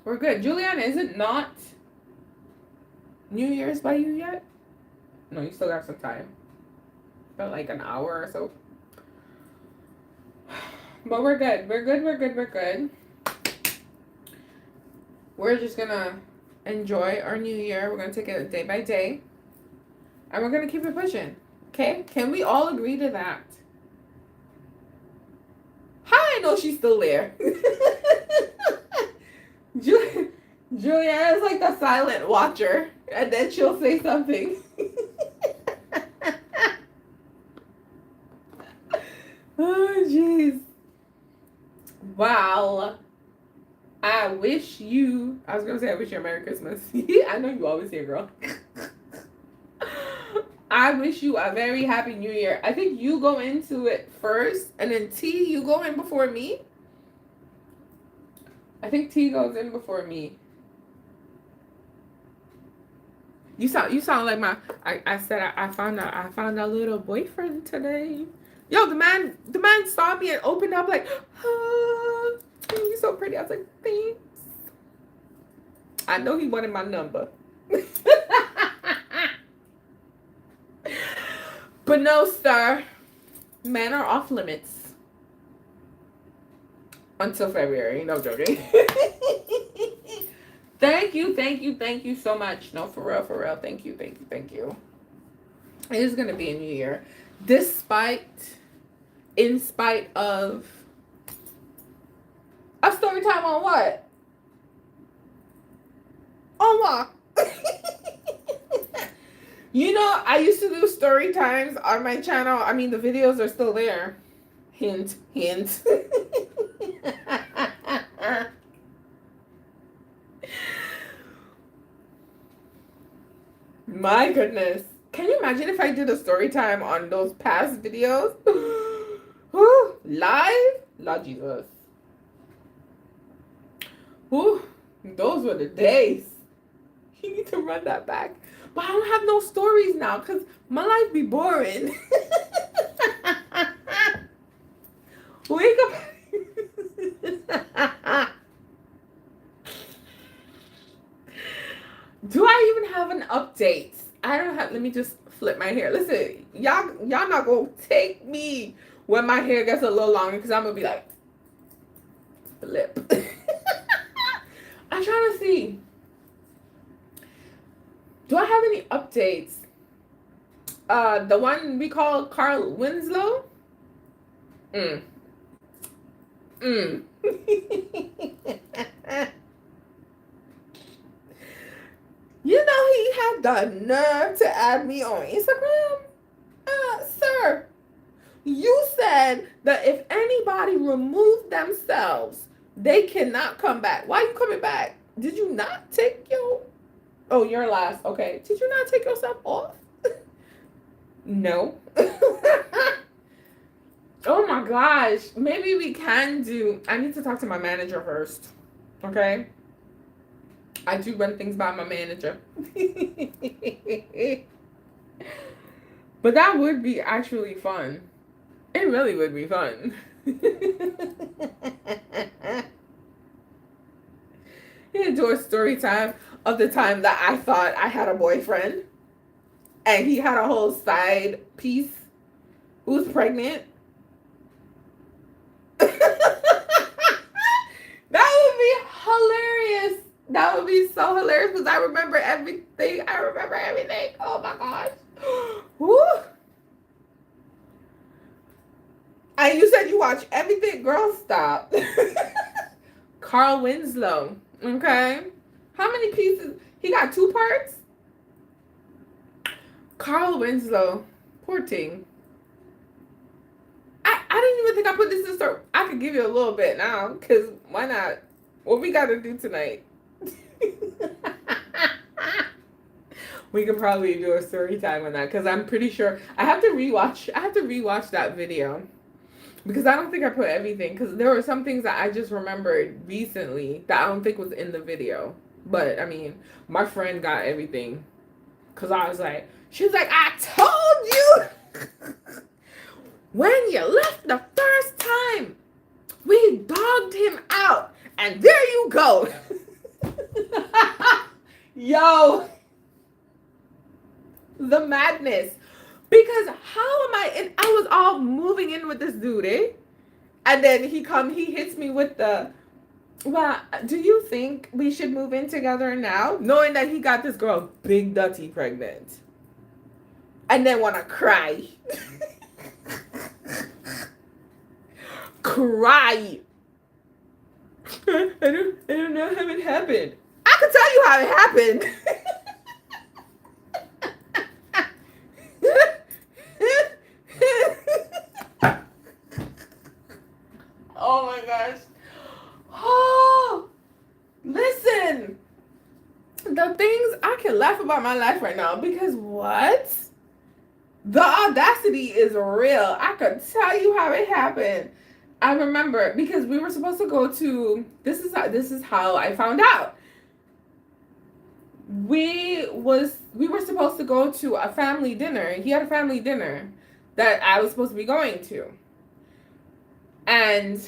we're good. Juliana, is it not New Year's by you yet? No, you still got some time. About like an hour or so. But we're good. We're good. We're good. We're good. We're just gonna enjoy our new year. We're gonna take it day by day. And we're gonna keep it pushing. Okay? Can we all agree to that? How I know she's still there? Julia is like the silent watcher. And then she'll say something. Oh, jeez. Wow. I wish you, I was going to say I wish you a Merry Christmas. I know you always say, girl. I wish you a very happy new year. I think you go into it first, and then T, you go in before me. I think T goes in before me. You sound like my. I said I found a little boyfriend today. Yo, the man saw me and opened up like, oh, you're so pretty. I was like, thanks. I know he wanted my number. But no, sir. Men are off limits. Until February. No joking. Thank you so much. No, for real. Thank you. It is going to be a new year. In spite of a story time on what? On what? You know, I used to do story times on my channel. I mean, the videos are still there. Hint. My goodness. Can you imagine if I did a story time on those past videos? Live? Lord Jesus. Ooh, those were the days. You need to run that back. But I don't have no stories now because my life be boring. Wake up. Do I even have an update? I don't have. Let me just flip my hair. Listen, y'all not gonna take me when my hair gets a little longer because I'm gonna be like, flip. I'm trying to see. Do I have any updates? The one we call Carl Winslow. You know, he had the nerve to add me on Instagram. Sir, you said that if anybody removed themselves, they cannot come back. Why are you coming back? Did you not take your... Oh, your last. Okay. Did you not take yourself off? No. Oh my gosh. Maybe we can do... I need to talk to my manager first. Okay? I do run things by my manager. But that would be actually fun. It really would be fun. You do a story time of the time that I thought I had a boyfriend and he had a whole side piece who's pregnant. That would be hilarious. That would be so hilarious because I remember everything. Oh my gosh. Woo. And you said you watch everything. Girl, stop. Carl Winslow. Okay. How many pieces? He got 2 parts? Carl Winslow. Poor thing. I didn't even think I put this in store. I could give you a little bit now, because why not? What we got to do tonight? We could probably do a story time on that, because I'm pretty sure I have to rewatch that video. Because I don't think I put everything, because there were some things that I just remembered recently that I don't think was in the video. But, I mean, my friend got everything. Because I was like, she was like, I told you! When you left the first time, we dogged him out. And there you go. Yo. The madness. Because how am I? And I was all moving in with this dude, eh? And then he hits me with the, well, do you think we should move in together now? Knowing that he got this girl big dirty pregnant. And then want to cry. Cry. I don't know how it happened. I can tell you how it happened. Oh my gosh. Oh, listen. The things I can laugh about my life right now because what? The audacity is real. I could tell you how it happened. I remember because we were supposed to go to, this is how I found out. we were supposed to go to a family dinner. He had a family dinner that I was supposed to be going to. And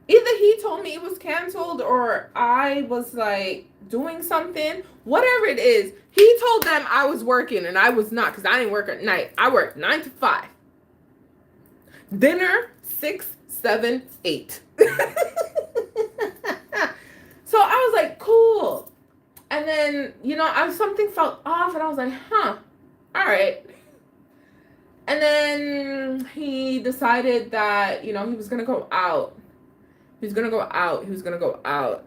either he told me it was canceled or I was like doing something. Whatever it is, he told them I was working and I was not, because I didn't work at night. I worked 9 to 5. Dinner 6, 7, 8. So I was like, cool. And then, something felt off and I was like, huh, all right. And then he decided that, he was going to go out. He was going to go out. He was going to go out.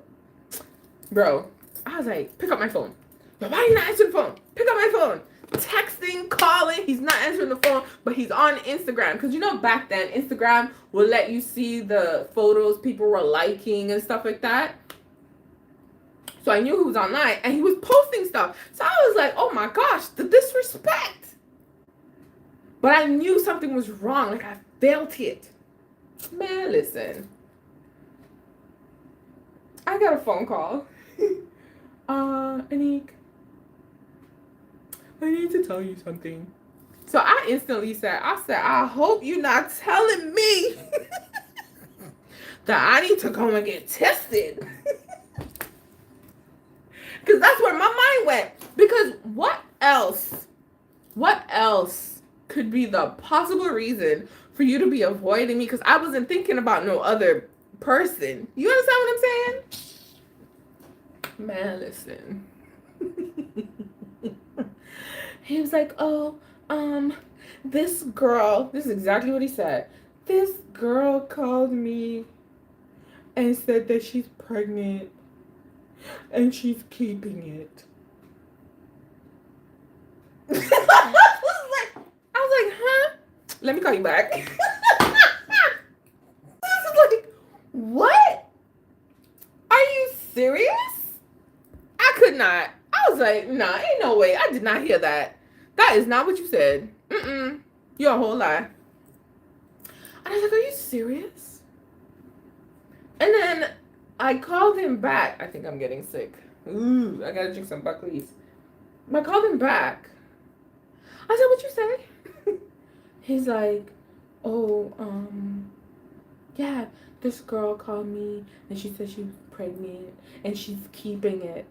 Bro, I was like, pick up my phone. Yo, why are you not answering the phone? Pick up my phone. Texting, calling. He's not answering the phone, but he's on Instagram. Because, back then, Instagram will let you see the photos people were liking and stuff like that. So I knew he was online and he was posting stuff. So I was like, oh my gosh, the disrespect. But I knew something was wrong. Like, I felt it. Man, listen. I got a phone call. Anik, I need to tell you something. So I instantly said, I hope you're not telling me that I need to go and get tested. Because that's where my mind went. Because what else could be the possible reason for you to be avoiding me? Because I wasn't thinking about no other person. You understand what I'm saying? Man, listen. He was like, oh, this girl, this is exactly what he said. This girl called me and said that she's pregnant and she's keeping it. I was like, huh? Let me call you back. Like, what? Are you serious? I could not. I was like, nah, ain't no way. I did not hear that. That is not what you said. You're a whole lie. And I was like, are you serious? And then I called him back. I think I'm getting sick. Ooh, I gotta drink some Buckley's. I called him back. I said, what you say? He's like, oh, yeah, this girl called me and she said she was pregnant and she's keeping it.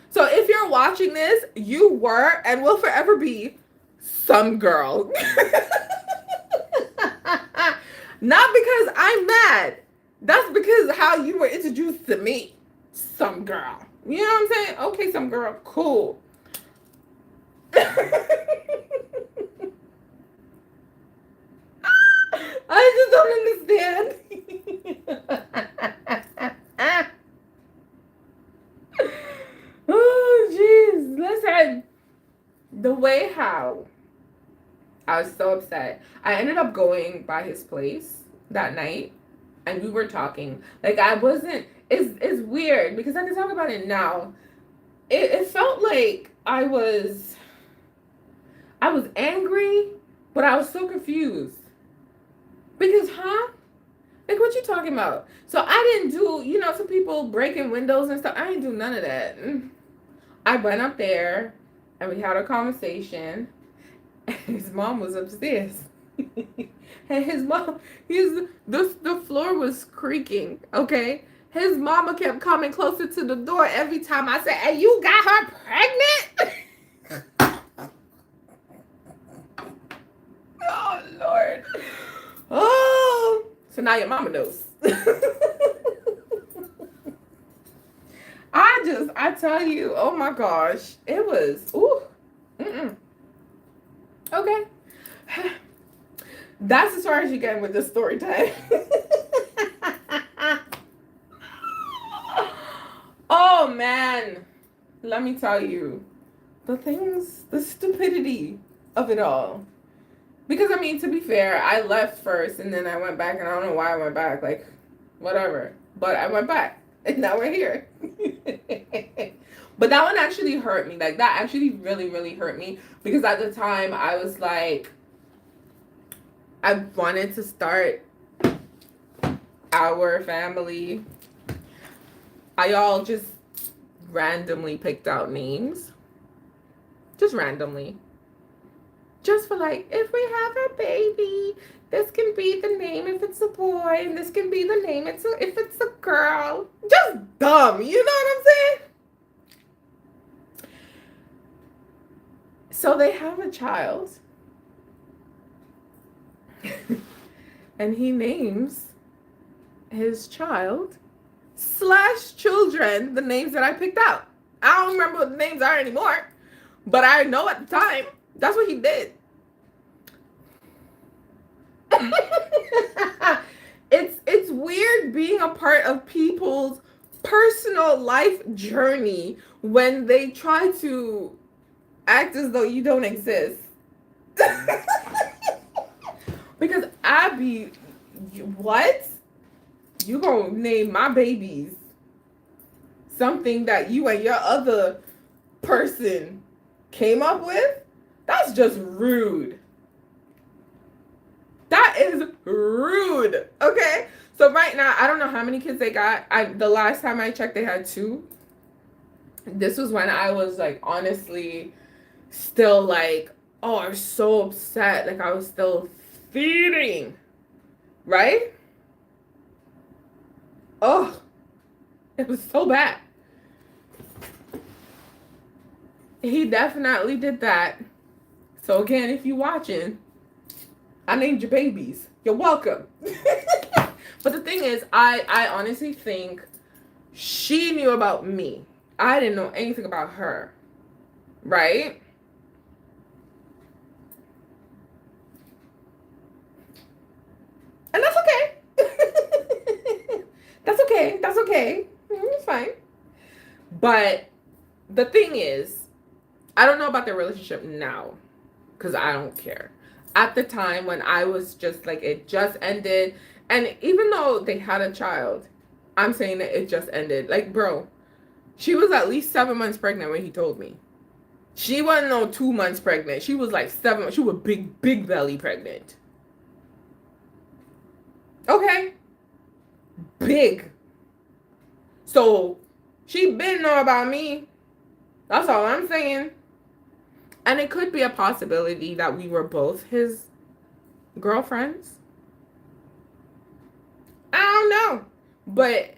So if you're watching this, you were and will forever be some girl. Not because I'm mad. That's because how you were introduced to me. Some girl. You know what I'm saying? Okay, some girl. Cool. I just don't understand. Oh, jeez. Listen. The way how I was so upset. I ended up going by his place that night and we were talking. Like, I wasn't, it's weird because I can talk about it now. It felt like I was angry, but I was so confused. Because, like, what you talking about? So I didn't do, some people breaking windows and stuff. I didn't do none of that. I went up there and we had a conversation. His mom was upstairs. And his mom, the floor was creaking, okay? His mama kept coming closer to the door every time I said, hey, you got her pregnant? Oh, Lord. Oh, so now your mama knows. I tell you, oh my gosh, it was, ooh, okay. That's as far as you get with this story time. Oh man, let me tell you, the stupidity of it all. Because I mean, to be fair, I left first and then I went back, and I don't know why I went back, like, whatever. But I went back and now we're here. But that one actually hurt me. Like, that actually really, really hurt me. Because at the time, I was like, I wanted to start our family. I all just randomly picked out names. Just randomly. Just for like, if we have a baby, this can be the name if it's a boy, and this can be the name if it's a girl. Just dumb, you know what I'm saying? So they have a child. And he names his child / children the names that I picked out. I don't remember what the names are anymore, but I know at the time that's what he did. It's weird being a part of people's personal life journey when they try to act as though you don't exist. Because I be, what? You gonna name my babies something that you and your other person came up with? That's just rude. That is rude. Okay? So right now, I don't know how many kids they got. The last time I checked, they had 2. This was when I was like, honestly, still like, oh, I'm so upset. Like I was still feeding. Right? Oh, it was so bad. He definitely did that. So again, if you're watching, I named your babies. You're welcome. But the thing is, I honestly think she knew about me. I didn't know anything about her. Right? And that's okay. That's okay. That's okay. It's fine. But the thing is, I don't know about their relationship now, because I don't care. At the time when I was just like, it just ended, and even though they had a child, I'm saying that it just ended. Like, bro, she was at least 7 months pregnant when he told me. She wasn't no 2 months pregnant. She was like 7. She was big belly pregnant. Okay. Big. So she been know about me. That's all I'm saying. And it could be a possibility that we were both his girlfriends. I don't know. But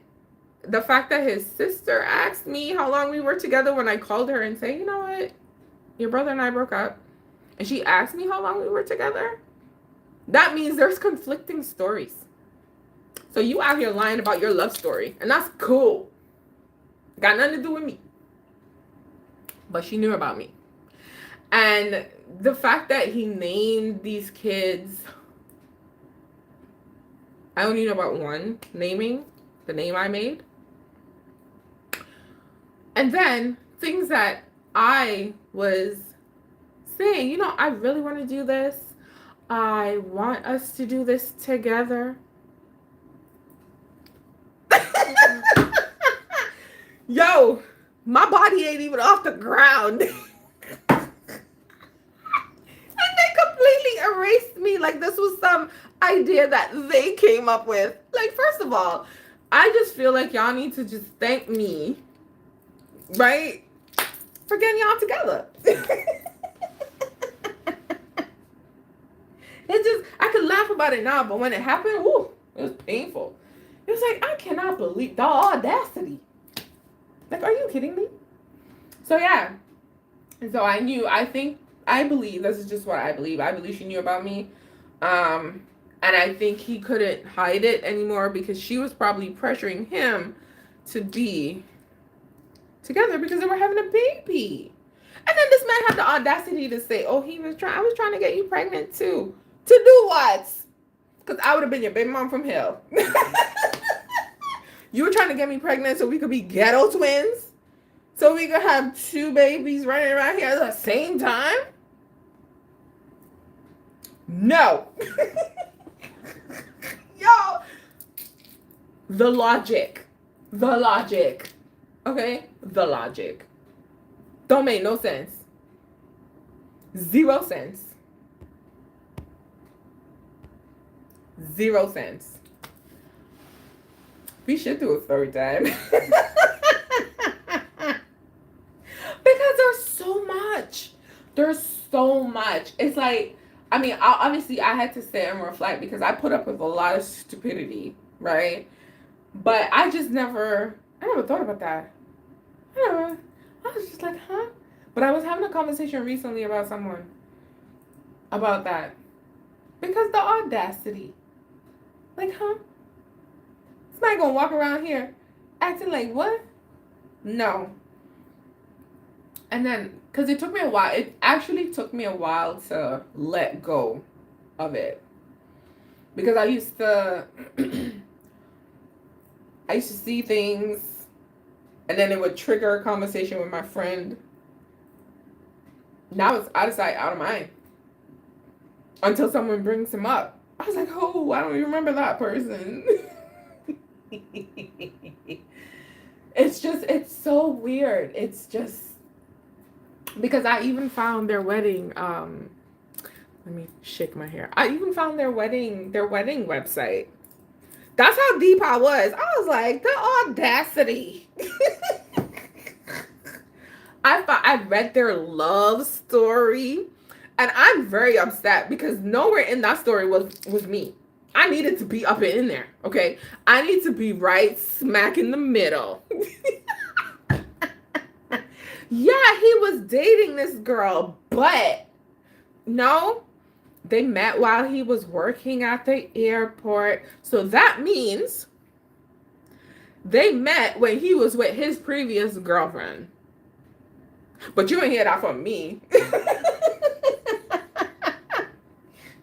the fact that his sister asked me how long we were together when I called her and said, you know what? Your brother and I broke up. And she asked me how long we were together. That means there's conflicting stories. So you out here lying about your love story. And that's cool. Got nothing to do with me. But she knew about me. And the fact that he named these kids, I only know about one naming, the name I made. And then things that I was saying, you know, I really want to do this. I want us to do this together. Yo, my body ain't even off the ground. Erased me like this was some idea that they came up with. Like, first of all, I just feel like y'all need to just thank me, right, for getting y'all together. It just, I could laugh about it now, but when it happened, whoo, it was painful. It was like, I cannot believe the audacity. Like, are you kidding me? So yeah, and so I believe, this is just what I believe. I believe she knew about me. And I think he couldn't hide it anymore because she was probably pressuring him to be together because they were having a baby. And then this man had the audacity to say, oh, I was trying to get you pregnant too. To do what? Because I would have been your baby mom from hell. You were trying to get me pregnant so we could be ghetto twins? So we could have 2 babies running around here at the same time? No. Yo. The logic. Okay? The logic. Don't make no sense. 0 sense. 0 sense. We should do a story time. There's so much. It's like, I mean, obviously I had to sit and reflect because I put up with a lot of stupidity, right? But I never thought about that. I was just like, huh? But I was having a conversation recently about someone about that. Because the audacity. Like, huh? It's not gonna walk around here acting like what? No. And then, because it took me a while, it actually took me a while to let go of it. Because I used to, I used to see things, and then it would trigger a conversation with my friend. Now it's out of sight, out of mind. Until someone brings him up. I was like, oh, I don't even remember that person. It's so weird. It's just, because I even found their wedding, let me shake my hair. I even found their wedding website. That's how deep I was. I was like, the audacity. I read their love story, and I'm very upset because nowhere in that story was me. I needed to be up and in there, okay? I need to be right smack in the middle. Yeah, he was dating this girl, but no, they met while he was working at the airport. So that means they met when he was with his previous girlfriend. But you ain't hear that from me.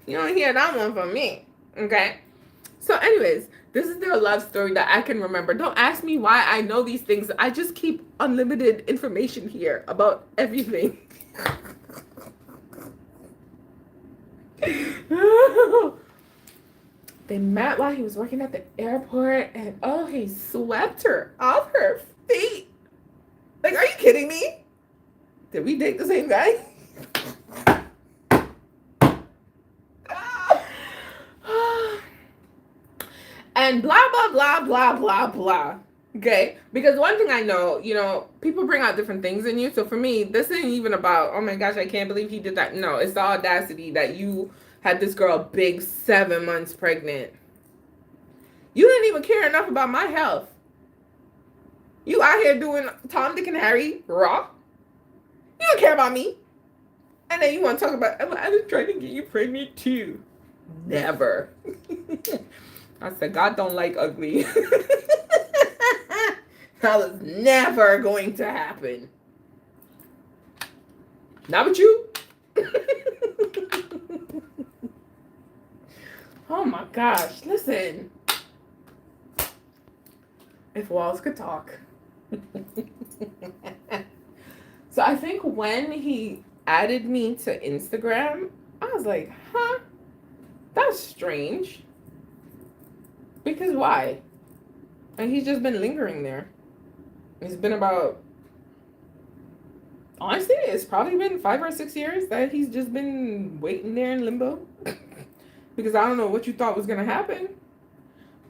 You don't hear that one from me. Okay? So anyways, this is their love story that I can remember. Don't ask me why I know these things. I just keep unlimited information here about everything. They met while he was working at the airport, and oh, he swept her off her feet. Like, are you kidding me? Did we date the same guy? And blah, blah, blah, blah, blah, blah. Okay? Because one thing I know, people bring out different things in you. So for me, this ain't even about, oh my gosh, I can't believe he did that. No, it's the audacity that you had this girl big 7 months pregnant. You didn't even care enough about my health. You out here doing Tom, Dick, and Harry raw. You don't care about me. And then you want to talk about, I was trying to get you pregnant too. Never. I said, God don't like ugly. That was never going to happen. Not with you. Oh my gosh. Listen. If walls could talk. So I think when he added me to Instagram, I was like, huh? That's strange. Because why? And he's just been lingering there. It's been about, honestly, it's probably been 5 or 6 years that he's just been waiting there in limbo. Because I don't know what you thought was going to happen.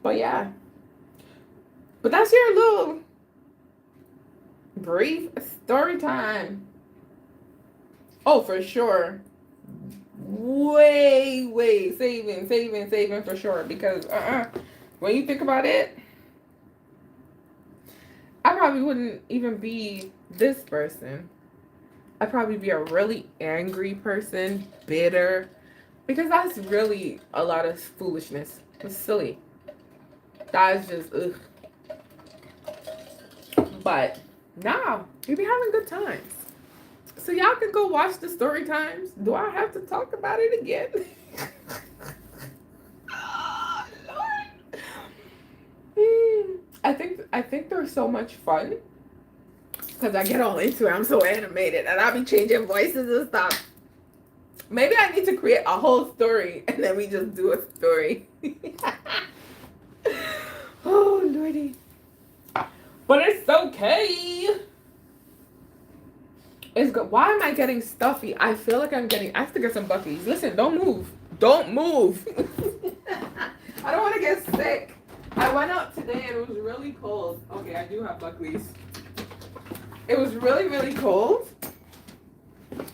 But yeah. But that's your little brief story time. Oh, for sure. Way saving for sure. Because when you think about it, I probably wouldn't even be this person. I'd probably be a really angry person, bitter, because that's really a lot of foolishness. It's silly. That's just, ugh. But now, we be having good times. So y'all can go watch the story times. Do I have to talk about it again? Oh, Lord. I think they're so much fun because I get all into it. I'm so animated, and I'll be changing voices and stuff. Maybe I need to create a whole story, and then we just do a story. Oh, Lordy. But it's okay. It's good. Why am I getting stuffy? I feel like I have to get some Bucky's. Listen, don't move. Don't move. I don't want to get sick. I went out today and it was really cold. Okay, I do have Buckley's. It was really, really cold.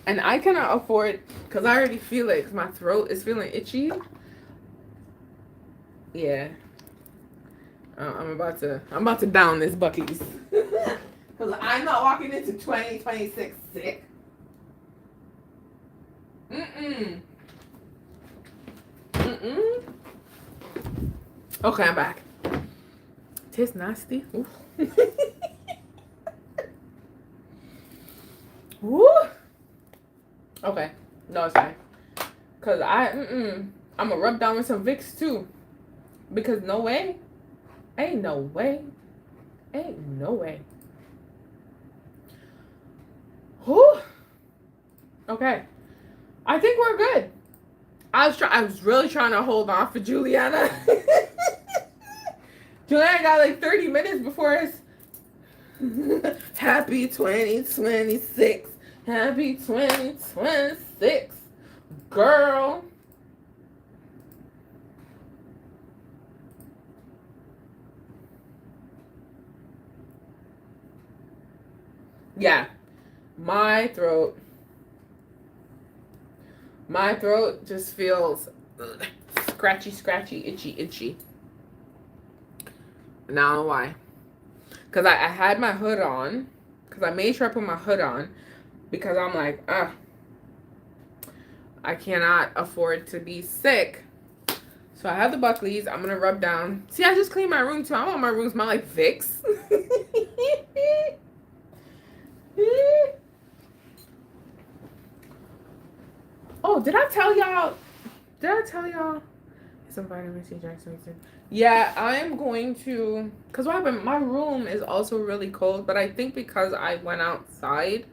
And I cannot afford, because I already feel it, because my throat is feeling itchy. Yeah. I'm about to down this Buc-ee's. Because I'm not walking into 2026 sick. Mm-mm. Mm-mm. Okay, I'm back. Tastes nasty. Ooh. Woo. Okay. No, it's fine. Because I'm going to rub down with some Vicks, too. Because no way. Ain't no way. Ain't no way. Whew. Okay. I think we're good. I was really trying to hold on for Juliana. Juliana got like 30 minutes before it's happy 2026. Happy 2026. Girl. Yeah. My throat just feels scratchy, itchy. Now I don't know why. Because I had my hood on. Because I made sure I put my hood on. Because I'm like, I cannot afford to be sick. So I have the Buckley's. I'm going to rub down. See, I just cleaned my room too. I want my room to smell like Vicks. Oh, did I tell y'all? Some vitamin C Jackson. Yeah, I'm going to. Because what happened? My room is also really cold. But I think because I went outside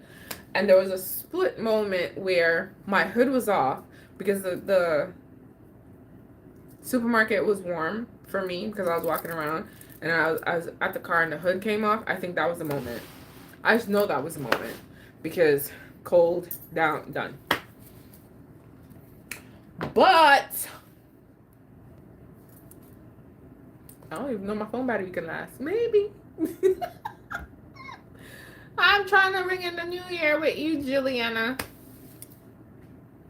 and there was a split moment where my hood was off because the supermarket was warm for me because I was walking around and I was at the car and the hood came off. I think that was the moment. I just know that was the moment because cold, down, done. But I don't even know my phone battery can last. Maybe. I'm trying to ring in the new year with you, Juliana.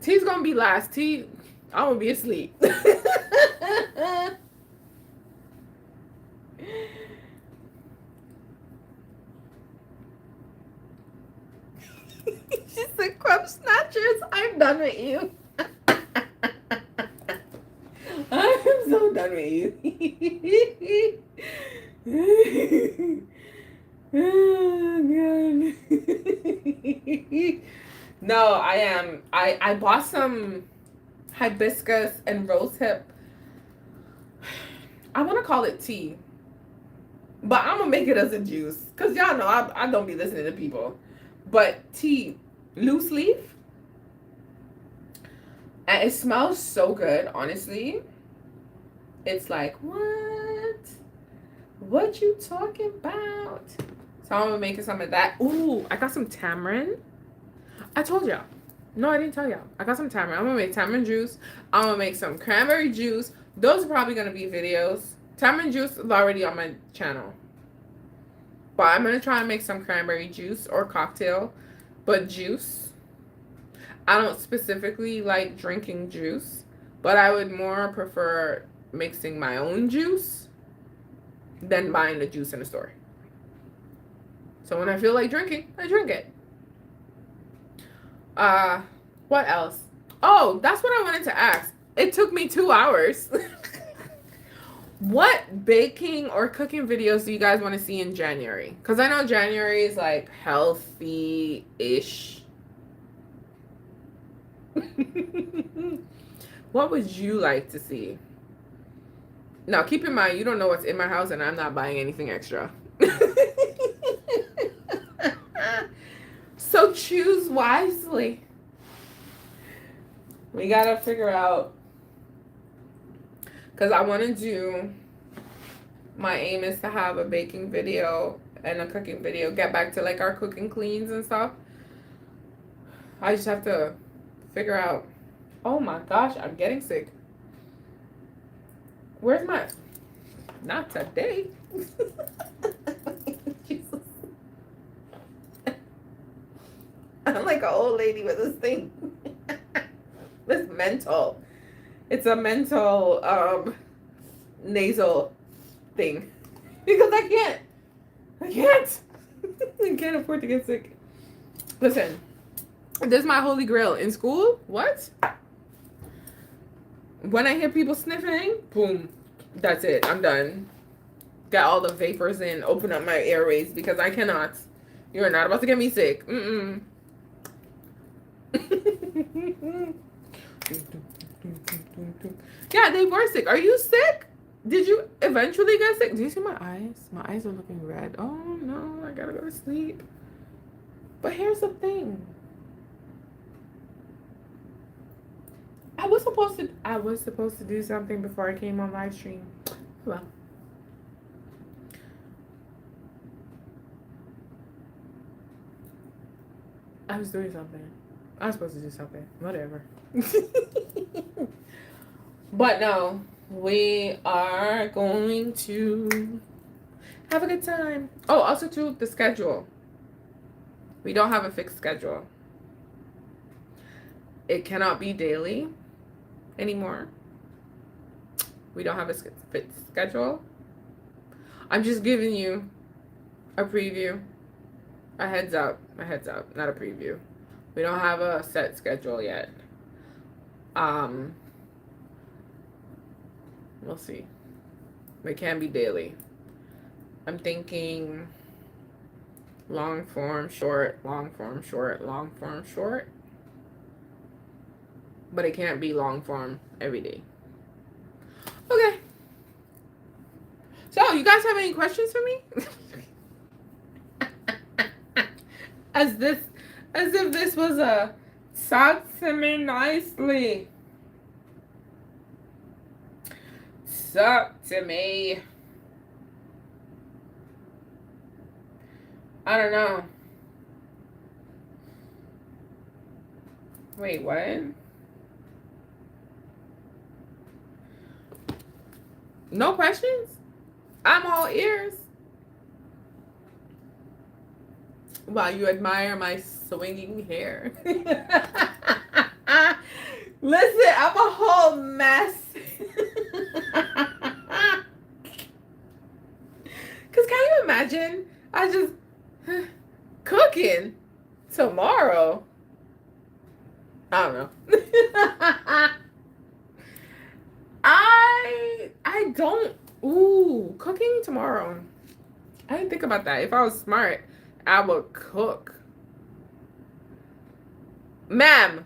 T's gonna be last. I'm gonna be asleep. She said, "Crumb snatchers, I'm done with you." I'm so done with you. Oh, God. No, I am. I bought some hibiscus and rosehip. I want to call it tea, but I'm gonna make it as a juice because y'all know I don't be listening to people. But tea, loose leaf, and it smells so good. Honestly, it's like what you talking about? So I'm gonna make some of that. Ooh, I got some tamarind. I told y'all. No, I didn't tell y'all. I got some tamarind. I'm gonna make tamarind juice. I'm gonna make some cranberry juice. Those are probably gonna be videos. Tamarind juice is already on my channel. But I'm gonna try and make some cranberry juice or cocktail. But juice. I don't specifically like drinking juice. But I would more prefer mixing my own juice than buying the juice in the store. So when I feel like drinking, I drink it. What else? Oh, that's what I wanted to ask. It took me 2 hours. What baking or cooking videos do you guys want to see in January? Because I know January is like healthy-ish. What would you like to see? Now, keep in mind, you don't know what's in my house and I'm not buying anything extra. So choose wisely. We gotta figure out, because I want to do, my aim is to have a baking video and a cooking video, get back to like our cooking cleans and stuff. I just have to figure out. Oh my gosh, I'm getting sick. Where's my, not today. Jesus. I'm like an old lady with this thing. This mental. It's a mental nasal thing. Because I can't. I can't afford to get sick. Listen, this is my holy grail. In school, what? When I hear people sniffing, boom, that's it. I'm done. Got all the vapors in, open up my airways because I cannot. You are not about to get me sick. Mm-mm. Yeah, they were sick. Are you sick? Did you eventually get sick? Do you see my eyes? My eyes are looking red. Oh no, I gotta go to sleep. But here's the thing. I was supposed to do something before I came on live stream. Well. I was doing something. I was supposed to do something. Whatever. But no, we are going to have a good time. Oh, also too, the schedule. We don't have a fixed schedule. It cannot be daily anymore. We don't have a fixed schedule. I'm just giving you a preview. A heads up, not a preview. We don't have a set schedule yet. We'll see. It can be daily. I'm thinking long form, short, long form, short, long form, short. But it can't be long form every day. Okay. So, you guys have any questions for me? As if this was a talk to me nicely. Talk to me. I don't know. Wait, what? No questions? I'm all ears. Wow, you admire my swinging hair. Listen, I'm a whole mess. Because can you imagine? I just cooking tomorrow. I don't know. I don't. Ooh, cooking tomorrow. I didn't think about that. If I was smart, I would cook. Ma'am,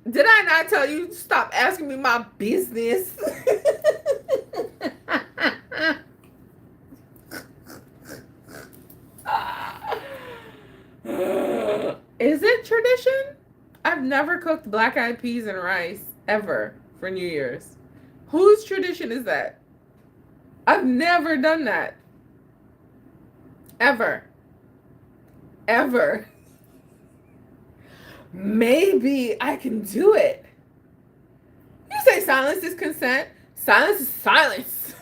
did I not tell you to stop asking me my business? Is it tradition? I've never cooked black-eyed peas and rice ever for New Year's. Whose tradition is that? I've never done that. Ever. Maybe I can do it. You say silence is consent. Silence is silence.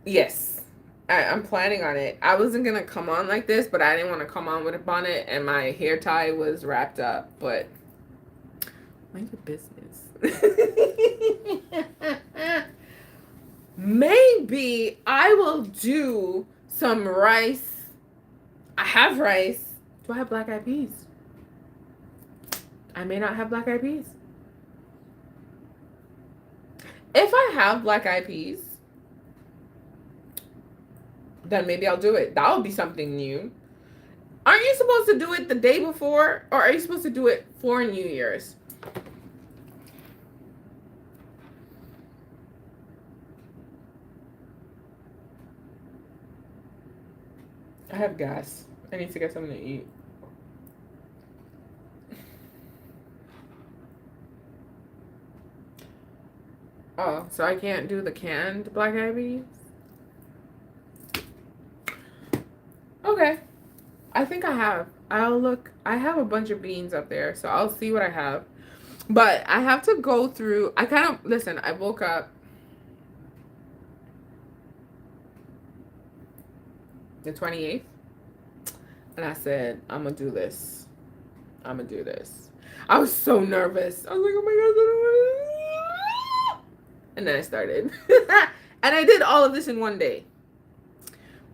Yes. I'm planning on it. I wasn't going to come on like this, but I didn't want to come on with a bonnet and my hair tie was wrapped up. But mind your business. Maybe I will do some rice. I have rice. Do I have black-eyed peas? I may not have black-eyed peas. If I have black-eyed peas, then maybe I'll do it. That'll be something new. Aren't you supposed to do it the day before? Or are you supposed to do it for New Year's? I have gas. I need to get something to eat. Oh, so I can't do the canned black-eyed peas? Okay. I think I have. I'll look. I have a bunch of beans up there, so I'll see what I have. But I have to go through. Listen, I woke up. the 28th. And I said, I'm going to do this. I'm going to do this. I was so nervous. I was like, oh my God. And then I started. And I did all of this in one day.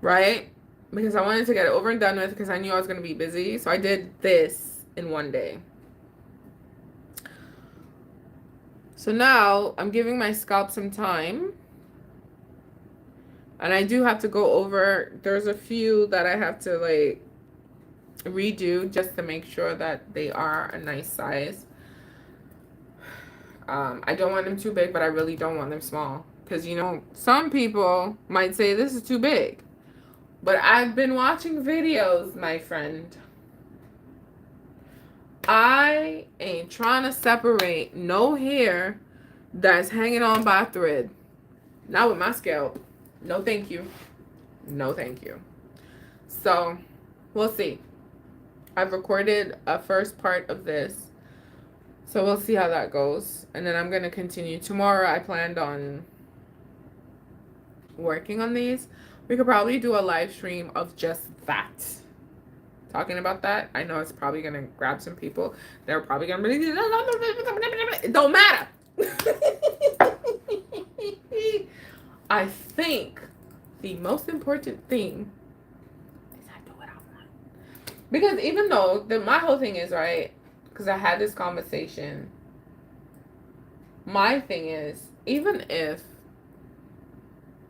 Right? Because I wanted to get it over and done with because I knew I was going to be busy. So I did this in one day. So now I'm giving my scalp some time. And I do have to go over, there's a few that I have to like redo just to make sure that they are a nice size. I don't want them too big, but I really don't want them small. Because, you know, some people might say this is too big. But I've been watching videos, my friend. I ain't trying to separate no hair that's hanging on by a thread. Not with my scalp. No, thank you. No, thank you. So, we'll see. I've recorded a first part of this. So, we'll see how that goes. And then I'm going to continue. Tomorrow, I planned on working on these. We could probably do a live stream of just that. Talking about that. I know it's probably going to grab some people. They're probably going to be... It don't matter. I think the most important thing is I do what I want. Because even though my whole thing is, right, because I had this conversation, my thing is, even if,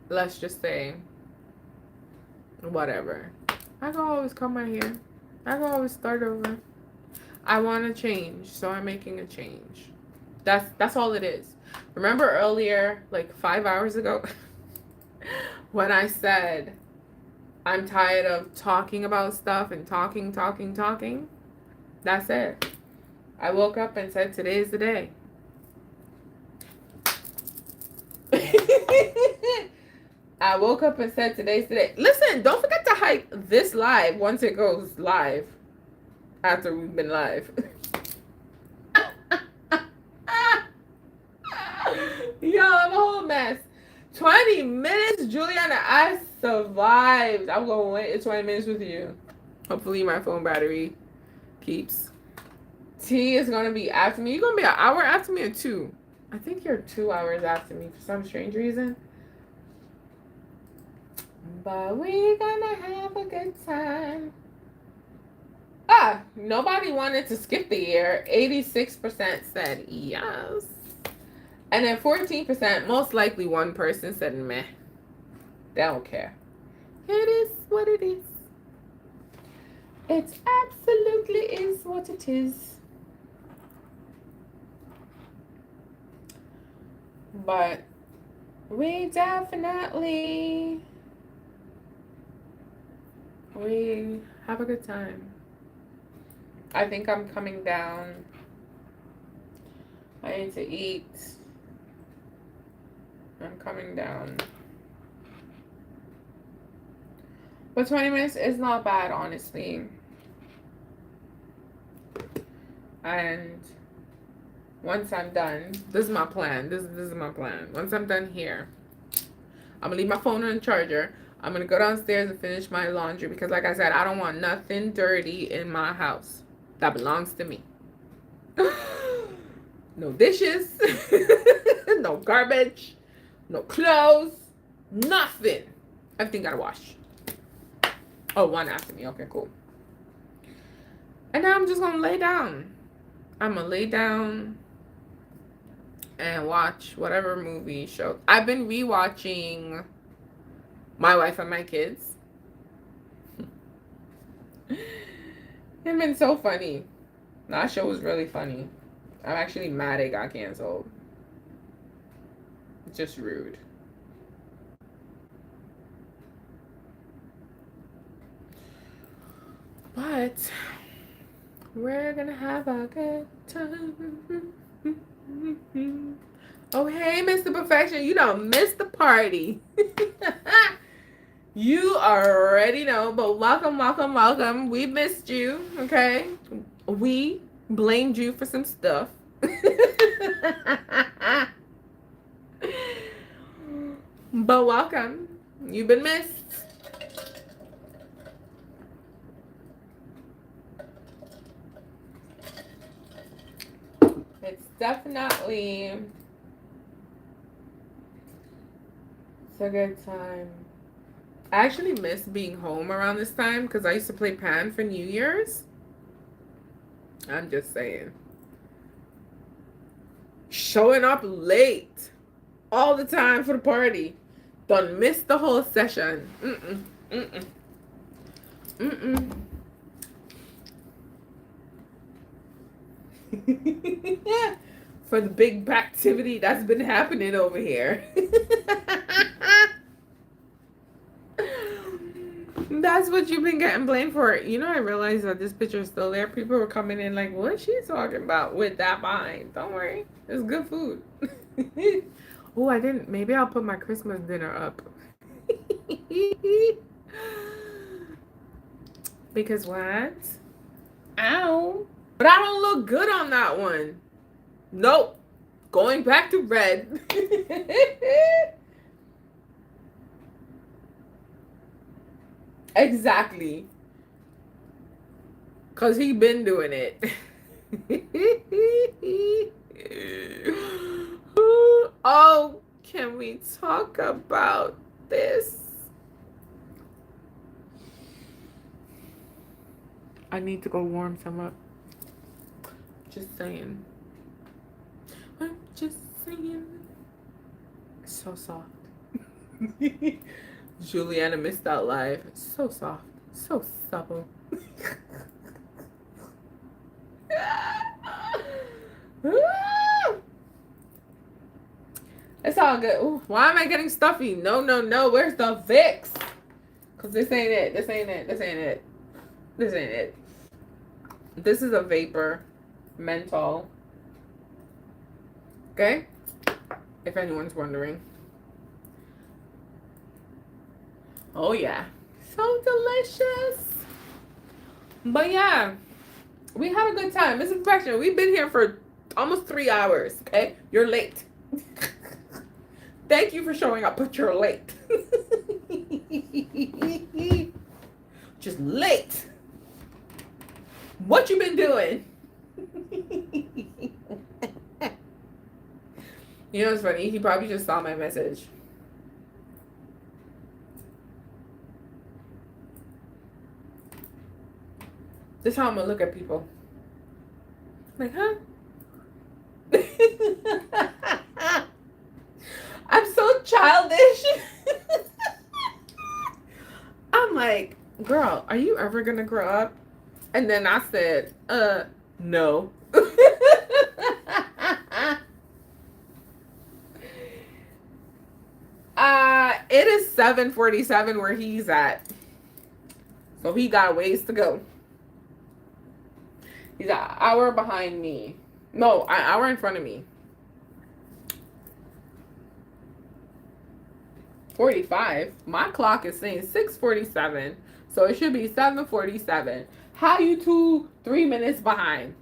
let's just say, whatever, I can always cut my hair. I can always start over. I want to change, so I'm making a change. That's all it is. Remember earlier, like 5 hours ago, when I said I'm tired of talking about stuff and talking. That's it. I woke up and said today is the day. I woke up and said today's the day. Listen, don't forget to hype this live once it goes live. After we've been live. Yo, I'm a whole mess. 20 minutes, Juliana. I survived. I'm going to wait 20 minutes with you. Hopefully my phone battery keeps. T is going to be after me. You're going to be an hour after me or 2? I think you're 2 hours after me for some strange reason. But we're going to have a good time. Nobody wanted to skip the year. 86% said yes. And then 14%, most likely one person said meh. They don't care. It is what it is. It absolutely is what it is. But we have a good time. I think I'm coming down. I need to eat. I'm coming down. But 20 minutes is not bad, honestly. And once I'm done, this is my plan. This is my plan. Once I'm done here, I'm going to leave my phone on the charger. I'm going to go downstairs and finish my laundry because, like I said, I don't want nothing dirty in my house. That belongs to me. No dishes. No garbage. No clothes. Nothing. Everything gotta wash. Oh, one after me. Okay, cool. And now I'm just gonna lay down. I'm gonna lay down and watch whatever movie show. I've been rewatching My Wife and My Kids. It's been so funny. That show was really funny. I'm actually mad it got canceled. It's just rude. But we're gonna have a good time. Oh, hey, Mr. Perfection. You don't miss the party. You already know, but welcome. We missed you, okay? We blamed you for some stuff. But welcome. You've been missed. definitely it's a good time. I actually miss being home around this time because I used to play Pan for New Year's. I'm just saying. Showing up late all the time for the party. Done missed the whole session. Mm-mm. Mm-mm. Mm-mm. For the big activity that's been happening over here. That's what you've been getting blamed for. You know, I realized that this picture is still there. People were coming in like, what's she talking about with that behind? Don't worry. It's good food. Oh, I didn't. Maybe I'll put my Christmas dinner up. Because what? Ow. But I don't look good on that one. Nope. Going back to red. Exactly. Because he been doing it. Oh, can we talk about this? I need to go warm some up. Just saying. I'm just saying. So soft. Juliana missed out live. So soft. So supple. It's all good. Ooh, why am I getting stuffy? No, no, no. Where's the Vicks? Because this ain't it. This ain't it. This ain't it. This ain't it. This is a vapor. Menthol. Okay? If anyone's wondering. Oh, yeah. So delicious. But yeah. We had a good time. Mrs. Perfection, we've been here for almost 3 hours. Okay? You're late. Thank you for showing up, but you're late. Just late. What you been doing? You know what's funny? He probably just saw my message. This is how I'm gonna look at people. Like, huh? I'm so childish. I'm like, girl, are you ever gonna grow up? And then I said, no. It is 7:47 where he's at. So he got ways to go. He's an hour behind me. No, an hour in front of me. 45. My clock is saying 6:47. So it should be 7:47. How you 3 minutes behind?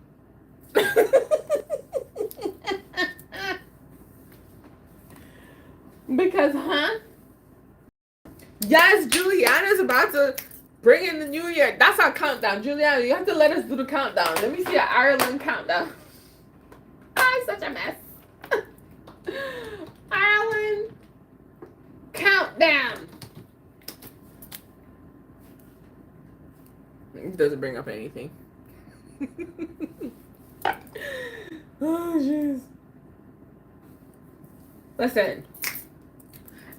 Because, huh? Yes, Juliana's about to bring in the new year. That's our countdown. Juliana, you have to let us do the countdown. Let me see an Ireland countdown. I'm such a mess. Ireland countdown. It doesn't bring up anything. Oh, jeez. Listen.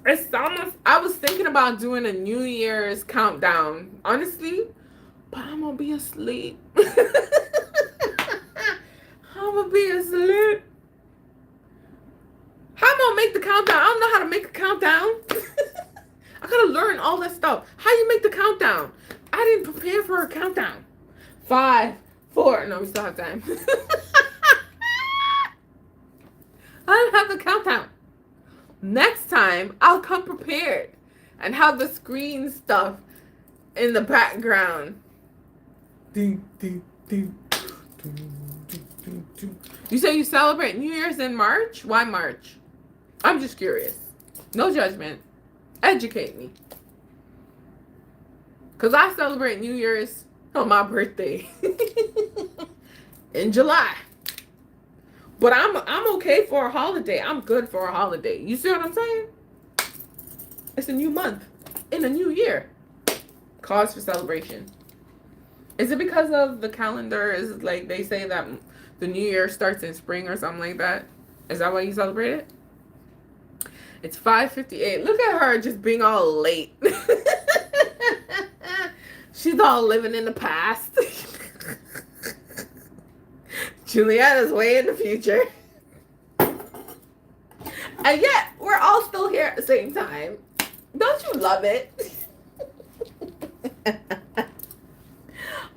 It's almost, I was thinking about doing a New Year's countdown, honestly, but I'm gonna be asleep. I'm gonna be asleep. How am I gonna make the countdown? I don't know how to make a countdown. I gotta learn all that stuff. How you make the countdown? I didn't prepare for a countdown. 5, 4. No, we still have time. I don't have the countdown. Next time, I'll come prepared and have the screen stuff in the background. Ding, ding, ding. You say you celebrate New Year's in March? Why March? I'm just curious. No judgment. Educate me. Because I celebrate New Year's on my birthday in July. But I'm okay for a holiday. I'm good for a holiday. You see what I'm saying? It's a new month in a new year. Cause for celebration. Is it because of the calendar? Is it like they say that the new year starts in spring or something like that? Is that why you celebrate it? It's 5:58. Look at her just being all late. She's all living in the past. Juliana's way in the future. And yet, we're all still here at the same time. Don't you love it?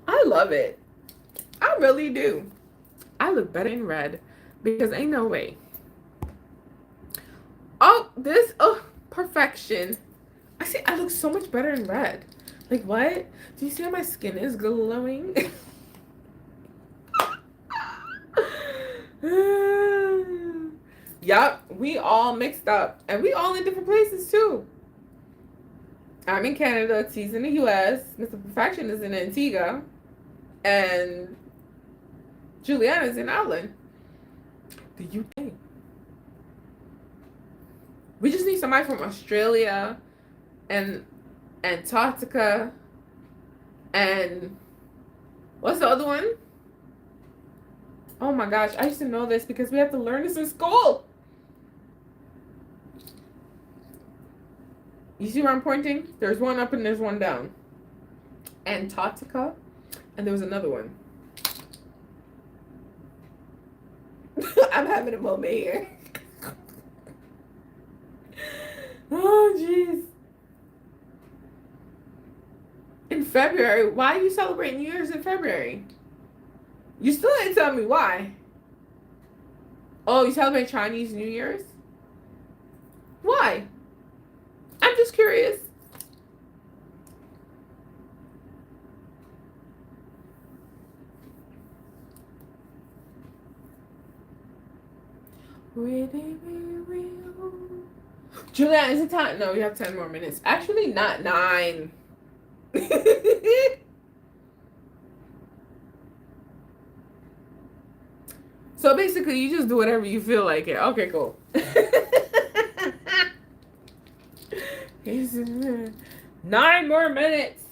I love it. I really do. I look better in red because ain't no way. Oh, perfection. I look so much better in red. Like, what? Do you see how my skin is glowing? Yup, we all mixed up. And we all in different places, too. I'm in Canada, T's in the US, Mr. Perfection is in Antigua, and Juliana's in Ireland, the UK. We just need somebody from Australia and Antarctica and what's the other one? Oh my gosh, I used to know this because we have to learn this in school. You see where I'm pointing? There's one up and there's one down. Antarctica, and there was another one. I'm having a moment here. Oh, jeez. In February, why are you celebrating New Year's in February? You still didn't tell me why. Oh, you celebrate Chinese New Year's? Why? I'm just curious. Juliana, is it time? No, we have 10 more minutes. Actually, not 9. So basically, you just do whatever you feel like it. Okay, cool. 9 more minutes.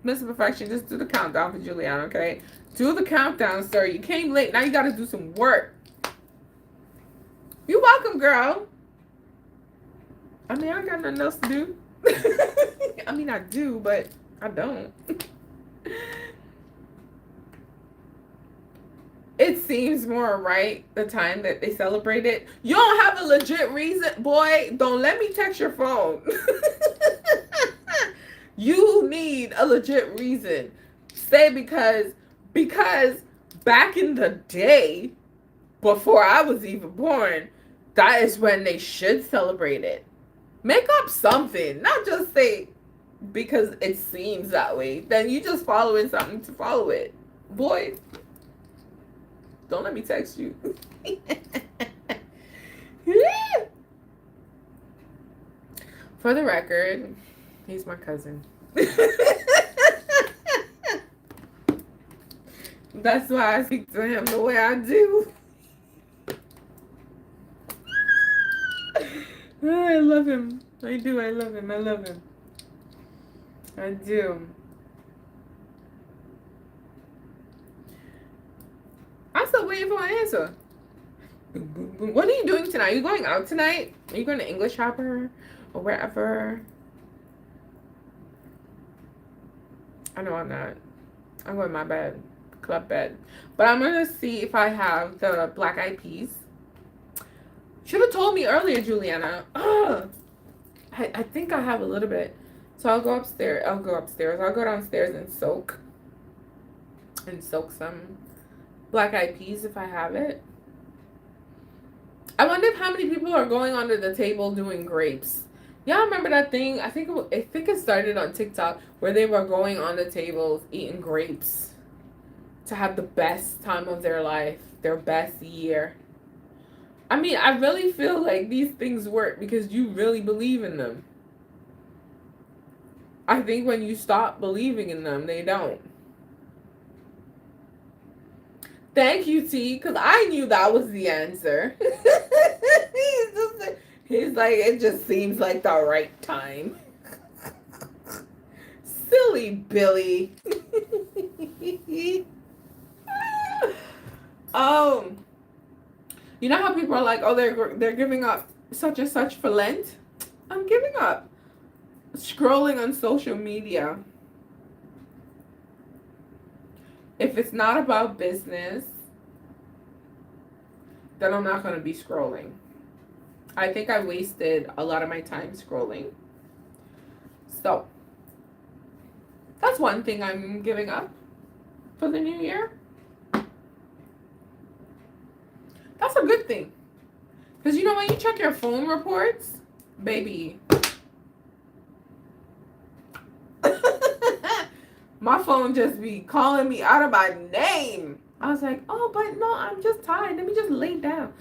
Mr. Perfection, just do the countdown for Juliana, okay? Do the countdown, sir. You came late. Now you got to do some work. You're welcome, girl. I mean, I ain't got nothing else to do. I mean, I do, but I don't. It seems more right the time that they celebrate it. You don't have a legit reason, boy. Don't let me text your phone. You need a legit reason. Say because back in the day, before I was even born, that is when they should celebrate it. Make up something, not just say because it seems that way. Then you just following something to follow it. Boy, don't let me text you. For the record, he's my cousin. That's why I speak to him the way I do. I love him. I do. I love him. I love him. I do. I'm still waiting for an answer. What are you doing tonight? Are you going out tonight? Are you going to English Hopper or wherever? I know I'm not. I'm going to my bed. Club bed. But I'm going to see if I have the Black Eyed Peas. Should have told me earlier, Juliana. I think I have a little bit. So I'll go upstairs. I'll go downstairs and soak some Black Eyed Peas if I have it. I wonder if how many people are going under the table doing grapes. Y'all remember that thing? I think it started on TikTok where they were going on the tables eating grapes to have the best time of their life, their best year. I mean, I really feel like these things work because you really believe in them. I think when you stop believing in them, they don't. Thank you, T, because I knew that was the answer. He's like, it just seems like the right time. Silly Billy. um, you know how people are like, oh, they're giving up such and such for Lent. I'm giving up scrolling on social media. If it's not about business, then I'm not going to be scrolling. I think I wasted a lot of my time scrolling. So, that's one thing I'm giving up for the new year. That's a good thing. Because you know when you check your phone reports, baby. My phone just be calling me out of my name. I was like, oh, but no, I'm just tired. Let me just lay down.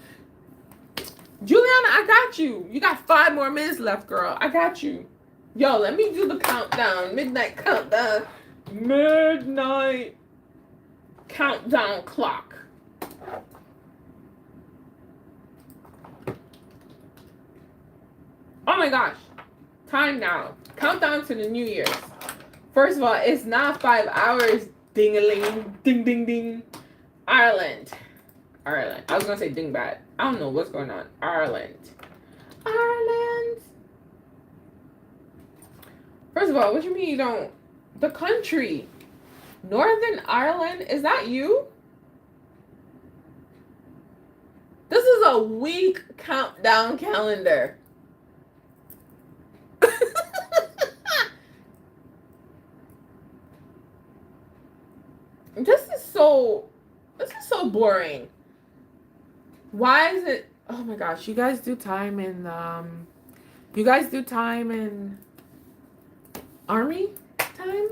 Juliana, I got you. You got 5 more minutes left, girl. I got you. Yo, let me do the countdown. Midnight countdown. Midnight countdown clock. Oh my gosh. Time now. Countdown to the New Year's. First of all, it's not 5 hours. Ding-a-ling. Ding, ding, ding. Ireland. I was going to say dingbat. I don't know what's going on. Ireland. First of all, what do you mean you don't? The country. Northern Ireland. Is that you? This is a week countdown calendar. This is so boring. Why is it? Oh my gosh, you guys do time in army time?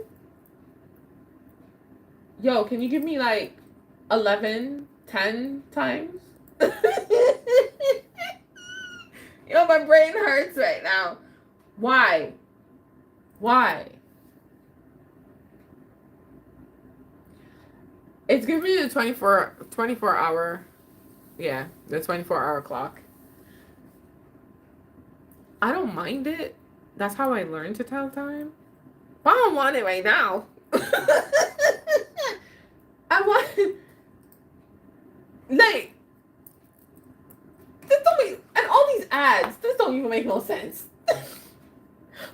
Yo, can you give me like 11, 10 times? Yo, my brain hurts right now. Why? It's giving me the 24 hour, yeah, the 24-hour clock. I don't mind it. That's how I learned to tell time. But I don't want it right now. I want, like, this don't make, and all these ads, this don't even make no sense.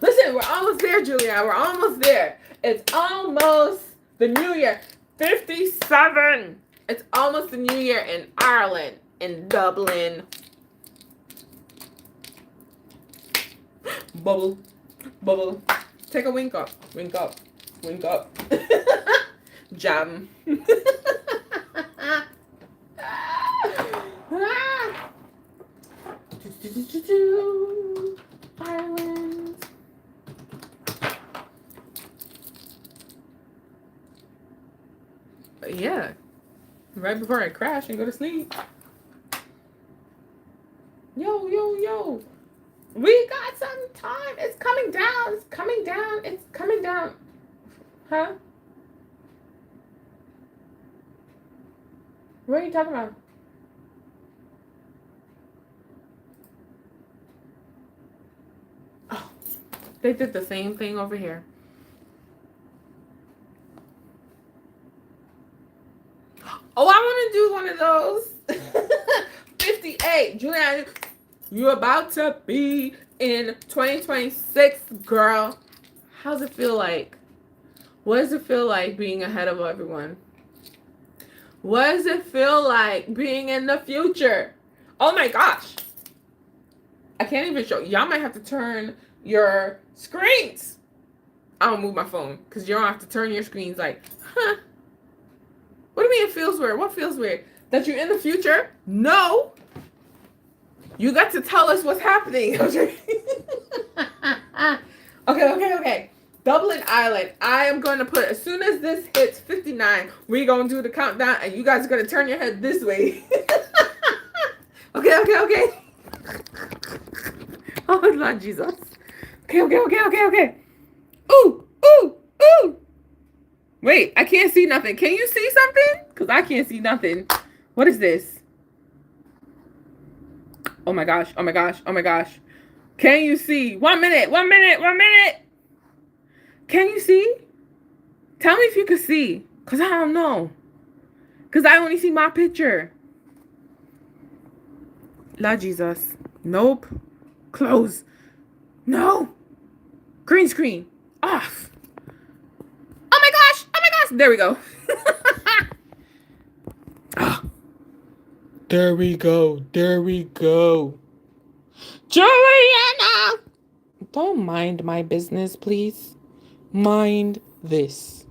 Listen, we're almost there, Julia. We're almost there. It's almost the new year. 57. It's almost the new year in Ireland, in Dublin. Bubble. Take a wink up. Wink up. Jam. Ireland. Yeah. Right before I crash and go to sleep. Yo. We got some time. It's coming down. Huh? What are you talking about? Oh, they did the same thing over here. Oh, I want to do one of those. 58. Juliana, you're about to be in 2026, girl. How's it feel like? What does it feel like being ahead of everyone? What does it feel like being in the future? Oh my gosh. I can't even show. Y'all might have to turn your screens. I don't move my phone because you don't have to turn your screens like, huh? What do you mean it feels weird? What feels weird? That you're in the future? No. You got to tell us what's happening. Okay. Dublin, Ireland. I am going to put, as soon as this hits 59, we're going to do the countdown, and you guys are going to turn your head this way. Okay. Oh, Lord Jesus. Okay. Ooh. Wait, I can't see nothing. Can you see something? Because I can't see nothing. What is this? Oh my gosh. Oh my gosh. Oh my gosh. Can you see? 1 minute. 1 minute. 1 minute. Can you see? Tell me if you can see. Because I don't know. Because I only see my picture. Lord Jesus. Nope. Close. No. Green screen. Off. Oh my gosh. Oh my gosh. There we go. Ah. There we go. There we go. Juliana! Don't mind my business, please. Mind this.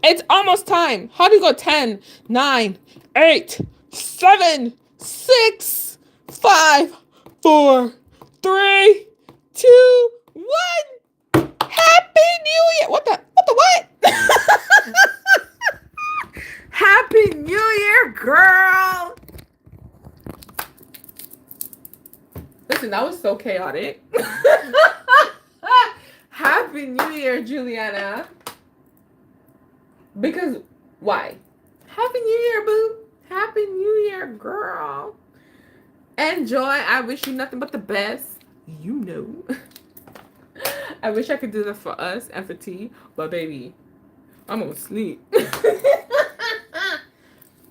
It's almost time. How do you go? 10, 9, 8, 7, 6, 5, 4, 3, 2, 1. Happy New Year. What the what? Happy New Year, girl. Listen, that was so chaotic. Happy New Year, Juliana. Because, why? Happy New Year, boo. Happy New Year, girl. Enjoy. I wish you nothing but the best. You know. I wish I could do that for us and for T, but baby, I'm gonna sleep.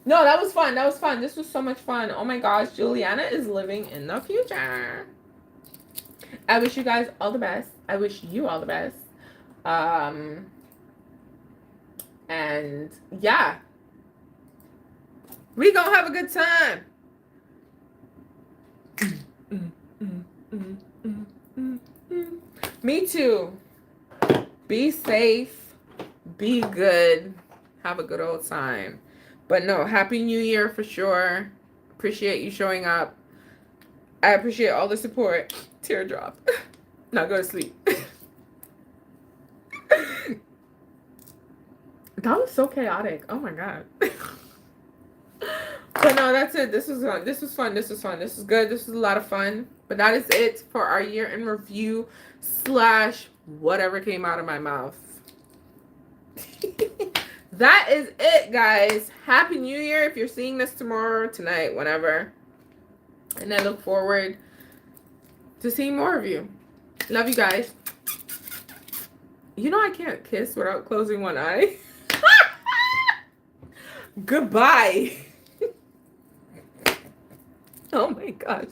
No, that was fun. That was fun. This was so much fun. Oh my gosh, Juliana is living in the future. I wish you guys all the best. I wish you all the best. And yeah, we gonna have a good time. Me too. Be safe. Be good. Have a good old time. But no, Happy New Year for sure. Appreciate you showing up. I appreciate all the support. Teardrop. Now go to sleep. That was so chaotic. Oh my god. But no, that's it. This was fun. This was fun. This was fun. This was good. This was a lot of fun. But that is it for our year in review / whatever came out of my mouth. That is it, guys. Happy New Year if you're seeing this tomorrow, tonight, whenever. And I look forward to seeing more of you. Love you guys. You know I can't kiss without closing one eye. Goodbye. Oh my gosh.